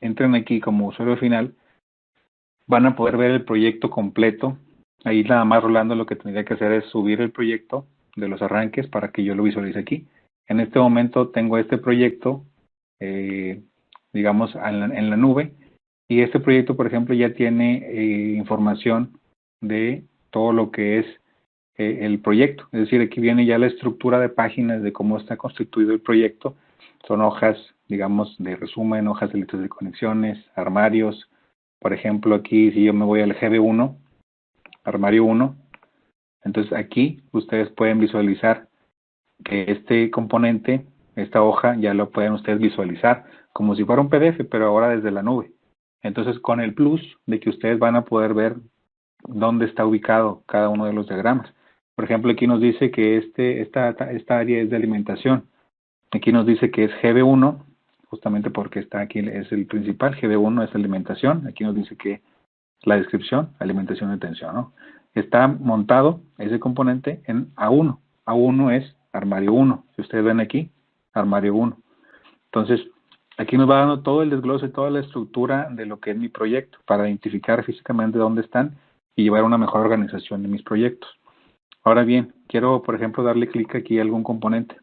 entren aquí como usuario final, van a poder ver el proyecto completo. Ahí nada más Rolando lo que tendría que hacer es subir el proyecto de los arranques para que yo lo visualice aquí. En este momento tengo este proyecto, digamos, en la nube, y este proyecto, por ejemplo, ya tiene información de todo lo que es el proyecto. Es decir, aquí viene ya la estructura de páginas de cómo está constituido el proyecto. Son hojas, digamos, de resumen, hojas de listas de conexiones, armarios. Por ejemplo, aquí si yo me voy al GB1, armario 1, entonces aquí ustedes pueden visualizar que este componente, esta hoja, ya lo pueden ustedes visualizar como si fuera un PDF, pero ahora desde la nube. Entonces, con el plus de que ustedes van a poder ver dónde está ubicado cada uno de los diagramas. Por ejemplo, aquí nos dice que esta área es de alimentación. Aquí nos dice que es GB1, justamente porque está aquí, es el principal. GB1 es alimentación. Aquí nos dice que la descripción, alimentación y tensión, ¿no? Está montado ese componente en A1. A1 es armario 1. Si ustedes ven aquí, armario 1. Entonces, aquí nos va dando todo el desglose, toda la estructura de lo que es mi proyecto para identificar físicamente dónde están y llevar una mejor organización de mis proyectos. Ahora bien, quiero, por ejemplo, darle clic aquí a algún componente.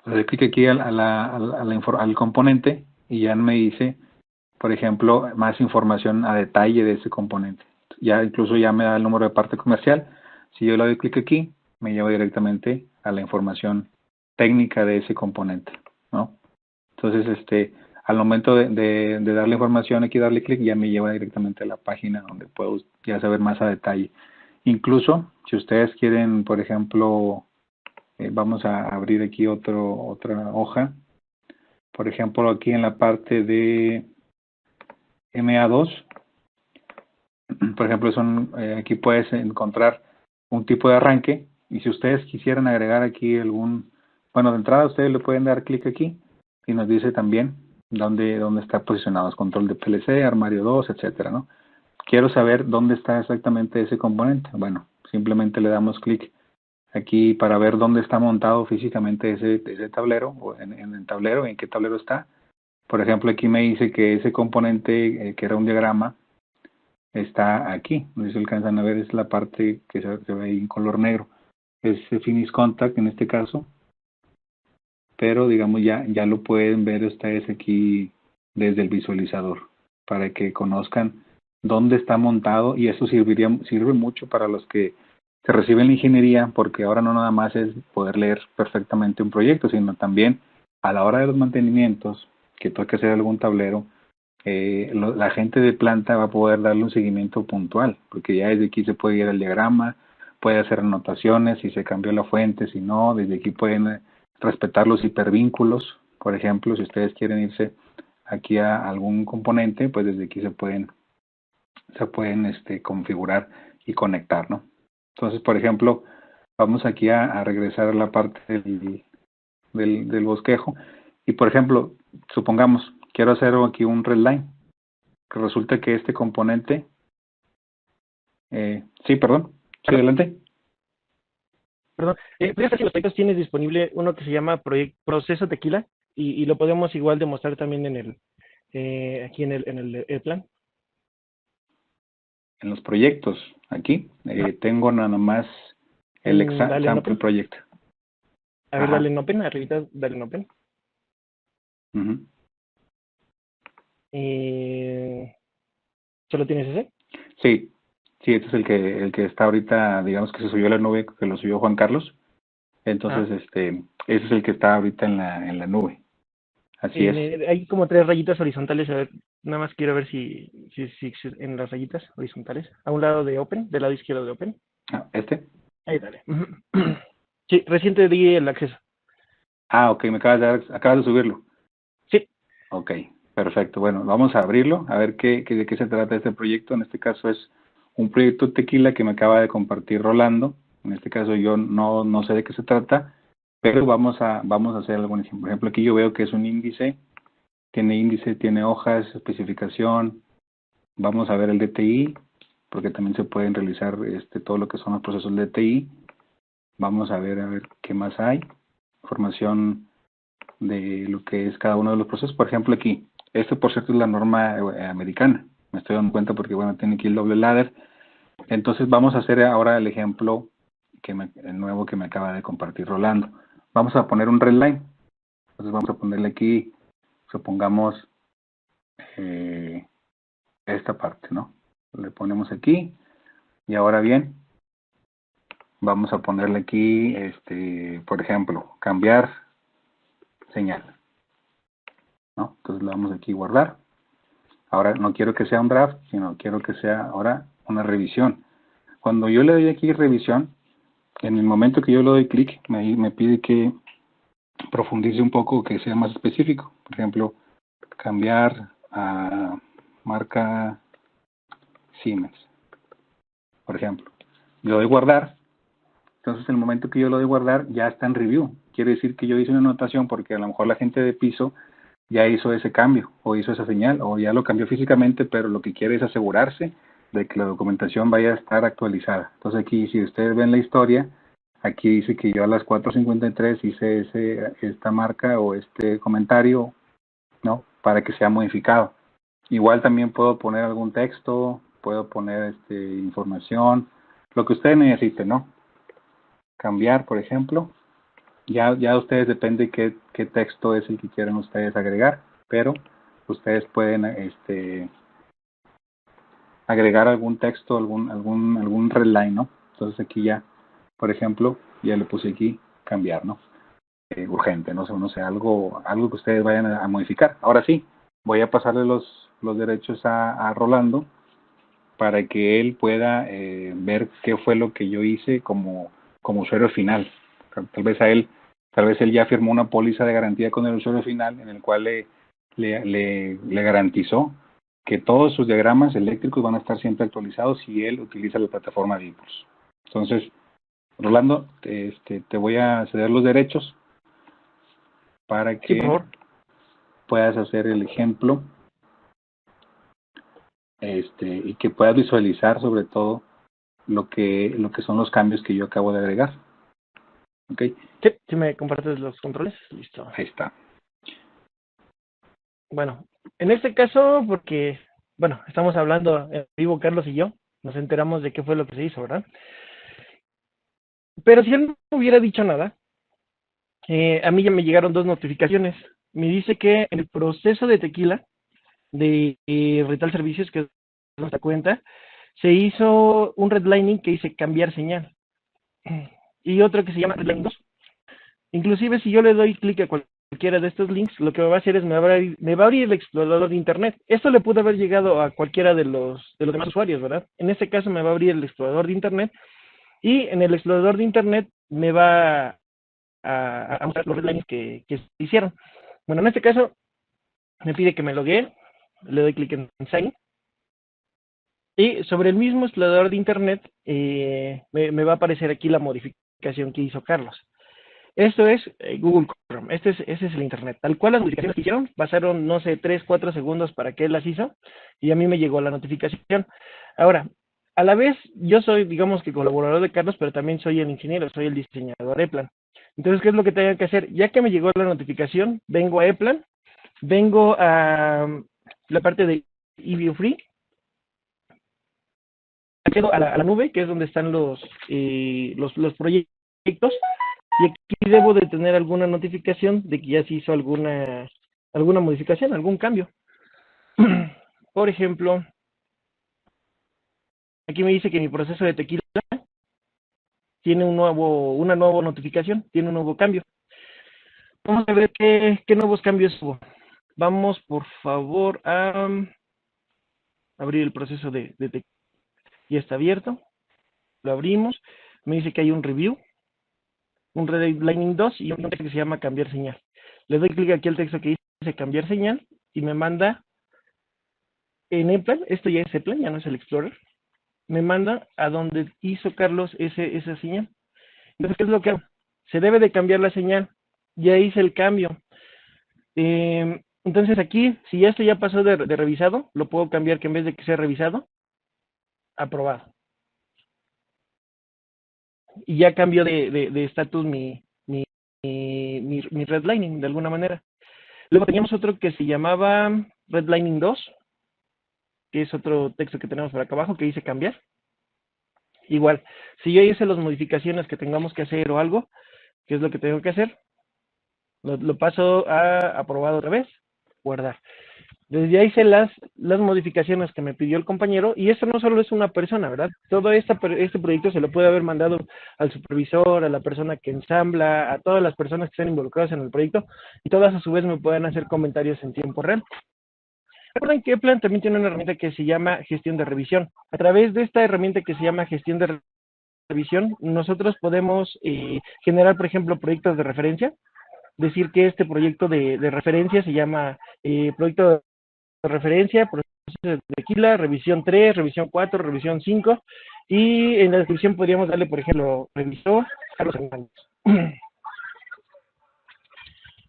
Le doy clic aquí al componente y ya me dice, por ejemplo, más información a detalle de ese componente. Ya incluso ya me da el número de parte comercial. Si yo le doy clic aquí, me lleva directamente a la información técnica de ese componente, ¿no? Entonces, al momento de darle información, aquí darle clic, ya me lleva directamente a la página donde puedo ya saber más a detalle. Incluso, si ustedes quieren, por ejemplo, vamos a abrir aquí otra hoja. Por ejemplo, aquí en la parte de MA2, por ejemplo, aquí puedes encontrar un tipo de arranque. Y si ustedes quisieran agregar aquí bueno, de entrada ustedes le pueden dar clic aquí y nos dice también dónde está posicionado, control de PLC, armario 2, etcétera, ¿no? Quiero saber dónde está exactamente ese componente. Bueno, simplemente le damos clic aquí para ver dónde está montado físicamente ese tablero, o en el tablero, en qué tablero está. Por ejemplo, aquí me dice que ese componente, que era un diagrama, está aquí. No sé si alcanzan a ver, es la parte que se ve ahí en color negro. Es Finish Contact en este caso. Pero, digamos, ya lo pueden ver ustedes aquí desde el visualizador, para que conozcan dónde está montado, y eso sirve mucho para los que se reciben la ingeniería, porque ahora no nada más es poder leer perfectamente un proyecto, sino también a la hora de los mantenimientos, que toque hacer algún tablero, la gente de planta va a poder darle un seguimiento puntual, porque ya desde aquí se puede ir al diagrama, puede hacer anotaciones, si se cambió la fuente, si no, desde aquí pueden respetar los hipervínculos. Por ejemplo, si ustedes quieren irse aquí a algún componente, pues desde aquí se pueden configurar y conectar, ¿no? Entonces, por ejemplo, vamos aquí a regresar a la parte del bosquejo. Y, por ejemplo, supongamos, quiero hacer aquí un redline, que resulta que este componente... sí, perdón. Sí, adelante. Perdón, ¿puedes ver si los proyectos tienes disponible uno que se llama Proceso Tequila? Y lo podemos igual demostrar también aquí en el EPLAN. En los proyectos, aquí, tengo nada más el example project. A ver, dale en Open, arribita, dale en Open. ¿Solo tienes ese? Sí, este es el que está ahorita, digamos que se subió a la nube, que lo subió Juan Carlos. Entonces, ese es el que está ahorita en la nube. Así es. Hay como 3 rayitas horizontales, a ver, nada más quiero ver si en las rayitas horizontales, a un lado de Open, del lado izquierdo de Open. ¿Este? Ahí, dale. Sí, recién te di el acceso. Ok, acabas de subirlo. Sí. Ok, perfecto. Bueno, vamos a abrirlo, a ver de qué se trata este proyecto. En este caso es un proyecto tequila que me acaba de compartir Rolando. En este caso yo no sé de qué se trata, pero vamos a hacer algún ejemplo. Por ejemplo, aquí yo veo que es un índice, tiene hojas, especificación. Vamos a ver el DTI, porque también se pueden realizar todo lo que son los procesos de DTI. Vamos a ver qué más hay. Información de lo que es cada uno de los procesos. Por ejemplo, aquí, por cierto es la norma americana. Me estoy dando cuenta porque, bueno, tiene aquí el doble ladder. Entonces vamos a hacer ahora el ejemplo el nuevo que me acaba de compartir Rolando. Vamos a poner un redline. Entonces vamos a ponerle aquí, supongamos, esta parte, ¿no? Le ponemos aquí. Y ahora bien, vamos a ponerle aquí, por ejemplo, cambiar señal, ¿no? Entonces le vamos aquí a guardar. Ahora no quiero que sea un draft, sino quiero que sea ahora una revisión. Cuando yo le doy aquí revisión, en el momento que yo le doy clic, me pide que profundice un poco, que sea más específico. Por ejemplo, cambiar a marca Siemens, por ejemplo. Yo doy guardar. Entonces, en el momento que yo lo doy guardar, ya está en review. Quiere decir que yo hice una anotación porque a lo mejor la gente de piso ya hizo ese cambio o hizo esa señal o ya lo cambió físicamente, pero lo que quiere es asegurarse de que la documentación vaya a estar actualizada. Entonces aquí, si ustedes ven la historia, aquí dice que yo a las 4:53 hice esta marca o este comentario, ¿no? Para que sea modificado. Igual también puedo poner algún texto, puedo poner información, lo que ustedes necesiten, ¿no? Cambiar, por ejemplo. Ya ustedes depende qué texto es el que quieren ustedes agregar, pero ustedes pueden agregar algún texto, algún redline, ¿no? Entonces aquí ya, por ejemplo, ya le puse aquí cambiar, ¿no? Urgente, no sé, algo que ustedes vayan a modificar. Ahora sí, voy a pasarle los derechos a Rolando para que él pueda ver qué fue lo que yo hice como usuario final. Tal vez él ya firmó una póliza de garantía con el usuario final en el cual le garantizó que todos sus diagramas eléctricos van a estar siempre actualizados si él utiliza la plataforma de ePULSE. Entonces, Rolando, te voy a ceder los derechos para que puedas hacer el ejemplo y que puedas visualizar sobre todo lo que son los cambios que yo acabo de agregar. ¿Ok? Sí, si me compartes los controles, listo. Ahí está. Bueno, en este caso, porque, bueno, estamos hablando en vivo, Carlos y yo, nos enteramos de qué fue lo que se hizo, ¿verdad? Pero si él no hubiera dicho nada, a mí ya me llegaron 2 notificaciones. Me dice que en el proceso de tequila de Retail Servicios, que es nuestra cuenta, se hizo un redlining que dice cambiar señal. Y otro que se llama redlining 2. Inclusive si yo le doy clic a cualquiera de estos links, lo que me va a hacer es me va a abrir el explorador de internet. Esto le pudo haber llegado a cualquiera de los demás usuarios, ¿verdad? En este caso me va a abrir el explorador de internet y en el explorador de internet me va a mostrar los redlinings que se hicieron. Bueno, en este caso me pide que me loguee, le doy clic en Sign y sobre el mismo explorador de internet me va a aparecer aquí la modificación que hizo Carlos. Esto es Google Chrome, ese es el internet. Tal cual las modificaciones que hicieron, pasaron, no sé, 3, 4 segundos para que él las hizo y a mí me llegó la notificación. Ahora, a la vez, yo soy, digamos que colaborador de Carlos, pero también soy el ingeniero, soy el diseñador EPLAN. Entonces, ¿qué es lo que tengo que hacer? Ya que me llegó la notificación, vengo a EPLAN, vengo a la parte de eView Free, accedo a la nube, que es donde están los proyectos, y aquí debo de tener alguna notificación de que ya se hizo alguna modificación, algún cambio. Por ejemplo, aquí me dice que mi proceso de tequila tiene una nueva notificación, tiene un nuevo cambio. Vamos a ver qué nuevos cambios hubo. Vamos, por favor, a abrir el proceso de tequila. Ya está abierto. Lo abrimos. Me dice que hay un review, un redlining 2 y un texto que se llama cambiar señal. Le doy clic aquí al texto que dice cambiar señal y me manda en EPLAN, esto ya es EPLAN, ya no es el Explorer, me manda a donde hizo Carlos esa señal. Entonces, ¿qué es lo que hago? Se debe de cambiar la señal. Ya hice el cambio. Entonces aquí, si esto ya pasó de revisado, lo puedo cambiar que en vez de que sea revisado, aprobado. Y ya cambió de estatus mi redlining de alguna manera. Luego teníamos otro que se llamaba redlining 2, que es otro texto que tenemos por acá abajo que dice cambiar. Igual, si yo hice las modificaciones que tengamos que hacer o algo, ¿qué es lo que tengo que hacer? Lo paso a aprobado otra vez, guardar. Desde ahí hice las modificaciones que me pidió el compañero, y esto no solo es una persona, ¿verdad? Todo este proyecto se lo puede haber mandado al supervisor, a la persona que ensambla, a todas las personas que están involucradas en el proyecto, y todas a su vez me pueden hacer comentarios en tiempo real. Recuerden que EPLAN también tiene una herramienta que se llama gestión de revisión. A través de esta herramienta que se llama gestión de revisión, nosotros podemos generar, por ejemplo, proyectos de referencia. Decir que este proyecto de referencia se llama proyecto de referencia, proceso de tequila, revisión 3, revisión 4, revisión 5, y en la descripción podríamos darle, por ejemplo, revisor Carlos Hernández.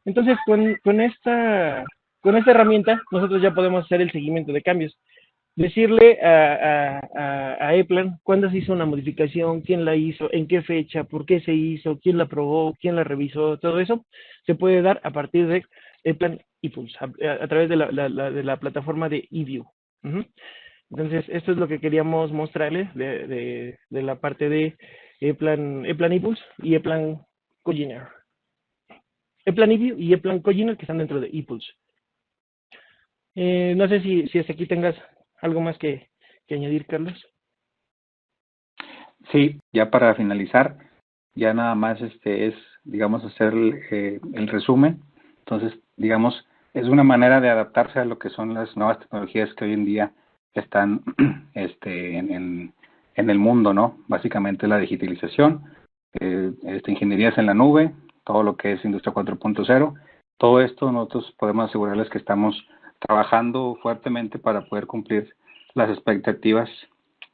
Entonces, con esta herramienta, nosotros ya podemos hacer el seguimiento de cambios. Decirle a EPLAN cuándo se hizo una modificación, quién la hizo, en qué fecha, por qué se hizo, quién la aprobó, quién la revisó, todo eso se puede dar a partir de EPLAN ePULSE, a través de la plataforma de eView. Entonces, esto es lo que queríamos mostrarles de la parte de EPLAN ePULSE y EPLAN Coginer. EPLAN eView y EPLAN Coginer que están dentro de ePULSE. No sé si hasta aquí tengas algo más que añadir, Carlos. Sí, ya para finalizar, ya nada más es, digamos, hacer el resumen. Entonces, digamos, es una manera de adaptarse a lo que son las nuevas tecnologías que hoy en día están en el mundo, ¿no? Básicamente la digitalización, ingenierías en la nube, todo lo que es Industria 4.0. Todo esto nosotros podemos asegurarles que estamos trabajando fuertemente para poder cumplir las expectativas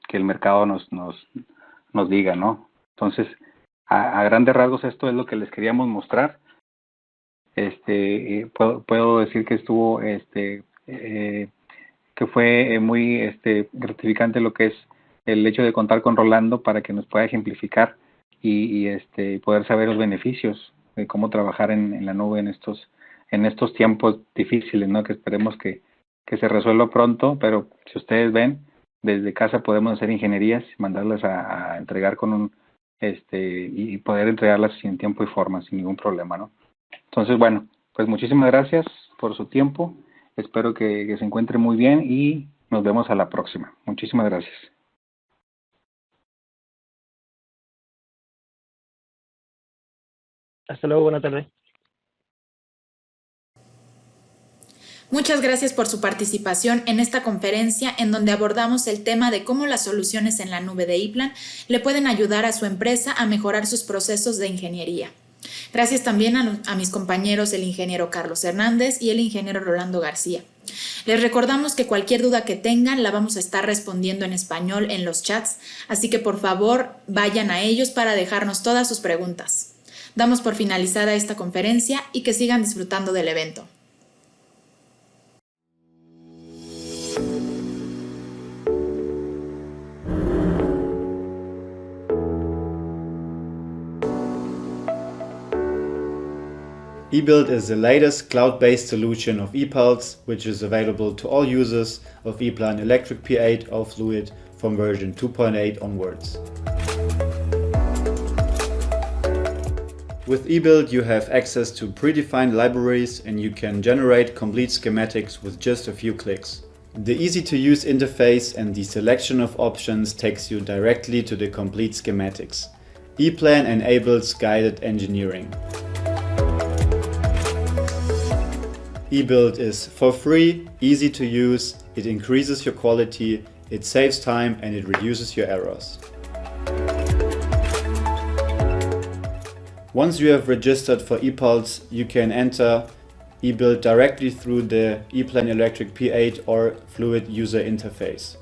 que el mercado nos diga, ¿no? Entonces, a grandes rasgos esto es lo que les queríamos mostrar. Puedo decir que estuvo, que fue muy gratificante lo que es el hecho de contar con Rolando para que nos pueda ejemplificar y poder saber los beneficios de cómo trabajar en la nube en estos tiempos difíciles, ¿no? Que esperemos que se resuelva pronto, pero si ustedes ven, desde casa podemos hacer ingenierías, mandarlas a entregar con un y poder entregarlas sin tiempo y forma, sin ningún problema, ¿no? Entonces, bueno, pues muchísimas gracias por su tiempo. Espero que se encuentre muy bien y nos vemos a la próxima. Muchísimas gracias. Hasta luego, buena tarde. Muchas gracias por su participación en esta conferencia en donde abordamos el tema de cómo las soluciones en la nube de EPLAN le pueden ayudar a su empresa a mejorar sus procesos de ingeniería. Gracias también a mis compañeros, el ingeniero Carlos Hernández y el ingeniero Rolando García. Les recordamos que cualquier duda que tengan la vamos a estar respondiendo en español en los chats, así que por favor vayan a ellos para dejarnos todas sus preguntas. Damos por finalizada esta conferencia y que sigan disfrutando del evento. eBuild is the latest cloud-based solution of ePULSE, which is available to all users of ePlan Electric P8 or Fluid from version 2.8 onwards. With eBuild you have access to predefined libraries and you can generate complete schematics with just a few clicks. The easy-to-use interface and the selection of options takes you directly to the complete schematics. ePlan enables guided engineering. eBuild is for free, easy to use, it increases your quality, it saves time and it reduces your errors. Once you have registered for ePULSE, you can enter eBuild directly through the ePlan Electric P8 or Fluid user interface.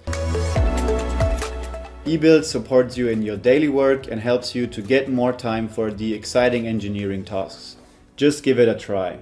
eBuild supports you in your daily work and helps you to get more time for the exciting engineering tasks. Just give it a try.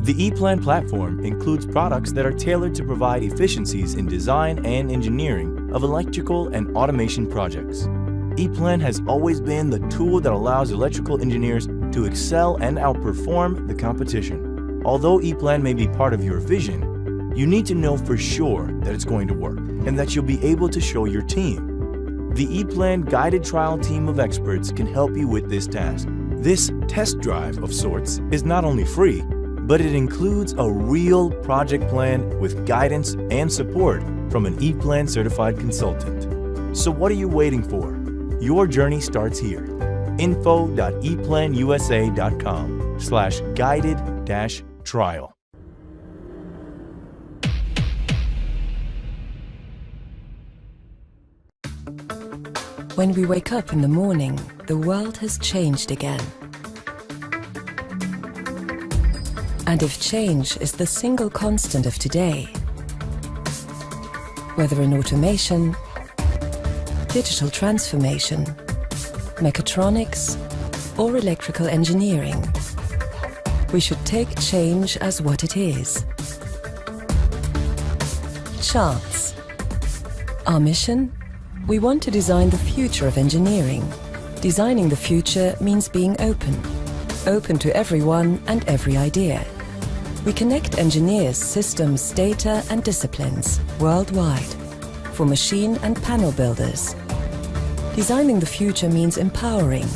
The ePlan platform includes products that are tailored to provide efficiencies in design and engineering of electrical and automation projects. ePlan has always been the tool that allows electrical engineers to excel and outperform the competition. Although ePlan may be part of your vision, you need to know for sure that it's going to work and that you'll be able to show your team. The ePlan guided trial team of experts can help you with this task. This test drive of sorts is not only free, but it includes a real project plan with guidance and support from an ePlan certified consultant. So what are you waiting for? Your journey starts here. info.eplanusa.com/guided-trial. When we wake up in the morning, the world has changed again. And if change is the single constant of today, whether in automation, digital transformation, mechatronics, or electrical engineering, we should take change as what it is. Chance. Our mission? We want to design the future of engineering. Designing the future means being open to everyone and every idea. We connect engineers, systems, data, and disciplines worldwide for machine and panel builders. Designing the future means empowering.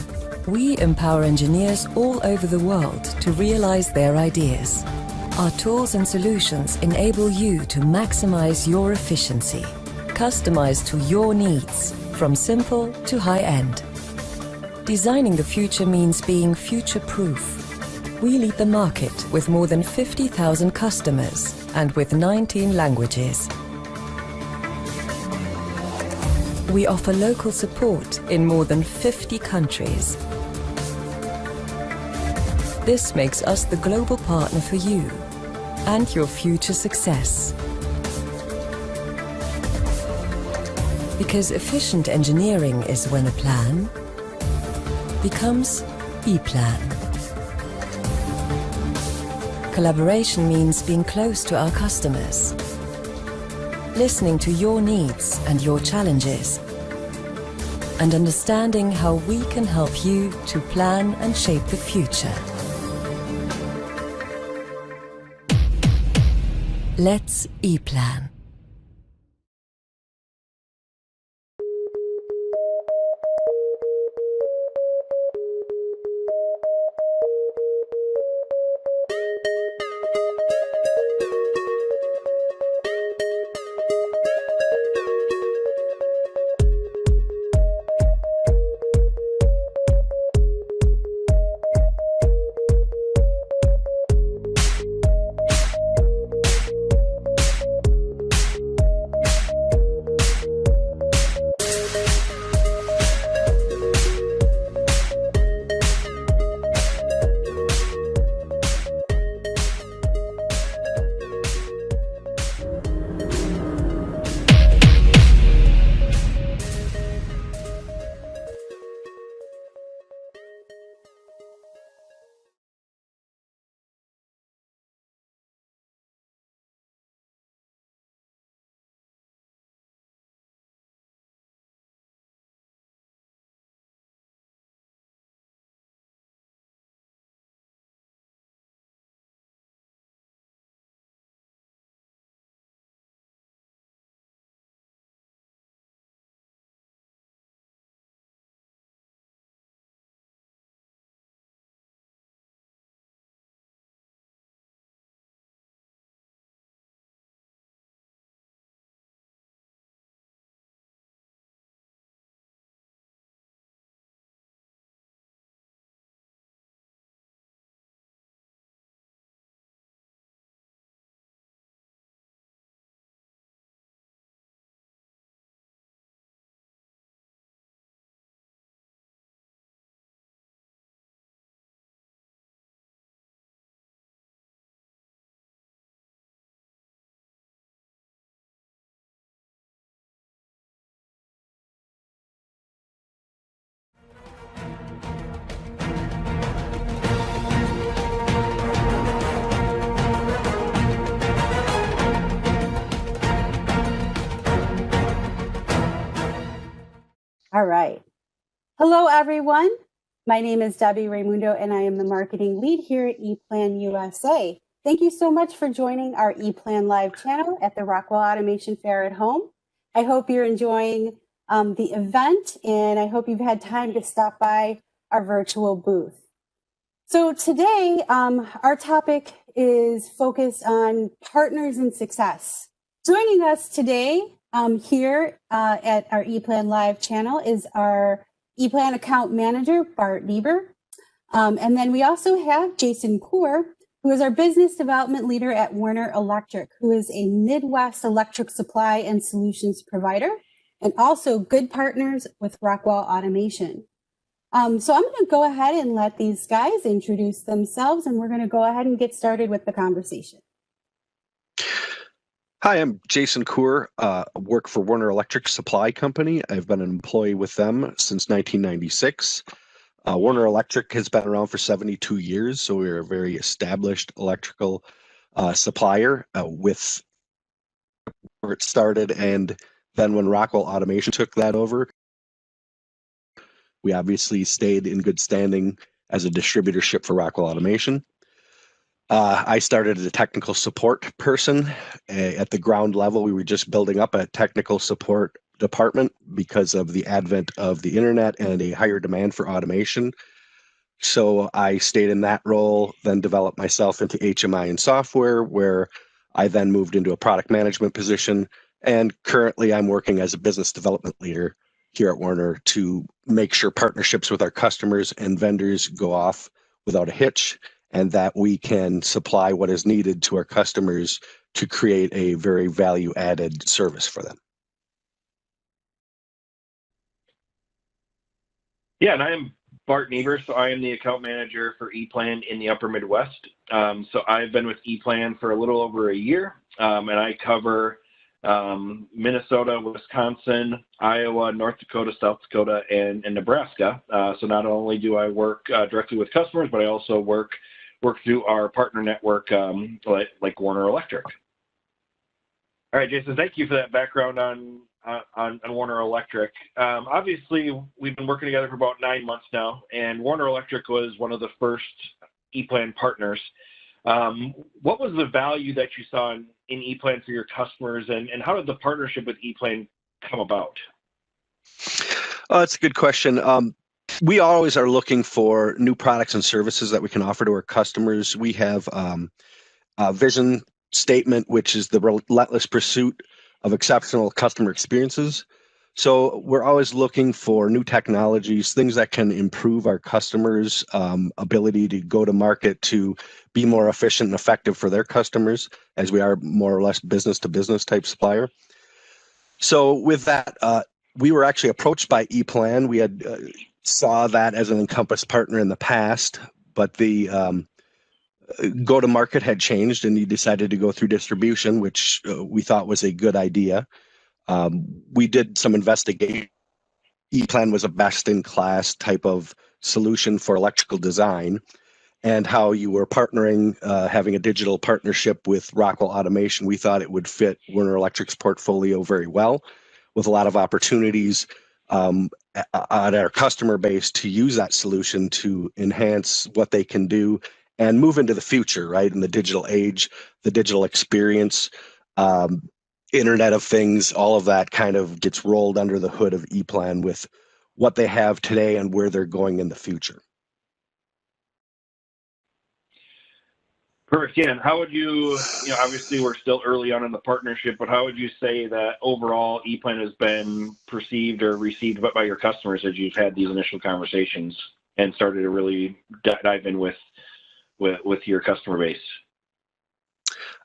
We empower engineers all over the world to realize their ideas. Our tools and solutions enable you to maximize your efficiency, customized to your needs, from simple to high-end. Designing the future means being future-proof. We lead the market with more than 50,000 customers and with 19 languages. We offer local support in more than 50 countries. This makes us the global partner for you and your future success. Because efficient engineering is when a plan becomes ePlan. Collaboration means being close to our customers, listening to your needs and your challenges, and understanding how we can help you to plan and shape the future. Let's ePlan. All right. Hello, everyone. My name is Debbie Raimundo, and I am the marketing lead here at ePlan USA. Thank you so much for joining our ePlan Live channel at the Rockwell Automation Fair at Home. I hope you're enjoying the event, and I hope you've had time to stop by our virtual booth. So today, our topic is focused on partners and success. Joining us today here at our ePlan Live channel is our ePlan account manager, Bart Lieber. And then we also have Jason Kuhr, who is our business development leader at Werner Electric, who is a Midwest electric supply and solutions provider, and also good partners with Rockwell Automation. So I'm going to go ahead and let these guys introduce themselves, and we're going to go ahead and get started with the conversation. Hi, I'm Jason Kuhr. I work for Werner Electric Supply Company. I've been an employee with them since 1996. Werner Electric has been around for 72 years, so we're a very established electrical supplier with where it started. And then when Rockwell Automation took that over, we obviously stayed in good standing as a distributorship for Rockwell Automation. I started as a technical support person. At the ground level, we were just building up a technical support department because of the advent of the internet and a higher demand for automation. So I stayed in that role, then developed myself into HMI and software, where I then moved into a product management position. And currently I'm working as a business development leader here at Werner to make sure partnerships with our customers and vendors go off without a hitch, and that we can supply what is needed to our customers to create a very value-added service for them. Yeah, and I am Bart Lieber, so I am the account manager for ePlan in the Upper Midwest. So I've been with ePlan for a little over a year, and I cover Minnesota, Wisconsin, Iowa, North Dakota, South Dakota, and Nebraska. So not only do I work directly with customers, but I also work through our partner network, like Werner Electric. All right, Jason, thank you for that background on Werner Electric. Obviously, we've been working together for about 9 months now, and Werner Electric was one of the first ePlan partners. What was the value that you saw in ePlan for your customers, and how did the partnership with ePlan come about? That's a good question. We always are looking for new products and services that we can offer to our customers. We have a vision statement, which is the relentless pursuit of exceptional customer experiences. So we're always looking for new technologies, things that can improve our customers' ability to go to market, to be more efficient and effective for their customers, as we are more or less business-to-business type supplier. So with that, we were actually approached by ePlan. We had saw that as an Encompass partner in the past, but the go-to-market had changed, and he decided to go through distribution, which we thought was a good idea. We did some investigation. ePlan was a best-in-class type of solution for electrical design, and how you were partnering, having a digital partnership with Rockwell Automation. We thought it would fit Werner Electric's portfolio very well, with a lot of opportunities on our customer base to use that solution to enhance what they can do and move into the future, right? In the digital age, the digital experience, Internet of Things, all of that kind of gets rolled under the hood of ePlan with what they have today and where they're going in the future. Perfect. Yeah, and how would you obviously we're still early on in the partnership, but how would you say that overall ePlan has been perceived or received by your customers as you've had these initial conversations and started to really dive in with your customer base?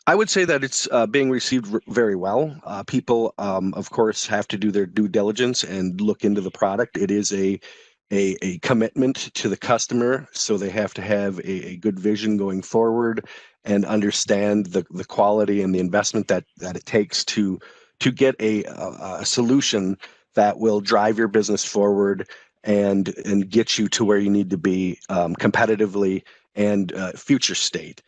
I would say that it's being received very well. People, of course, have to do their due diligence and look into the product. It is a commitment to the customer, so they have to have a good vision going forward and understand the quality and the investment that it takes to get a solution that will drive your business forward and get you to where you need to be competitively and future state.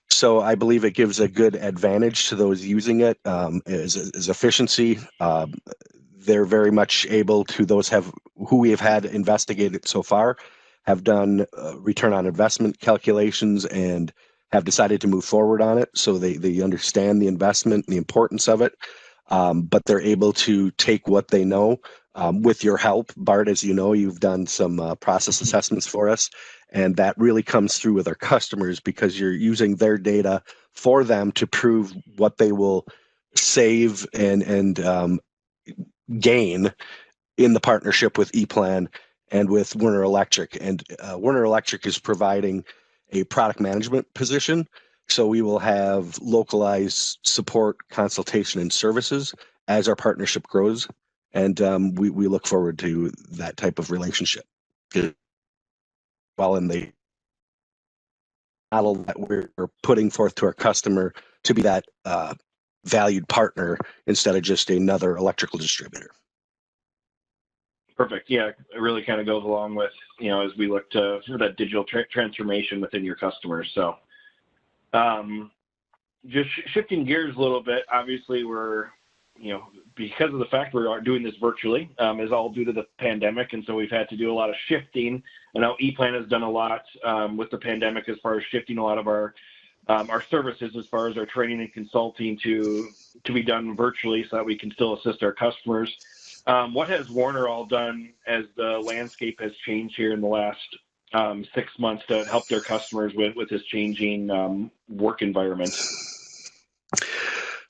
So I believe it gives a good advantage to those using it as efficiency. they're very much able to, those who we have had investigated so far have done return on investment calculations and have decided to move forward on it. So they understand the investment and the importance of it, but they're able to take what they know with your help. Bart, as you know, you've done some process assessments for us, and that really comes through with our customers because you're using their data for them to prove what they will save and gain in the partnership with ePlan and with Werner Electric. And Werner Electric is providing a product management position. So we will have localized support, consultation, and services as our partnership grows. And we look forward to that type of relationship. While in the model that we're putting forth to our customer to be that valued partner instead of just another electrical distributor. Perfect. Yeah, it really kind of goes along with, as we look to for that digital transformation within your customers. So just shifting gears a little bit, obviously we're, because of the fact we're doing this virtually, is all due to the pandemic. And so we've had to do a lot of shifting. I know ePlan has done a lot with the pandemic as far as shifting a lot of our services as far as our training and consulting to be done virtually so that we can still assist our customers. What has Werner all done as the landscape has changed here in the last 6 months to help their customers with this changing work environment?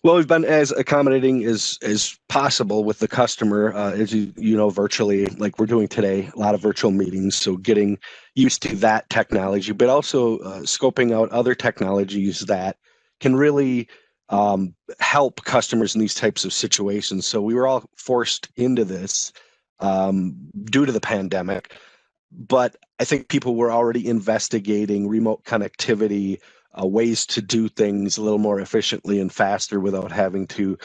Well, we've been as accommodating as possible with the customer, as you know, virtually, like we're doing today, a lot of virtual meetings. So getting used to that technology, but also scoping out other technologies that can really help customers in these types of situations. So we were all forced into this due to the pandemic, but I think people were already investigating remote connectivity, ways to do things a little more efficiently and faster without having to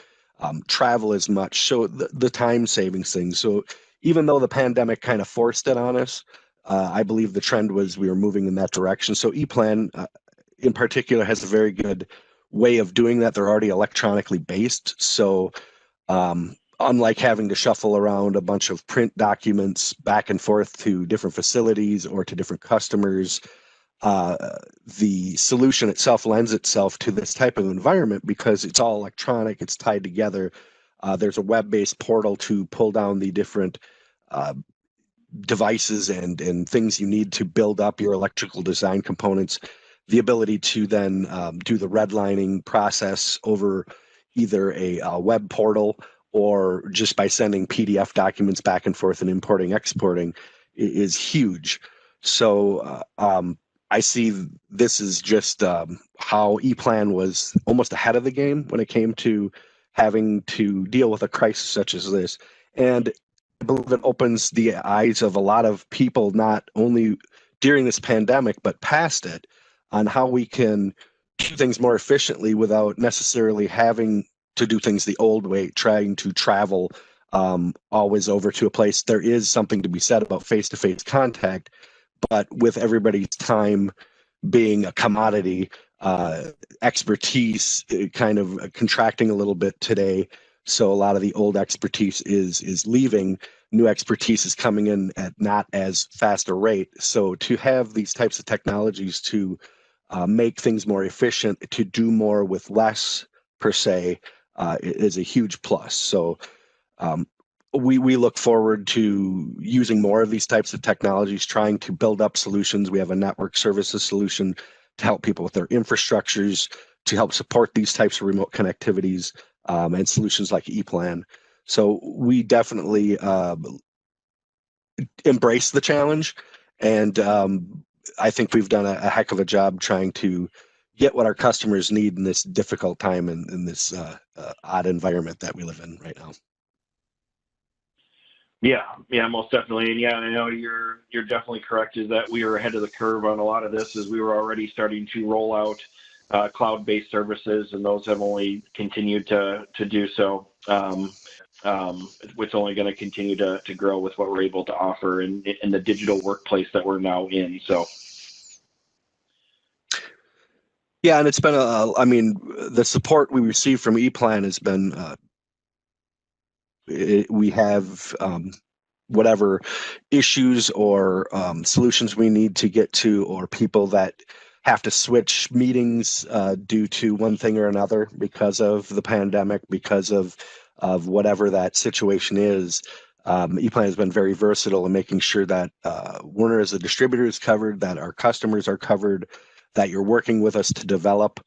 travel as much. So the time savings thing. So even though the pandemic kind of forced it on us, I believe the trend was we were moving in that direction. So ePlan in particular has a very good way of doing that. They're already electronically based. So unlike having to shuffle around a bunch of print documents back and forth to different facilities or to different customers, the solution itself lends itself to this type of environment because it's all electronic, it's tied together. There's a web-based portal to pull down the different devices and things you need to build up your electrical design components. The ability to then do the redlining process over either a web portal or just by sending PDF documents back and forth and importing, exporting is huge. So I see this is just how ePlan was almost ahead of the game when it came to having to deal with a crisis such as this. And I believe it opens the eyes of a lot of people, not only during this pandemic, but past it, on how we can do things more efficiently without necessarily having to do things the old way, trying to travel always over to a place. There is something to be said about face-to-face contact, but with everybody's time being a commodity, expertise kind of contracting a little bit today. So a lot of the old expertise is leaving. New expertise is coming in at not as fast a rate. So to have these types of technologies to make things more efficient, to do more with less per se, is a huge plus. So we look forward to using more of these types of technologies, trying to build up solutions. We have a network services solution to help people with their infrastructures, to help support these types of remote connectivities and solutions like ePlan. So we definitely embrace the challenge, and I think we've done a heck of a job trying to get what our customers need in this difficult time and in this odd environment that we live in right now. Yeah, most definitely. And yeah, I know you're definitely correct, is that we are ahead of the curve on a lot of this, as we were already starting to roll out cloud-based services, and those have only continued to do so. It's only going to continue to grow with what we're able to offer in the digital workplace that we're now in. So. Yeah, and it's been the support we receive from ePlan has been we have whatever issues or solutions we need to get to, or people that have to switch meetings due to one thing or another because of the pandemic, because of whatever that situation is. ePlan has been very versatile in making sure that Werner as a distributor is covered, that our customers are covered, that you're working with us to develop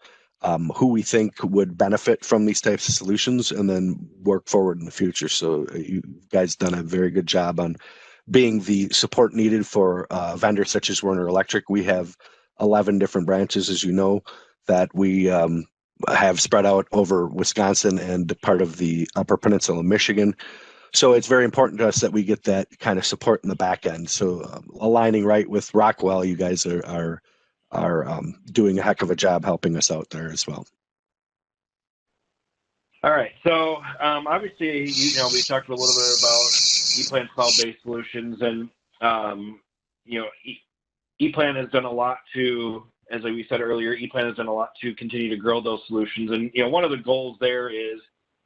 who we think would benefit from these types of solutions, and then work forward in the future. So you guys done a very good job on being the support needed for vendors such as Werner Electric. We have 11 different branches, as you know, that we have spread out over Wisconsin and part of the Upper Peninsula of Michigan. So it's very important to us that we get that kind of support in the back end. So aligning right with Rockwell, you guys are doing a heck of a job helping us out there as well. All right. So obviously, we talked a little bit about ePlan cloud-based solutions, and ePlan has done a lot to, as we said earlier, ePlan has done a lot to continue to grow those solutions. And one of the goals there is,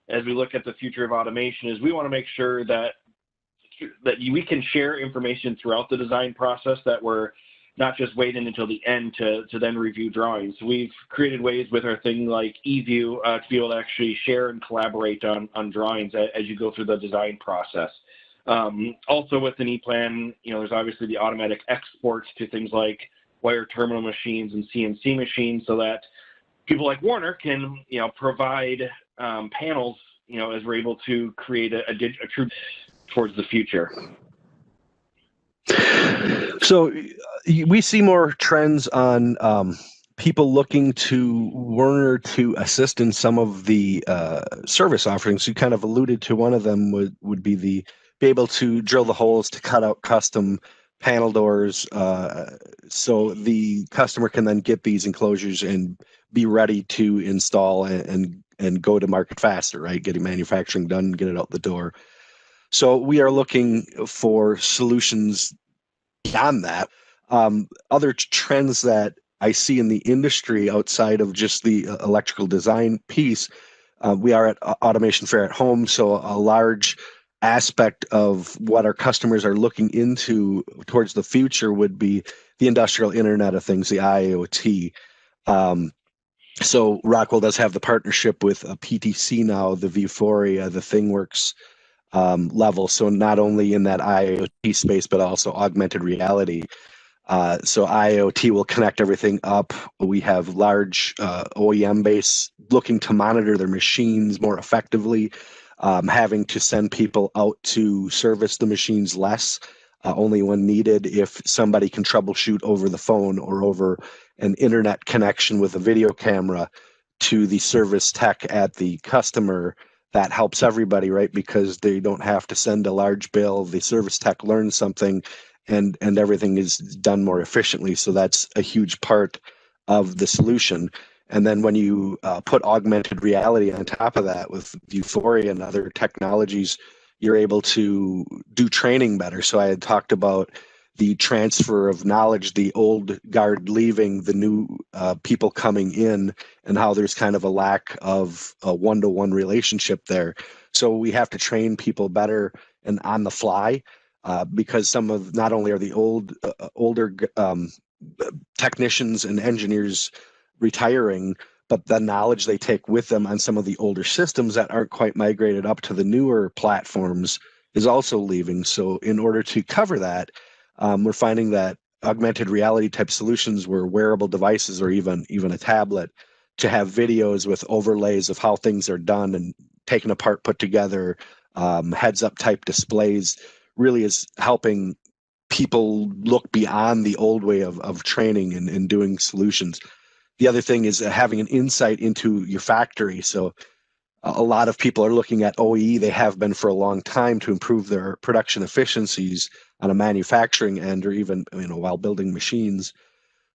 as we look at the future of automation, is we want to make sure that we can share information throughout the design process, that we're not just waiting until the end to then review drawings. We've created ways with our thing like eView to be able to actually share and collaborate on drawings as you go through the design process. Also within ePlan, there's obviously the automatic exports to things like wire terminal machines and CNC machines, so that people like Werner can provide panels as we're able to create a true towards the future. So we see more trends on people looking to Werner to assist in some of the service offerings. You kind of alluded to one of them would be be able to drill the holes to cut out custom panel doors, so the customer can then get these enclosures and be ready to install and go to market faster, right? Getting manufacturing done, get it out the door. So we are looking for solutions beyond that. Other trends that I see in the industry outside of just the electrical design piece, we are at Automation Fair at Home, so a large aspect of what our customers are looking into towards the future would be the industrial Internet of Things, the IoT. So Rockwell does have the partnership with a PTC now, the Vuforia, the ThingWorks level. So not only in that IoT space, but also augmented reality. So IoT will connect everything up. We have large OEM base looking to monitor their machines more effectively, having to send people out to service the machines less, only when needed. If somebody can troubleshoot over the phone or over an internet connection with a video camera to the service tech at the customer, that helps everybody, right? Because they don't have to send a large bill. The service tech learns something, and everything is done more efficiently. So that's a huge part of the solution. And then when you put augmented reality on top of that with Vuforia and other technologies, you're able to do training better. So I had talked about the transfer of knowledge, the old guard leaving, the new people coming in, and how there's kind of a lack of a one-to-one relationship there. So we have to train people better and on the fly, because some of, not only are the older technicians and engineers retiring, but the knowledge they take with them on some of the older systems that aren't quite migrated up to the newer platforms is also leaving. So in order to cover that, we're finding that augmented reality type solutions, where wearable devices or even a tablet, to have videos with overlays of how things are done and taken apart, put together, heads up type displays, really is helping people look beyond the old way of training and doing solutions. The other thing is having an insight into your factory. So a lot of people are looking at OEE, they have been for a long time, to improve their production efficiencies on a manufacturing end, or even while building machines.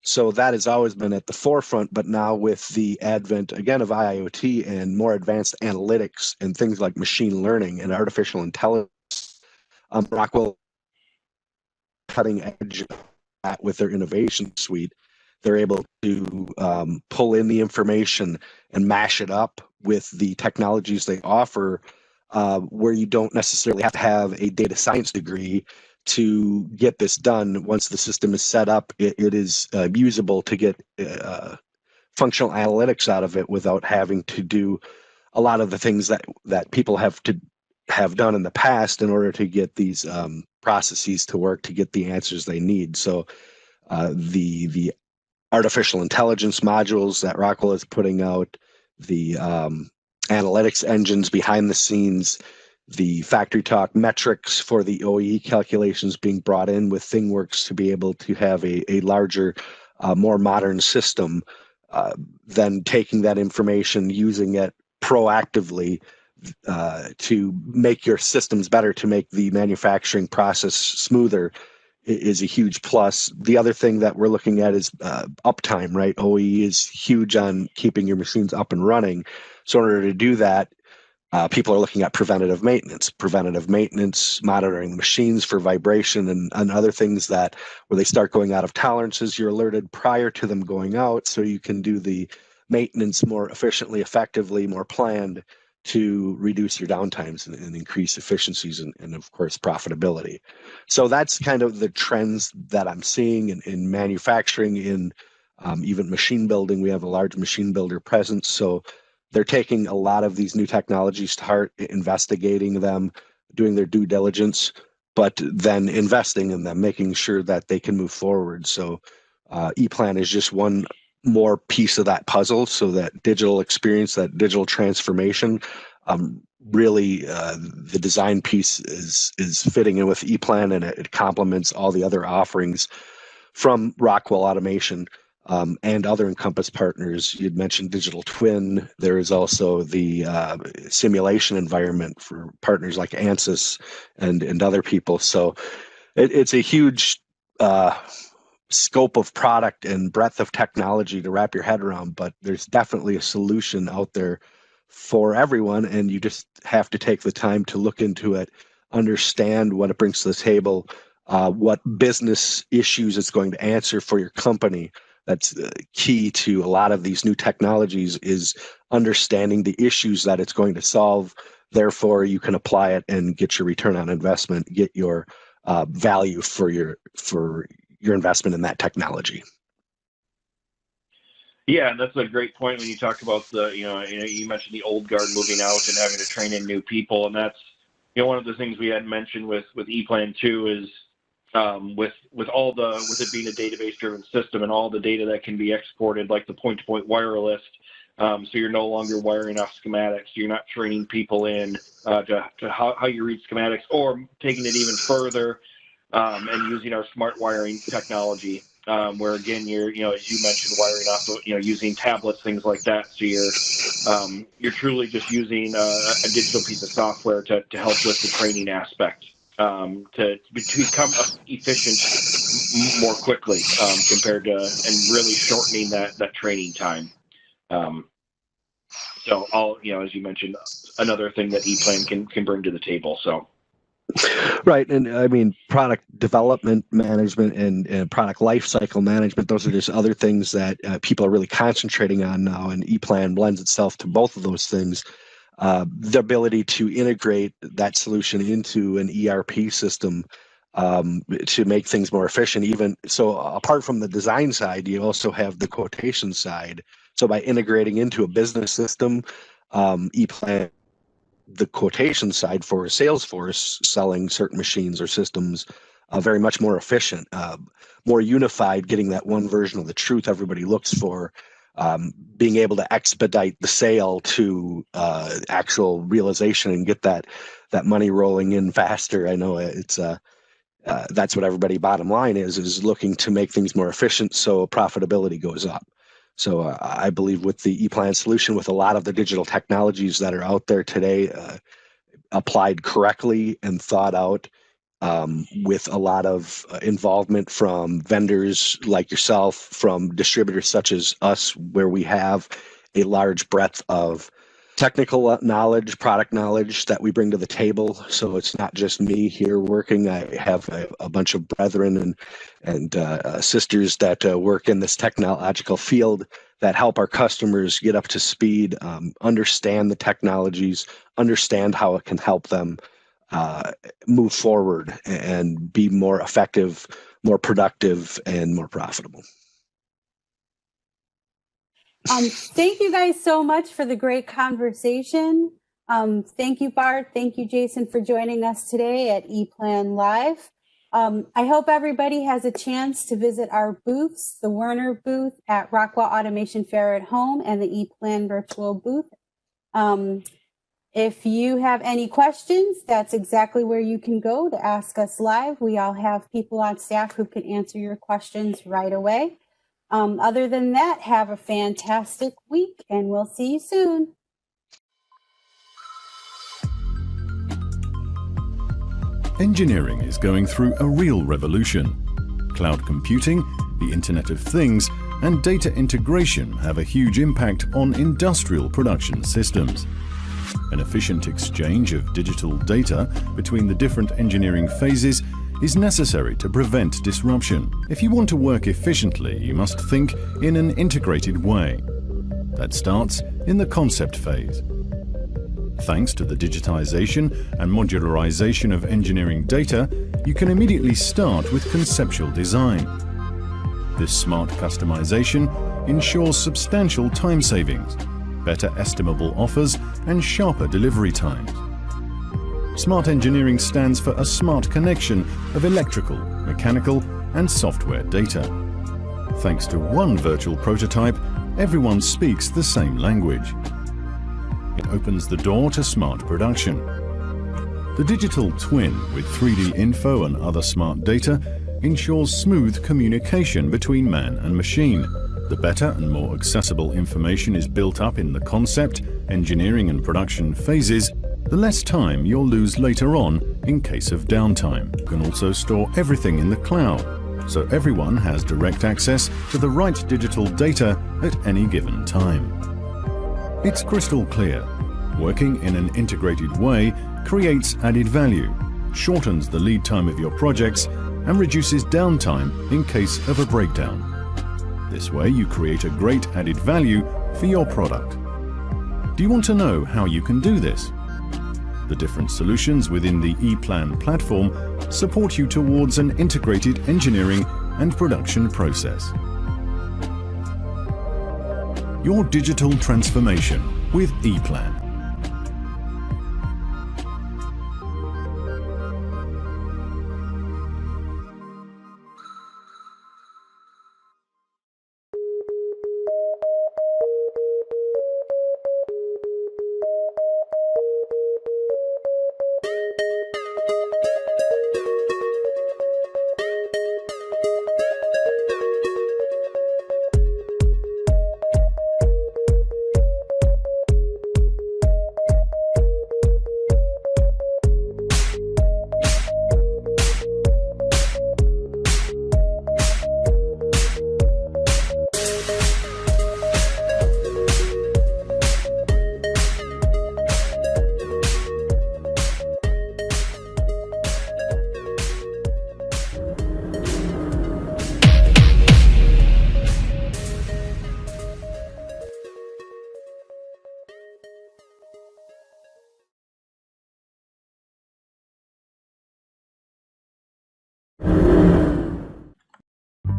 So that has always been at the forefront, but now with the advent again of IoT and more advanced analytics and things like machine learning and artificial intelligence, Rockwell cutting edge with their innovation suite. They're able to pull in the information and mash it up with the technologies they offer where you don't necessarily have to have a data science degree to get this done. Once the system is set up, it is usable to get functional analytics out of it without having to do a lot of the things that people have done in the past in order to get these processes to work, to get the answers they need. So the artificial intelligence modules that Rockwell is putting out, the analytics engines behind the scenes, the factory talk metrics for the OEE calculations being brought in with ThingWorx to be able to have a larger, more modern system, then taking that information, using it proactively to make your systems better, to make the manufacturing process smoother, is a huge plus. The other thing that we're looking at is uptime, right? OEE is huge on keeping your machines up and running. So in order to do that, people are looking at preventative maintenance, monitoring the machines for vibration and other things that where they start going out of tolerances, you're alerted prior to them going out, so you can do the maintenance more efficiently, effectively, more planned, to reduce your downtimes and increase efficiencies and of course profitability. So that's kind of the trends that I'm seeing in manufacturing, in even machine building. We have a large machine builder presence, so they're taking a lot of these new technologies to heart, investigating them, doing their due diligence, but then investing in them, making sure that they can move forward. So ePlan is just one more piece of that puzzle, so that digital experience, that digital transformation, really the design piece is fitting in with ePlan, and it complements all the other offerings from Rockwell Automation and other Encompass partners. You'd mentioned digital twin. There is also the simulation environment for partners like ANSYS and other people. So it's a huge scope of product and breadth of technology to wrap your head around, but there's definitely a solution out there for everyone, and you just have to take the time to look into it, understand what it brings to the table, what business issues it's going to answer for your company. That's key to a lot of these new technologies, is understanding the issues that it's going to solve. Therefore, you can apply it and get your return on investment, get your value for your investment in that technology. Yeah, and that's a great point when you talk about you mentioned the old guard moving out and having to train in new people, and that's one of the things we had mentioned with ePlan too is with it being a database-driven system and all the data that can be exported, like the point-to-point wireless. So you're no longer wiring off schematics. You're not training people in to how you read schematics, or taking it even further and using our smart wiring technology, where again as you mentioned, wiring off using tablets, things like that. So you're truly just using a digital piece of software to help with the training aspect, to become efficient more quickly compared to, and really shortening that training time. So as you mentioned, another thing that ePlan can bring to the table. So. Right. And I mean, product development management and product lifecycle management, those are just other things that people are really concentrating on now. And ePlan blends itself to both of those things. The ability to integrate that solution into an ERP system to make things more efficient. Even so, apart from the design side, you also have the quotation side. So by integrating into a business system, ePlan, the quotation side for Salesforce selling certain machines or systems, very much more efficient, more unified, getting that one version of the truth everybody looks for, being able to expedite the sale to actual realization and get that money rolling in faster. I know it's that's what everybody bottom line is looking to make things more efficient, so profitability goes up. So I believe with the ePlan solution, with a lot of the digital technologies that are out there today, applied correctly and thought out, with a lot of involvement from vendors like yourself, from distributors such as us, where we have a large breadth of technical knowledge, product knowledge that we bring to the table. So it's not just me here working. I have a bunch of brethren and sisters that work in this technological field that help our customers get up to speed, understand the technologies, understand how it can help them move forward and be more effective, more productive, and more profitable. Thank you guys so much for the great conversation. Thank you, Bart. Thank you, Jason, for joining us today at ePlan Live. I hope everybody has a chance to visit our booths, the Werner booth at Rockwell Automation Fair at Home and the ePlan virtual booth. If you have any questions, that's exactly where you can go to ask us live. We all have people on staff who can answer your questions right away. Other than that, have a fantastic week, and we'll see you soon. Engineering is going through a real revolution. Cloud computing, the Internet of Things, and data integration have a huge impact on industrial production systems. An efficient exchange of digital data between the different engineering phases is necessary to prevent disruption. If you want to work efficiently, you must think in an integrated way. That starts in the concept phase. Thanks to the digitization and modularization of engineering data, you can immediately start with conceptual design. This smart customization ensures substantial time savings, better estimable offers, and sharper delivery times. Smart engineering stands for a smart connection of electrical, mechanical, and software data. Thanks to one virtual prototype, everyone speaks the same language. It opens the door to smart production. The digital twin with 3D info and other smart data ensures smooth communication between man and machine. The better and more accessible information is built up in the concept, engineering and production phases, the less time you'll lose later on in case of downtime. You can also store everything in the cloud, so everyone has direct access to the right digital data at any given time. It's crystal clear. Working in an integrated way creates added value, shortens the lead time of your projects, and reduces downtime in case of a breakdown. This way you create a great added value for your product. Do you want to know how you can do this? The different solutions within the ePlan platform support you towards an integrated engineering and production process. Your digital transformation with ePlan.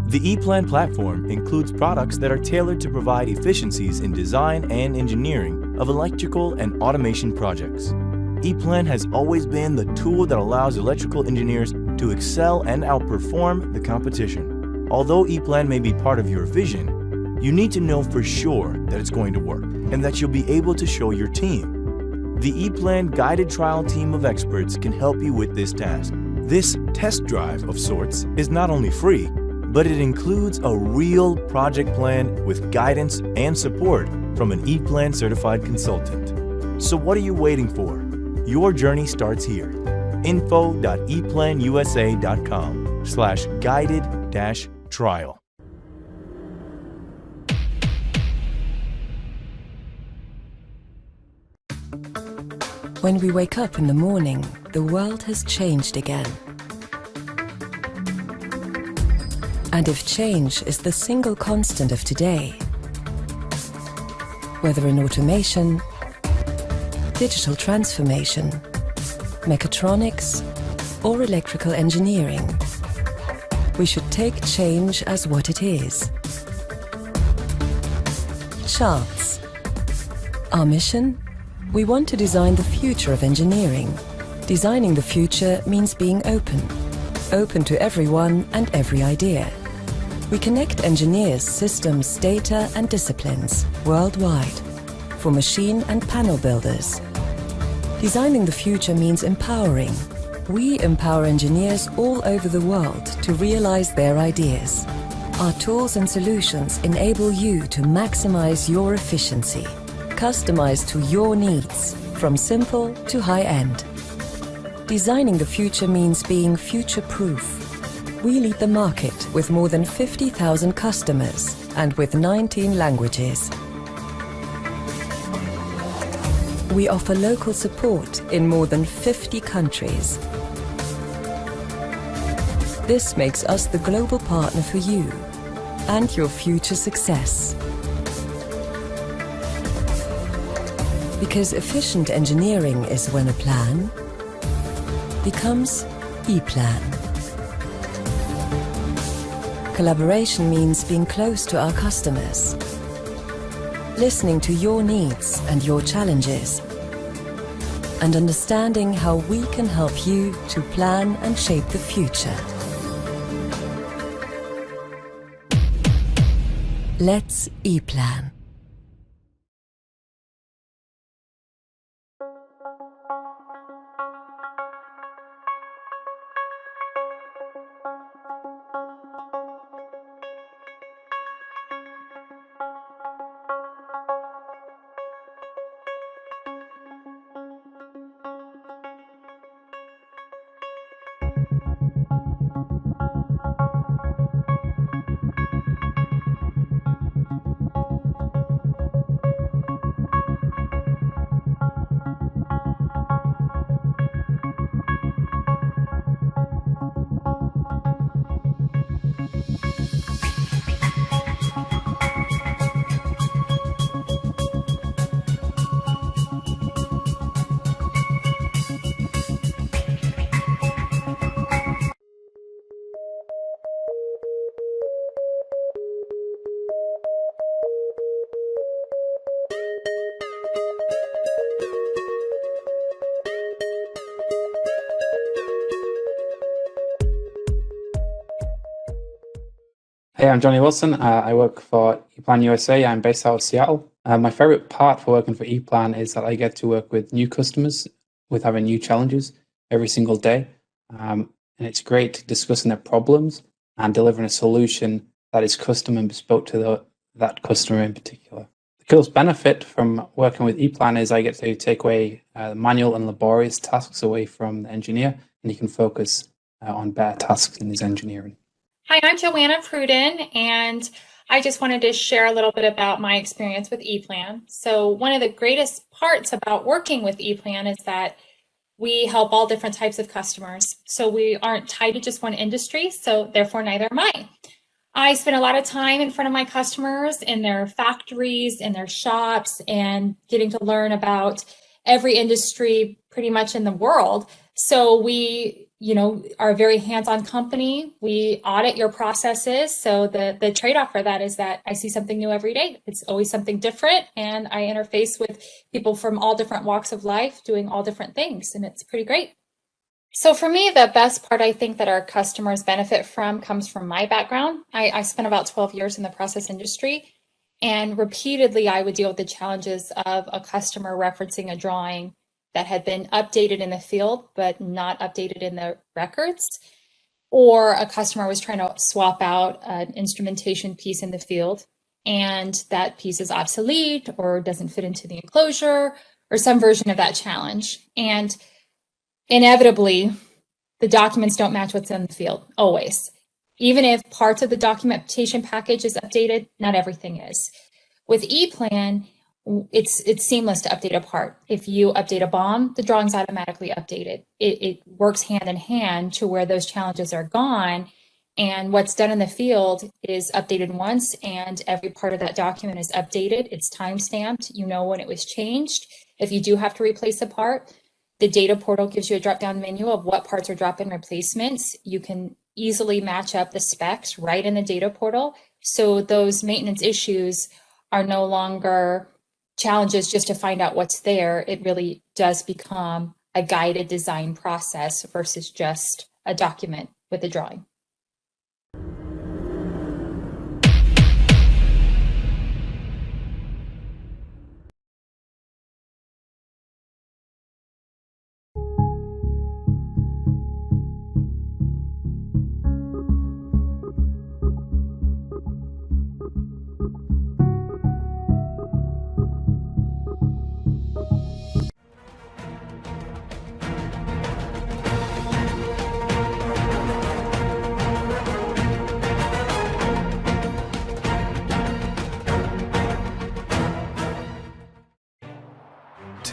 The ePlan platform includes products that are tailored to provide efficiencies in design and engineering of electrical and automation projects. ePlan has always been the tool that allows electrical engineers to excel and outperform the competition. Although ePlan may be part of your vision, you need to know for sure that it's going to work and that you'll be able to show your team. The ePlan guided trial team of experts can help you with this task. This test drive of sorts is not only free, but it includes a real project plan with guidance and support from an ePlan certified consultant. So what are you waiting for? Your journey starts here. info.eplanusa.com/guided-trial. When we wake up in the morning, the world has changed again. And if change is the single constant of today, Whether in automation, digital transformation, mechatronics, or electrical engineering, we should take change as what it is. Charts. Our mission? We want to design the future of engineering. Designing the future means being open. Open to everyone and every idea. We connect engineers, systems, data and disciplines worldwide for machine and panel builders. Designing the future means empowering. We empower engineers all over the world to realize their ideas. Our tools and solutions enable you to maximize your efficiency, customized to your needs, from simple to high-end. Designing the future means being future-proof. We lead the market with more than 50,000 customers and with 19 languages. We offer local support in more than 50 countries. This makes us the global partner for you and your future success. Because efficient engineering is when a plan becomes EPLAN. Collaboration means being close to our customers, listening to your needs and your challenges, and understanding how we can help you to plan and shape the future. Let's EPLAN. Hey, I'm Johnny Wilson. I work for ePlan USA. I'm based out of Seattle. My favorite part for working for ePlan is that I get to work with new customers with having new challenges every single day. And it's great discussing their problems and delivering a solution that is custom and bespoke to that customer in particular. The coolest benefit from working with ePlan is I get to take away manual and laborious tasks away from the engineer, and he can focus on better tasks in his engineering. Hi, I'm Joanna Pruden, and I just wanted to share a little bit about my experience with ePlan. So one of the greatest parts about working with ePlan is that we help all different types of customers. So we aren't tied to just one industry, so therefore neither am I. I spend a lot of time in front of my customers in their factories, in their shops, and getting to learn about every industry pretty much in the world. So we are a very hands-on company. We audit your processes. So the trade-off for that is that I see something new every day. It's always something different. And I interface with people from all different walks of life doing all different things. And it's pretty great. So for me, the best part I think that our customers benefit from comes from my background. I spent about 12 years in the process industry. And repeatedly, I would deal with the challenges of a customer referencing a drawing that had been updated in the field, but not updated in the records, or a customer was trying to swap out an instrumentation piece in the field, and that piece is obsolete or doesn't fit into the enclosure, or some version of that challenge. And inevitably, the documents don't match what's in the field, always. Even if parts of the documentation package is updated, not everything is. With ePlan, it's seamless to update a part. If you update a BOM, the drawing's automatically updated. It works hand in hand to where those challenges are gone, And what's done in the field is updated once, and every part of that document is updated. It's time-stamped. You know when it was changed. If you do have to replace a part, the data portal gives you a drop-down menu of what parts are drop-in replacements. You can easily match up the specs right in the data portal. So those maintenance issues are no longer challenges just to find out what's there. It really does become a guided design process versus just a document with a drawing.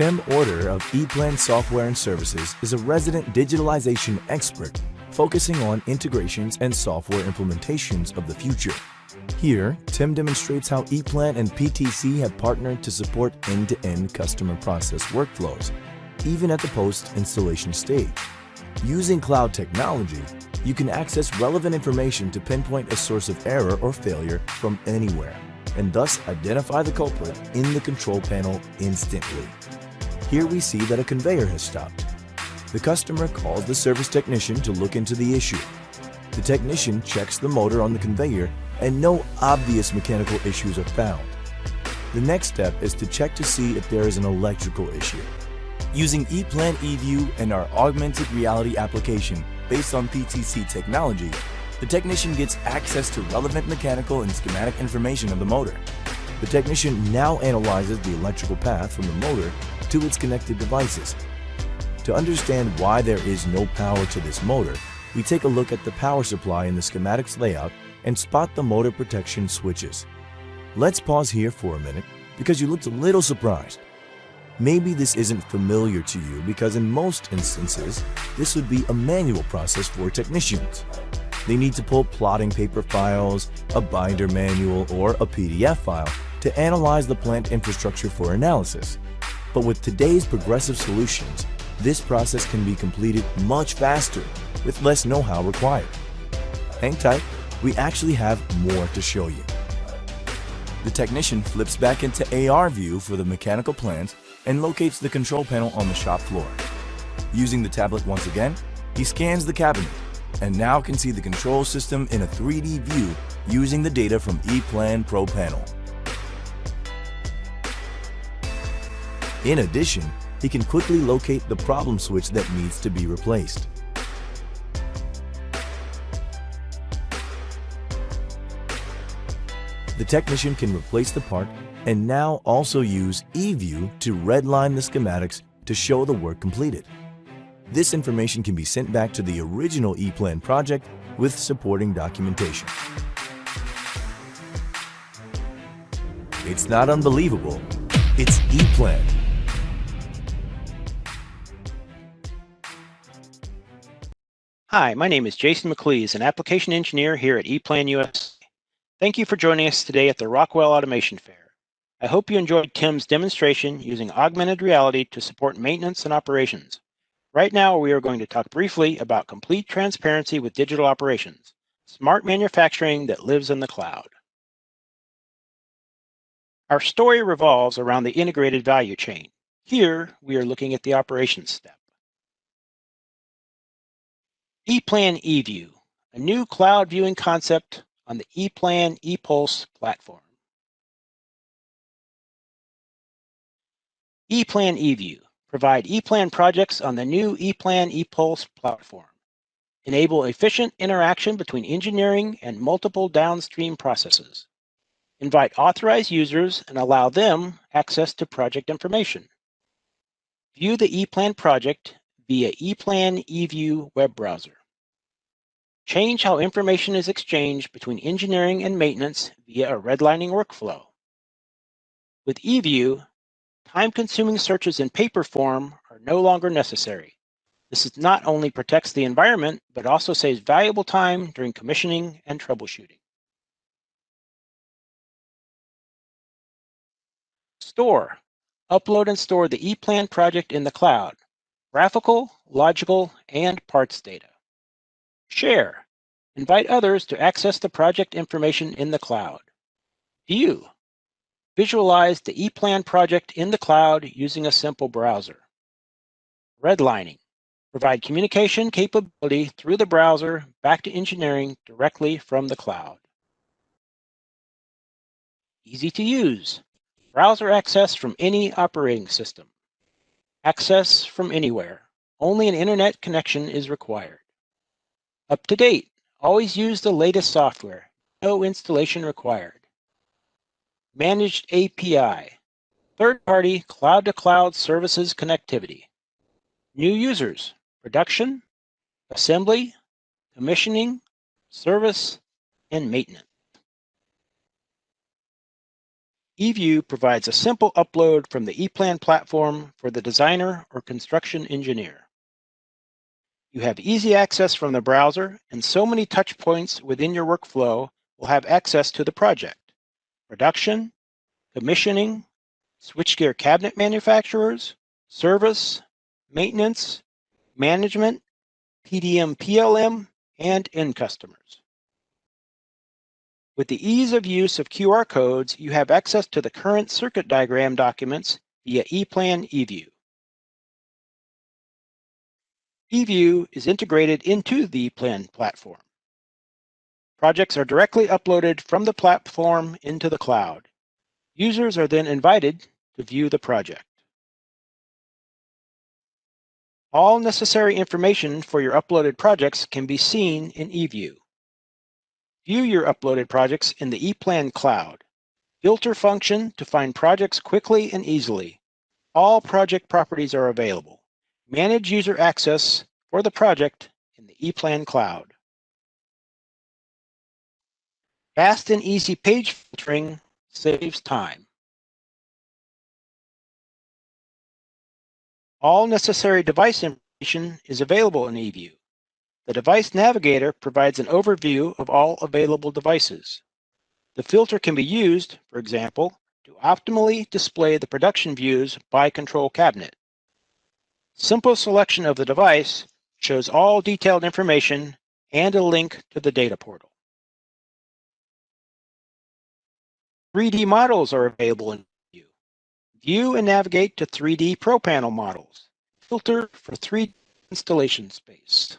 Tim Order of ePlan Software and Services is a resident digitalization expert focusing on integrations and software implementations of the future. Here, Tim demonstrates how ePlan and PTC have partnered to support end-to-end customer process workflows, even at the post-installation stage. Using cloud technology, you can access relevant information to pinpoint a source of error or failure from anywhere, and thus identify the culprit in the control panel instantly. Here we see that a conveyor has stopped. The customer calls the service technician to look into the issue. The technician checks the motor on the conveyor and no obvious mechanical issues are found. The next step is to check to see if there is an electrical issue. Using ePlan eView and our augmented reality application based on PTC technology, the technician gets access to relevant mechanical and schematic information of the motor. The technician now analyzes the electrical path from the motor to its connected devices. To understand why there is no power to this motor, we take a look at the power supply in the schematics layout and spot the motor protection switches. Let's pause here for a minute because you looked a little surprised. Maybe this isn't familiar to you because in most instances, this would be a manual process for technicians. They need to pull plotting paper files, a binder manual, or a PDF file to analyze the plant infrastructure for analysis. But with today's progressive solutions, this process can be completed much faster with less know-how required. Hang tight, we actually have more to show you. The technician flips back into AR view for the mechanical plant and locates the control panel on the shop floor. Using the tablet once again, he scans the cabinet and now can see the control system in a 3D view using the data from ePlan Pro Panel. In addition, he can quickly locate the problem switch that needs to be replaced. The technician can replace the part and now also use eView to redline the schematics to show the work completed. This information can be sent back to the original ePlan project with supporting documentation. It's not unbelievable, it's ePlan. Hi, my name is Jason McLeese, an application engineer here at ePlan USA. Thank you for joining us today at the Rockwell Automation Fair. I hope you enjoyed Tim's demonstration using augmented reality to support maintenance and operations. Right now, we are going to talk briefly about complete transparency with digital operations, smart manufacturing that lives in the cloud. Our story revolves around the integrated value chain. Here, we are looking at the operations step. ePlan eView, a new cloud viewing concept on the ePlan ePULSE platform. ePlan eView, provide ePlan projects on the new ePlan ePULSE platform. Enable efficient interaction between engineering and multiple downstream processes. Invite authorized users and allow them access to project information. View the ePlan project via ePlan eView web browser. Change how information is exchanged between engineering and maintenance via a redlining workflow. With eView, time-consuming searches in paper form are no longer necessary. This not only protects the environment, but also saves valuable time during commissioning and troubleshooting. Store. Upload and store the ePlan project in the cloud. Graphical, logical, and parts data. Share. Invite others to access the project information in the cloud. View. Visualize the ePlan project in the cloud using a simple browser. Redlining. Provide communication capability through the browser back to engineering directly from the cloud. Easy to use. Browser access from any operating system. Access from anywhere. Only an internet connection is required. Up to date. Always use the latest software. No installation required. Managed API. Third-party cloud-to-cloud services connectivity. New users. Production, assembly, commissioning, service, and maintenance. eView provides a simple upload from the ePlan platform for the designer or construction engineer. You have easy access from the browser, and so many touch points within your workflow will have access to the project. Production, commissioning, switchgear cabinet manufacturers, service, maintenance, management, PDM PLM, and end customers. With the ease of use of QR codes, you have access to the current circuit diagram documents via ePlan eView. eView is integrated into the ePlan platform. Projects are directly uploaded from the platform into the cloud. Users are then invited to view the project. All necessary information for your uploaded projects can be seen in eView. View your uploaded projects in the ePlan cloud. Filter function to find projects quickly and easily. All project properties are available. Manage user access for the project in the ePlan cloud. Fast and easy page filtering saves time. All necessary device information is available in eView. The Device Navigator provides an overview of all available devices. The filter can be used, for example, to optimally display the production views by control cabinet. Simple selection of the device shows all detailed information and a link to the data portal. 3D models are available in View. View and navigate to 3D Pro Panel models. Filter for 3D installation space.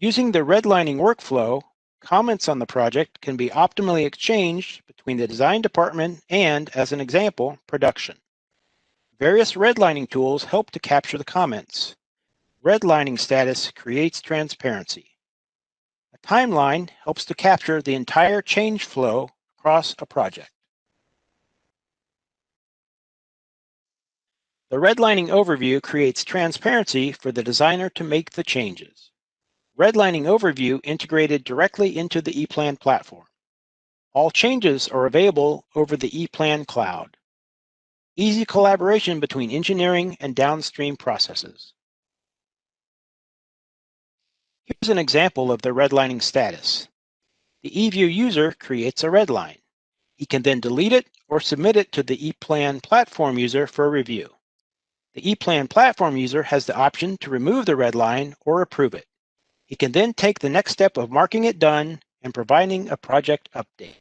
Using the redlining workflow, comments on the project can be optimally exchanged between the design department and, as an example, production. Various redlining tools help to capture the comments. Redlining status creates transparency. A timeline helps to capture the entire change flow across a project. The redlining overview creates transparency for the designer to make the changes. Redlining overview integrated directly into the ePlan platform. All changes are available over the ePlan cloud. Easy collaboration between engineering and downstream processes. Here's an example of the redlining status. The eView user creates a redline. He can then delete it or submit it to the ePlan platform user for review. The ePlan platform user has the option to remove the redline or approve it. He can then take the next step of marking it done and providing a project update.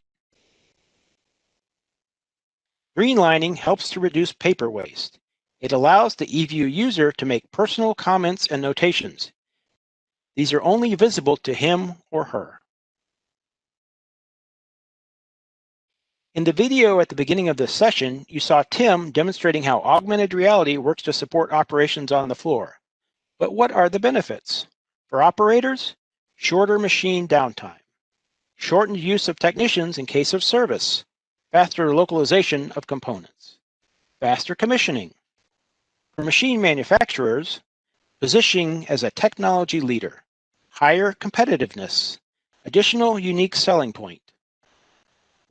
Greenlining helps to reduce paper waste. It allows the eView user to make personal comments and notations. These are only visible to him or her. In the video at the beginning of this session, you saw Tim demonstrating how augmented reality works to support operations on the floor. But what are the benefits? For operators, shorter machine downtime, shortened use of technicians in case of service, faster localization of components, faster commissioning. For machine manufacturers, positioning as a technology leader, higher competitiveness, additional unique selling point,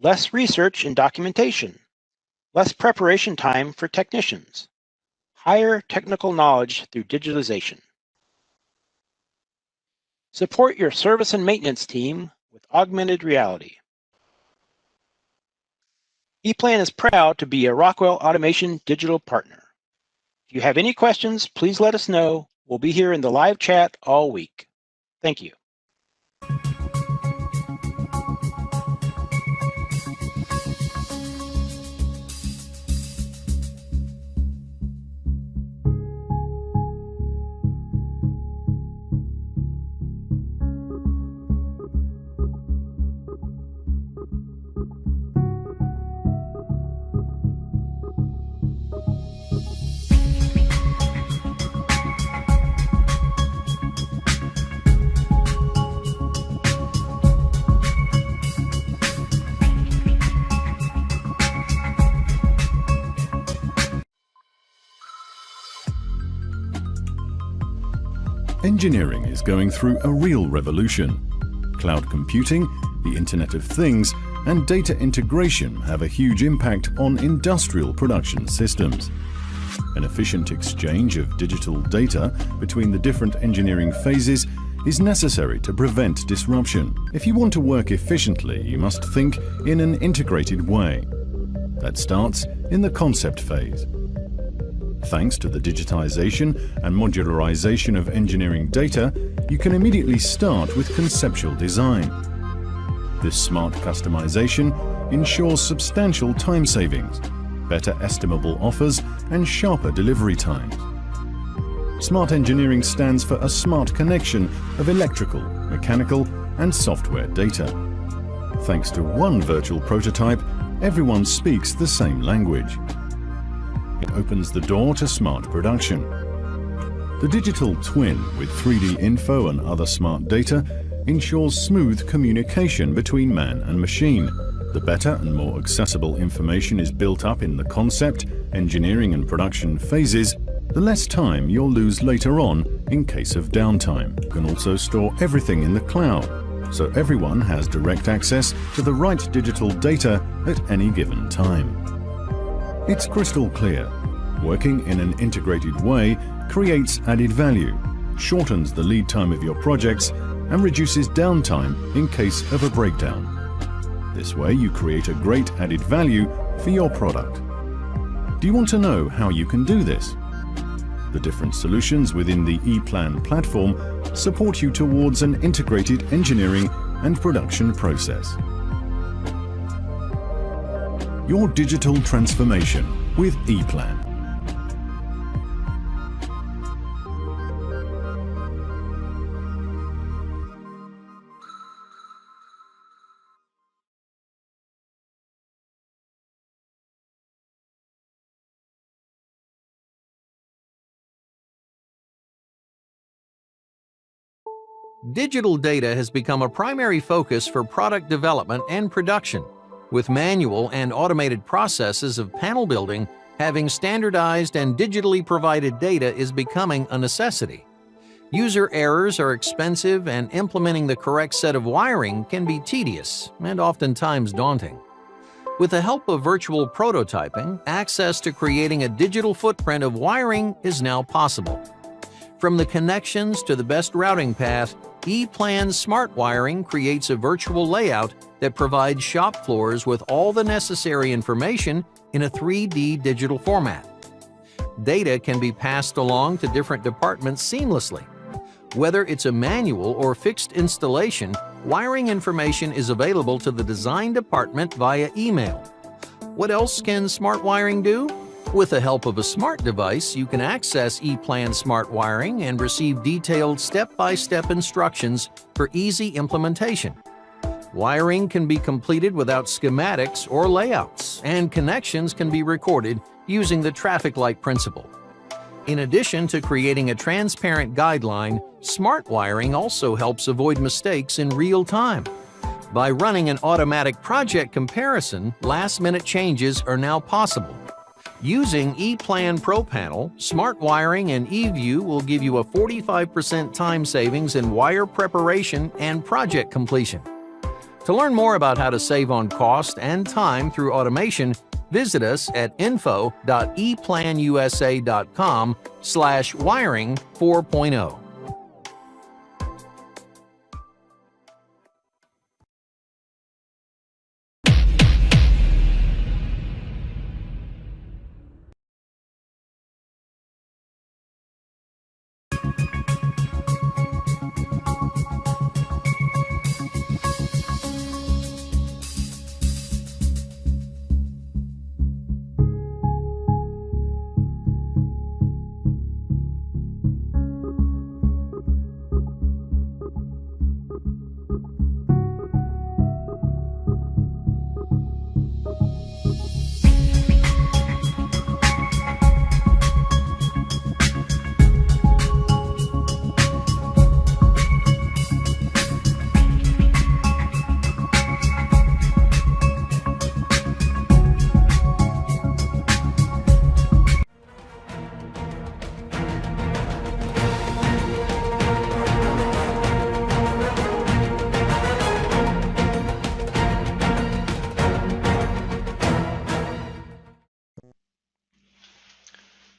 less research and documentation, less preparation time for technicians, higher technical knowledge through digitalization. Support your service and maintenance team with augmented reality. ePlan is proud to be a Rockwell Automation digital partner. If you have any questions, please let us know. We'll be here in the live chat all week. Thank you. Engineering is going through a real revolution. Cloud computing, the Internet of Things, and data integration have a huge impact on industrial production systems. An efficient exchange of digital data between the different engineering phases is necessary to prevent disruption. If you want to work efficiently, you must think in an integrated way. That starts in the concept phase. Thanks to the digitization and modularization of engineering data, you can immediately start with conceptual design. This smart customization ensures substantial time savings, better estimable offers, and sharper delivery times. Smart engineering stands for a smart connection of electrical, mechanical, and software data. Thanks to one virtual prototype, everyone speaks the same language. It opens the door to smart production. The digital twin with 3D info and other smart data ensures smooth communication between man and machine. The better and more accessible information is built up in the concept, engineering and production phases, the less time you'll lose later on in case of downtime. You can also store everything in the cloud, so everyone has direct access to the right digital data at any given time. It's crystal clear. Working in an integrated way creates added value, shortens the lead time of your projects, and reduces downtime in case of a breakdown. This way you create a great added value for your product. Do you want to know how you can do this? The different solutions within the ePlan platform support you towards an integrated engineering and production process. Your digital transformation with ePlan. Digital data has become a primary focus for product development and production, with manual and automated processes of panel building having standardized and digitally provided data is becoming a necessity. User errors are expensive, and implementing the correct set of wiring can be tedious and oftentimes daunting. With the help of virtual prototyping, access to creating a digital footprint of wiring is now possible. From the connections to the best routing path, ePlan Smart Wiring creates a virtual layout that provides shop floors with all the necessary information in a 3D digital format. Data can be passed along to different departments seamlessly. Whether it's a manual or fixed installation, wiring information is available to the design department via email. What else can smart wiring do? With the help of a smart device, you can access ePlan Smart Wiring and receive detailed step-by-step instructions for easy implementation. Wiring can be completed without schematics or layouts, and connections can be recorded using the traffic light principle. In addition to creating a transparent guideline, smart wiring also helps avoid mistakes in real time. By running an automatic project comparison, last-minute changes are now possible. Using ePlan Pro Panel, Smart Wiring and eView will give you a 45% time savings in wire preparation and project completion. To learn more about how to save on cost and time through automation, visit us at info.eplanusa.com/wiring 4.0.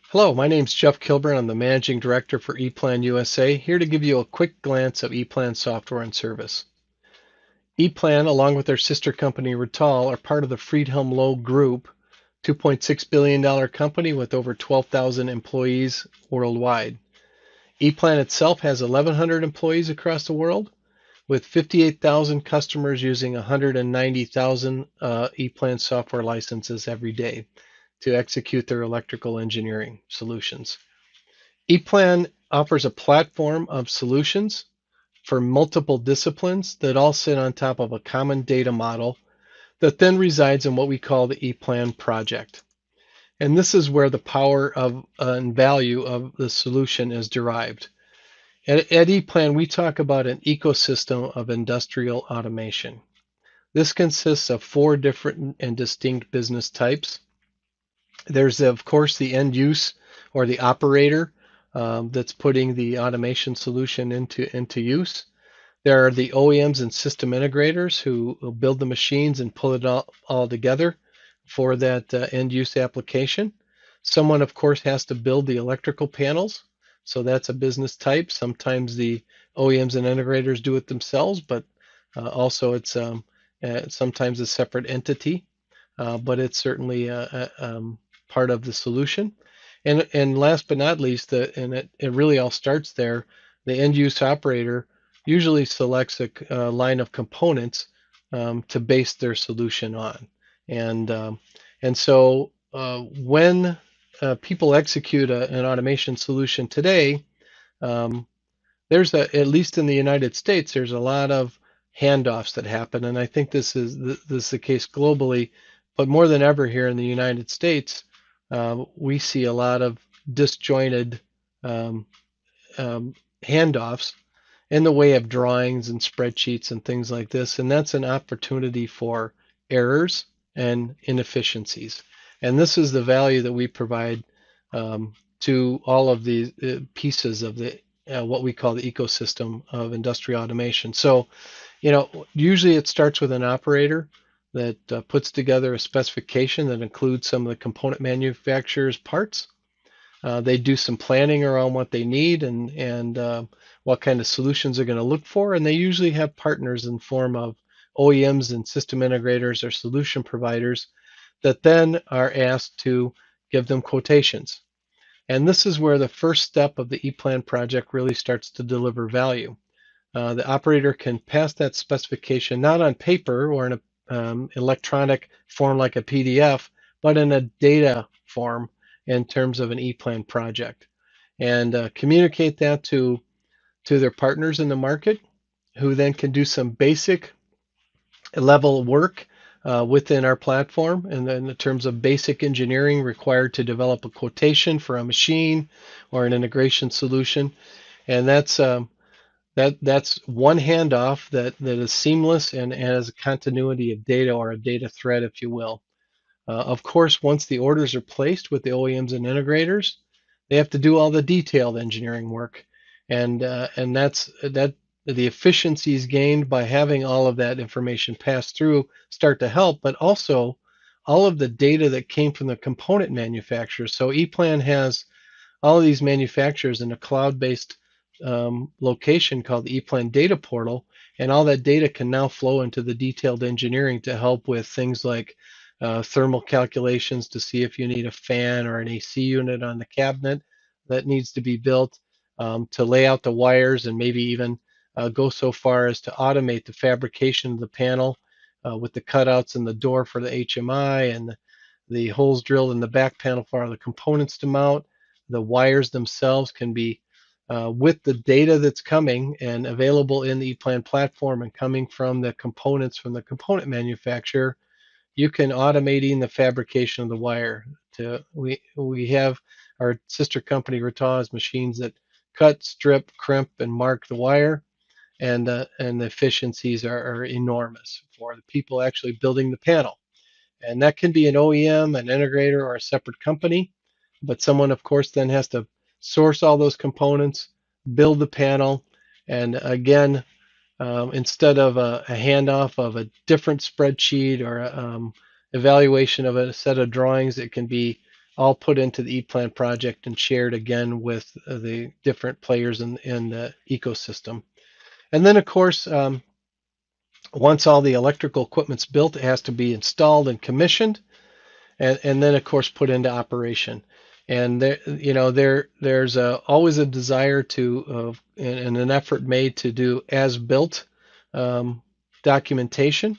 Hello, my name is Jeff Kilburn. I'm the Managing Director for ePlan USA, here to give you a quick glance of ePlan software and service. ePlan, along with their sister company Rittal, are part of the Friedhelm Loh Group, $2.6 billion company with over 12,000 employees worldwide. ePlan itself has 1,100 employees across the world, with 58,000 customers using 190,000 ePlan software licenses every day to execute their electrical engineering solutions. ePlan offers a platform of solutions for multiple disciplines that all sit on top of a common data model that then resides in what we call the ePlan project. And this is where the power of and value of the solution is derived. At ePlan, we talk about an ecosystem of industrial automation. This consists of 4 different and distinct business types. There's, of course, the end use or the operator that's putting the automation solution into use. There are the OEMs and system integrators who will build the machines and pull it all together for that end use application. Someone, of course, has to build the electrical panels. So that's a business type. Sometimes the OEMs and integrators do it themselves, but also it's sometimes a separate entity. But it's certainly part of the solution. And last but not least, it really all starts there, the end use operator usually selects a line of components to base their solution on. And so when people execute an automation solution today, there's at least in the United States, there's a lot of handoffs that happen. And I think this is the case globally, but more than ever here in the United States, we see a lot of disjointed handoffs in the way of drawings and spreadsheets and things like this. And that's an opportunity for errors and inefficiencies. And this is the value that we provide to all of the pieces of the what we call the ecosystem of industrial automation. So, usually it starts with an operator that puts together a specification that includes some of the component manufacturer's parts. They do some planning around what they need and what kind of solutions they're going to look for, and they usually have partners in form of OEMs and system integrators or solution providers that then are asked to give them quotations. And this is where the first step of the ePlan project really starts to deliver value. The operator can pass that specification not on paper or in an electronic form like a PDF, but in a data form in terms of an ePlan project, and communicate that to their partners in the market, who then can do some basic level work within our platform, and then in terms of basic engineering required to develop a quotation for a machine or an integration solution. And that's one handoff that is seamless and has a continuity of data, or a data thread, if you will. Of course, once the orders are placed with the OEMs and integrators, they have to do all the detailed engineering work, and that the efficiencies gained by having all of that information pass through start to help, but also all of the data that came from the component manufacturers. So ePlan has all of these manufacturers in a cloud-based location called the ePlan Data Portal, and all that data can now flow into the detailed engineering to help with things like thermal calculations to see if you need a fan or an AC unit on the cabinet that needs to be built, to lay out the wires, and maybe even go so far as to automate the fabrication of the panel with the cutouts in the door for the HMI and the holes drilled in the back panel for the components to mount. The wires themselves can be with the data that's coming and available in the ePlan platform and coming from the components from the component manufacturer. You can automate in the fabrication of the wire. We have our sister company Rotaw's machines that cut, strip, crimp, and mark the wire, and the efficiencies are enormous for the people actually building the panel. And that can be an OEM, an integrator, or a separate company, but someone, of course, then has to source all those components, build the panel, and again, instead of a handoff of a different spreadsheet or evaluation of a set of drawings, it can be all put into the ePlan project and shared again with the different players in the ecosystem. And then, of course, once all the electrical equipment's built, it has to be installed and commissioned, and then, of course, put into operation. And there's always a desire to and an effort made to do as-built documentation.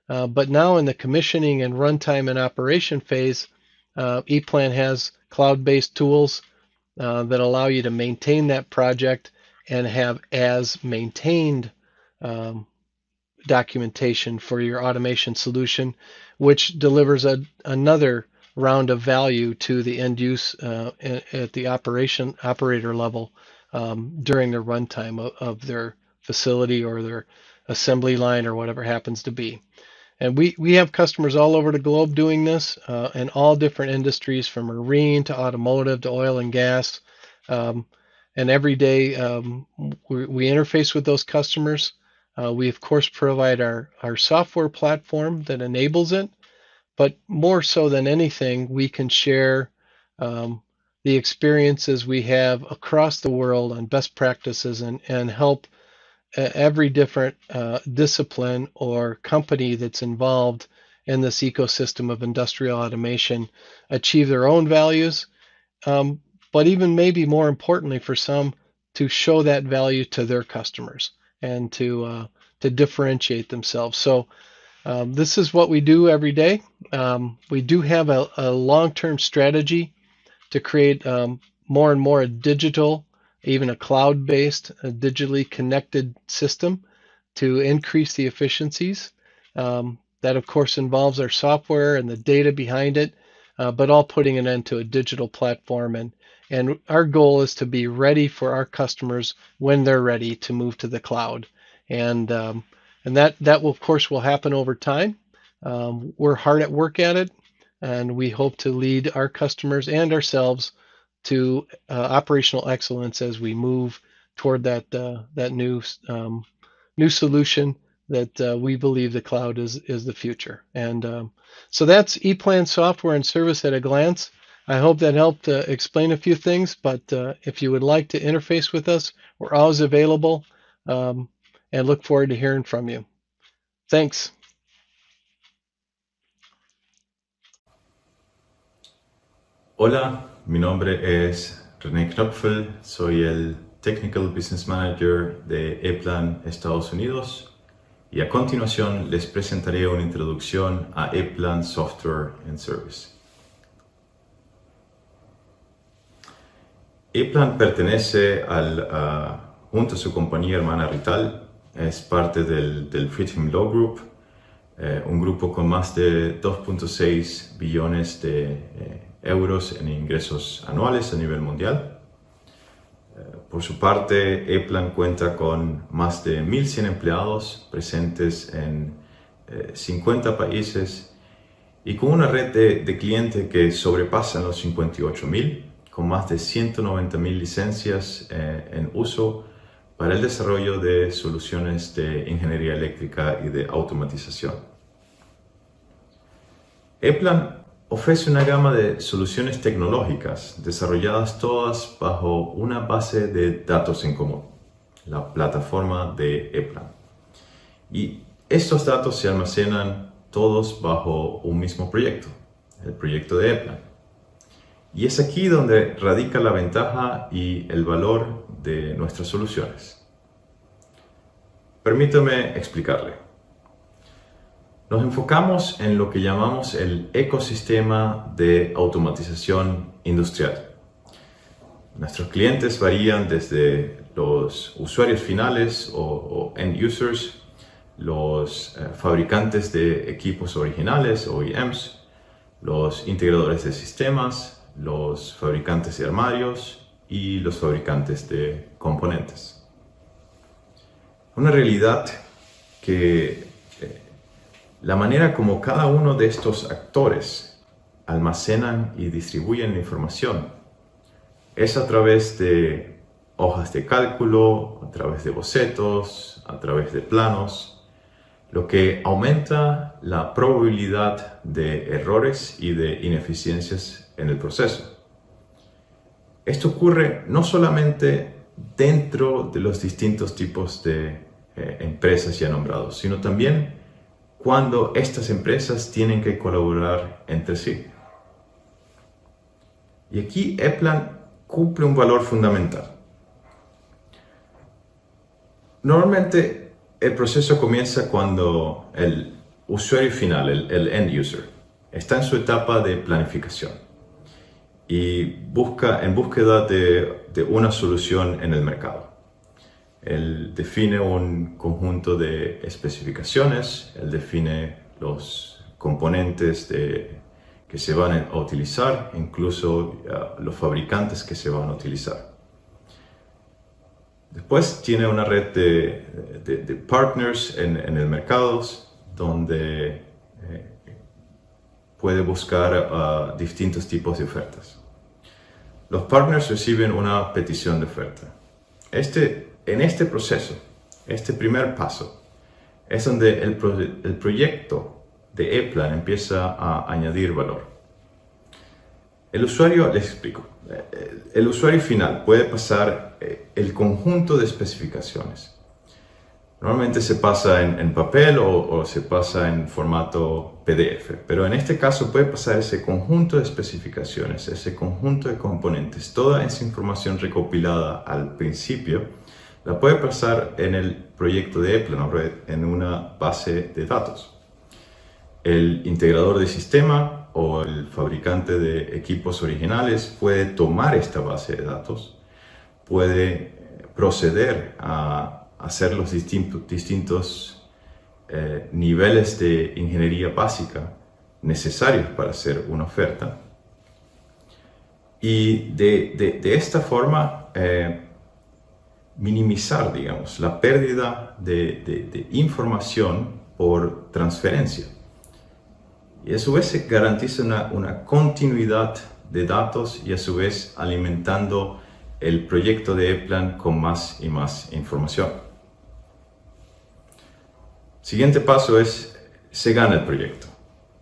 But now in the commissioning and runtime and operation phase, ePlan has cloud-based tools that allow you to maintain that project and have as-maintained documentation for your automation solution, which delivers another round of value to the end use at the operator level during the runtime of their facility or their assembly line or whatever happens to be. And we have customers all over the globe doing this in all different industries, from marine to automotive to oil and gas. And every day we interface with those customers. We, of course, provide our software platform that enables it. But more so than anything, we can share the experiences we have across the world on best practices and help every different discipline or company that's involved in this ecosystem of industrial automation achieve their own values, but even maybe more importantly for some, to show that value to their customers and to differentiate themselves. So this is what we do every day. We do have a long-term strategy to create more and more a digital, even a cloud-based, digitally connected system to increase the efficiencies. That, of course, involves our software and the data behind it, but all putting it into a digital platform. And our goal is to be ready for our customers when they're ready to move to the cloud. And that will, of course, will happen over time. We're hard at work at it, and we hope to lead our customers and ourselves to operational excellence as we move toward that new solution that we believe the cloud is the future. And so that's ePlan software and service at a glance. I hope that helped explain a few things, but if you would like to interface with us, we're always available, and look forward to hearing from you. Thanks. Hola, mi nombre es René Knopfel, soy el Technical Business Manager de EPLAN Estados Unidos, y a continuación les presentaré una introducción a EPLAN Software and Service. EPLAN pertenece junto a su compañía hermana Rital, es parte del Friedhelm Law Group, un grupo con más de 2.6 billones de euros en ingresos anuales a nivel mundial. Por su parte, EPLAN cuenta con más de 1.100 empleados presentes en 50 países y con una red de clientes que sobrepasan los 58.000, con más de 190.000 licencias en uso para el desarrollo de soluciones de ingeniería eléctrica y de automatización. EPLAN ofrece una gama de soluciones tecnológicas desarrolladas todas bajo una base de datos en común, la plataforma de EPLAN. Y estos datos se almacenan todos bajo un mismo proyecto, el proyecto de EPLAN. Y es aquí donde radica la ventaja y el valor de nuestras soluciones. Permítame explicarle. Nos enfocamos en lo que llamamos el ecosistema de automatización industrial. Nuestros clientes varían desde los usuarios finales o end users, los fabricantes de equipos originales, OEMs, los integradores de sistemas, los fabricantes de armarios y los fabricantes de componentes. Una realidad que la manera como cada uno de estos actores almacenan y distribuyen la información es a través de hojas de cálculo, a través de bocetos, a través de planos, lo que aumenta la probabilidad de errores y de ineficiencias en el proceso. Esto ocurre no solamente dentro de los distintos tipos de empresas ya nombrados, sino también cuando estas empresas tienen que colaborar entre sí. Y aquí EPLAN cumple un valor fundamental. Normalmente el proceso comienza cuando el usuario final, el end user, está en su etapa de planificación y en búsqueda de una solución en el mercado. Él define un conjunto de especificaciones, él define los componentes que se van a utilizar, incluso los fabricantes que se van a utilizar. Después tiene una red de partners en el mercado donde puede buscar distintos tipos de ofertas. Los partners reciben una petición de oferta. En este proceso, este primer paso, es donde el proyecto de EPLAN empieza a añadir valor. El usuario, les explico, el usuario final puede pasar el conjunto de especificaciones. Normalmente se pasa en papel o se pasa en formato PDF, pero en este caso puede pasar ese conjunto de especificaciones, ese conjunto de componentes, toda esa información recopilada al principio, la puede pasar en el proyecto de EPLAN, en una base de datos. El integrador de sistema o el fabricante de equipos originales puede tomar esta base de datos, puede proceder a hacer los distintos niveles de ingeniería básica necesarios para hacer una oferta. Y de esta forma minimizar, digamos, la pérdida de información por transferencia. Y a su vez se garantiza una continuidad de datos y a su vez alimentando el proyecto de EPLAN con más y más información. Siguiente paso es, se gana el proyecto,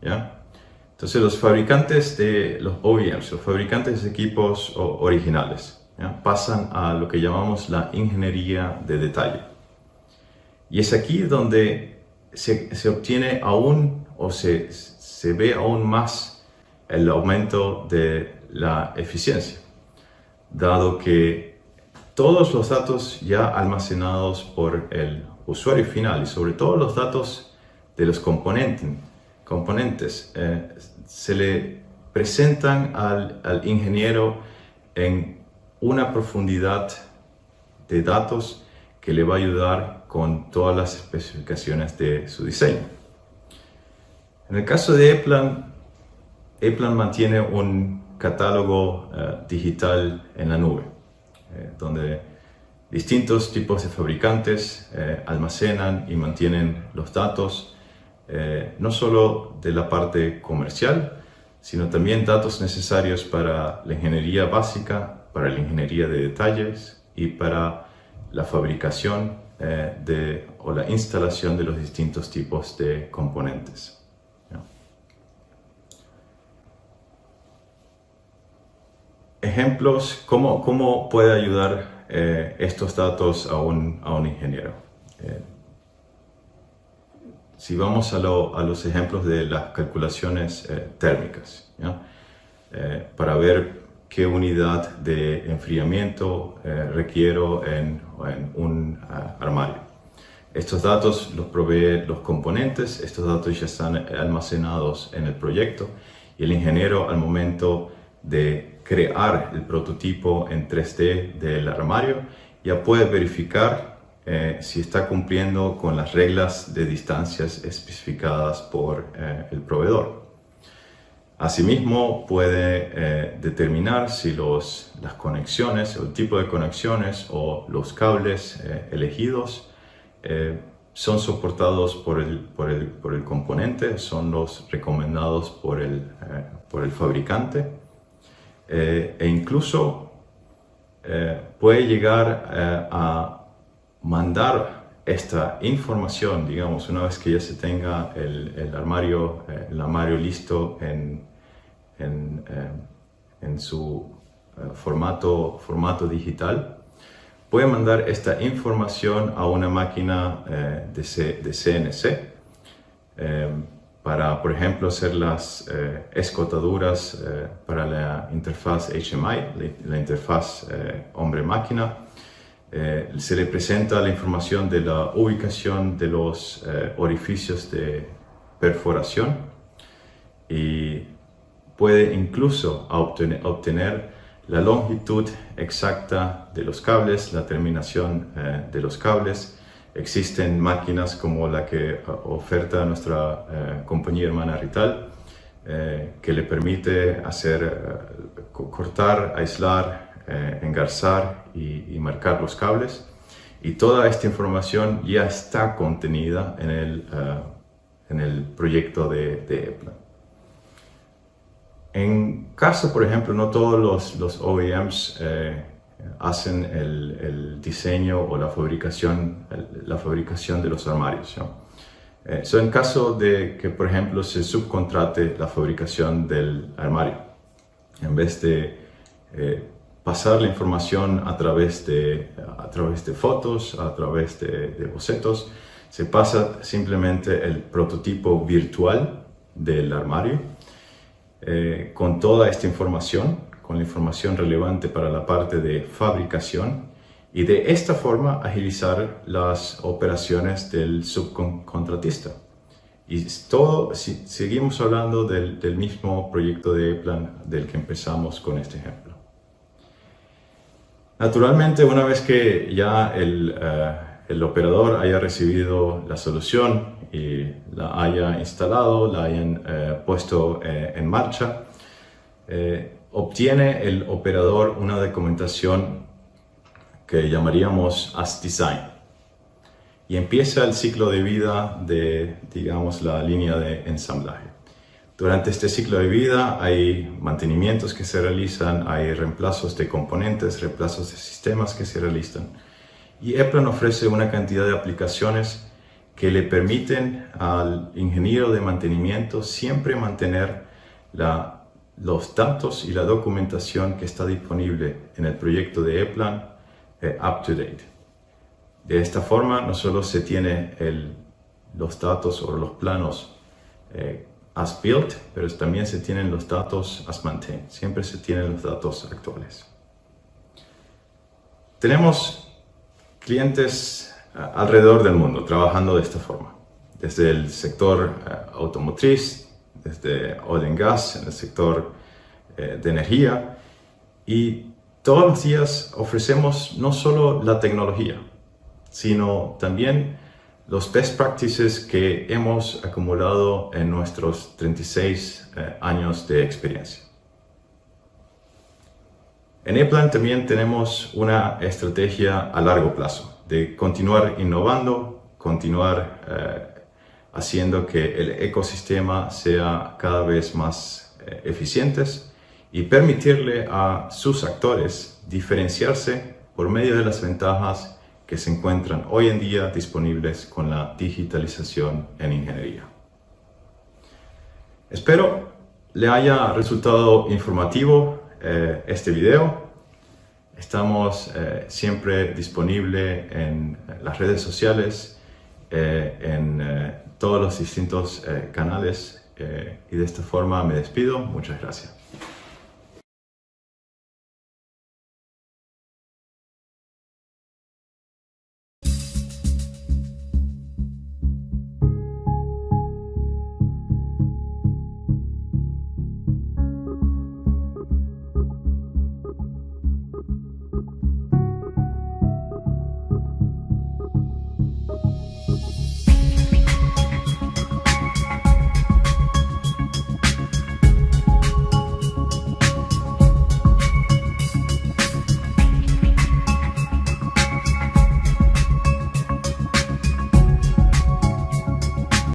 ¿ya? Entonces los fabricantes de los OEMs, los fabricantes de equipos originales, ¿ya? Pasan a lo que llamamos la ingeniería de detalle. Y es aquí donde se obtiene aún o se ve aún más el aumento de la eficiencia, dado que todos los datos ya almacenados por el usuario final y sobre todo los datos de los componentes se le presentan al ingeniero en una profundidad de datos que le va a ayudar con todas las especificaciones de su diseño. En el caso de EPLAN, EPLAN mantiene un catálogo digital en la nube, donde distintos tipos de fabricantes almacenan y mantienen los datos, no solo de la parte comercial, sino también datos necesarios para la ingeniería básica, para la ingeniería de detalles y para la fabricación o la instalación de los distintos tipos de componentes. Ejemplos, ¿cómo puede ayudar estos datos a un ingeniero? Si vamos a los ejemplos de las calculaciones térmicas, para ver qué unidad de enfriamiento requiero en un armario. Estos datos los provee los componentes, estos datos ya están almacenados en el proyecto y el ingeniero al momento de crear el prototipo en 3D del armario ya puede verificar si está cumpliendo con las reglas de distancias especificadas por el proveedor. Asimismo, puede determinar si las conexiones, el tipo de conexiones o los cables elegidos son soportados por el componente, son los recomendados por el fabricante, e incluso puede llegar a mandar esta información, digamos, una vez que ya se tenga el armario listo en su formato digital, puede mandar esta información a una máquina de CNC para, por ejemplo, hacer las escotaduras para la interfaz HMI, la interfaz hombre-máquina. Se le presenta la información de la ubicación de los orificios de perforación y puede incluso obtener la longitud exacta de los cables, la terminación de los cables. Existen máquinas como la que oferta nuestra compañía hermana Rital, que le permite cortar, aislar, engarzar y marcar los cables, y toda esta información ya está contenida en el proyecto de EPLAN. En caso, por ejemplo, no todos los OEMs hacen el diseño o la fabricación de los armarios, ¿no? En caso de que, por ejemplo, se subcontrate la fabricación del armario, en vez de pasar la información a través de fotos, a través de bocetos, se pasa simplemente el prototipo virtual del armario con toda esta información, con la información relevante para la parte de fabricación, y de esta forma agilizar las operaciones del subcontratista. Y seguimos hablando del mismo proyecto de EPLAN del que empezamos con este ejemplo. Naturalmente, una vez que ya el operador haya recibido la solución y la haya instalado, la hayan puesto en marcha, obtiene el operador una documentación que llamaríamos as design, y empieza el ciclo de vida de, digamos, la línea de ensamblaje. Durante este ciclo de vida hay mantenimientos que se realizan, hay reemplazos de componentes, reemplazos de sistemas que se realizan, y EPLAN ofrece una cantidad de aplicaciones que le permiten al ingeniero de mantenimiento siempre mantener los datos y la documentación que está disponible en el proyecto de EPLAN up to date. De esta forma no solo se tiene los datos o los planos as built, pero también se tienen los datos as maintained. Siempre se tienen los datos actuales. Tenemos clientes alrededor del mundo trabajando de esta forma, desde el sector automotriz, desde oil and gas, en el sector de energía, y todos los días ofrecemos no solo la tecnología, sino también los best practices que hemos acumulado en nuestros 36 años de experiencia. En EPLAN también tenemos una estrategia a largo plazo de continuar innovando, continuar haciendo que el ecosistema sea cada vez más eficientes y permitirle a sus actores diferenciarse por medio de las ventajas que se encuentran hoy en día disponibles con la digitalización en ingeniería. Espero le haya resultado informativo este video. Estamos siempre disponibles en las redes sociales, en todos los distintos canales, y de esta forma me despido. Muchas gracias.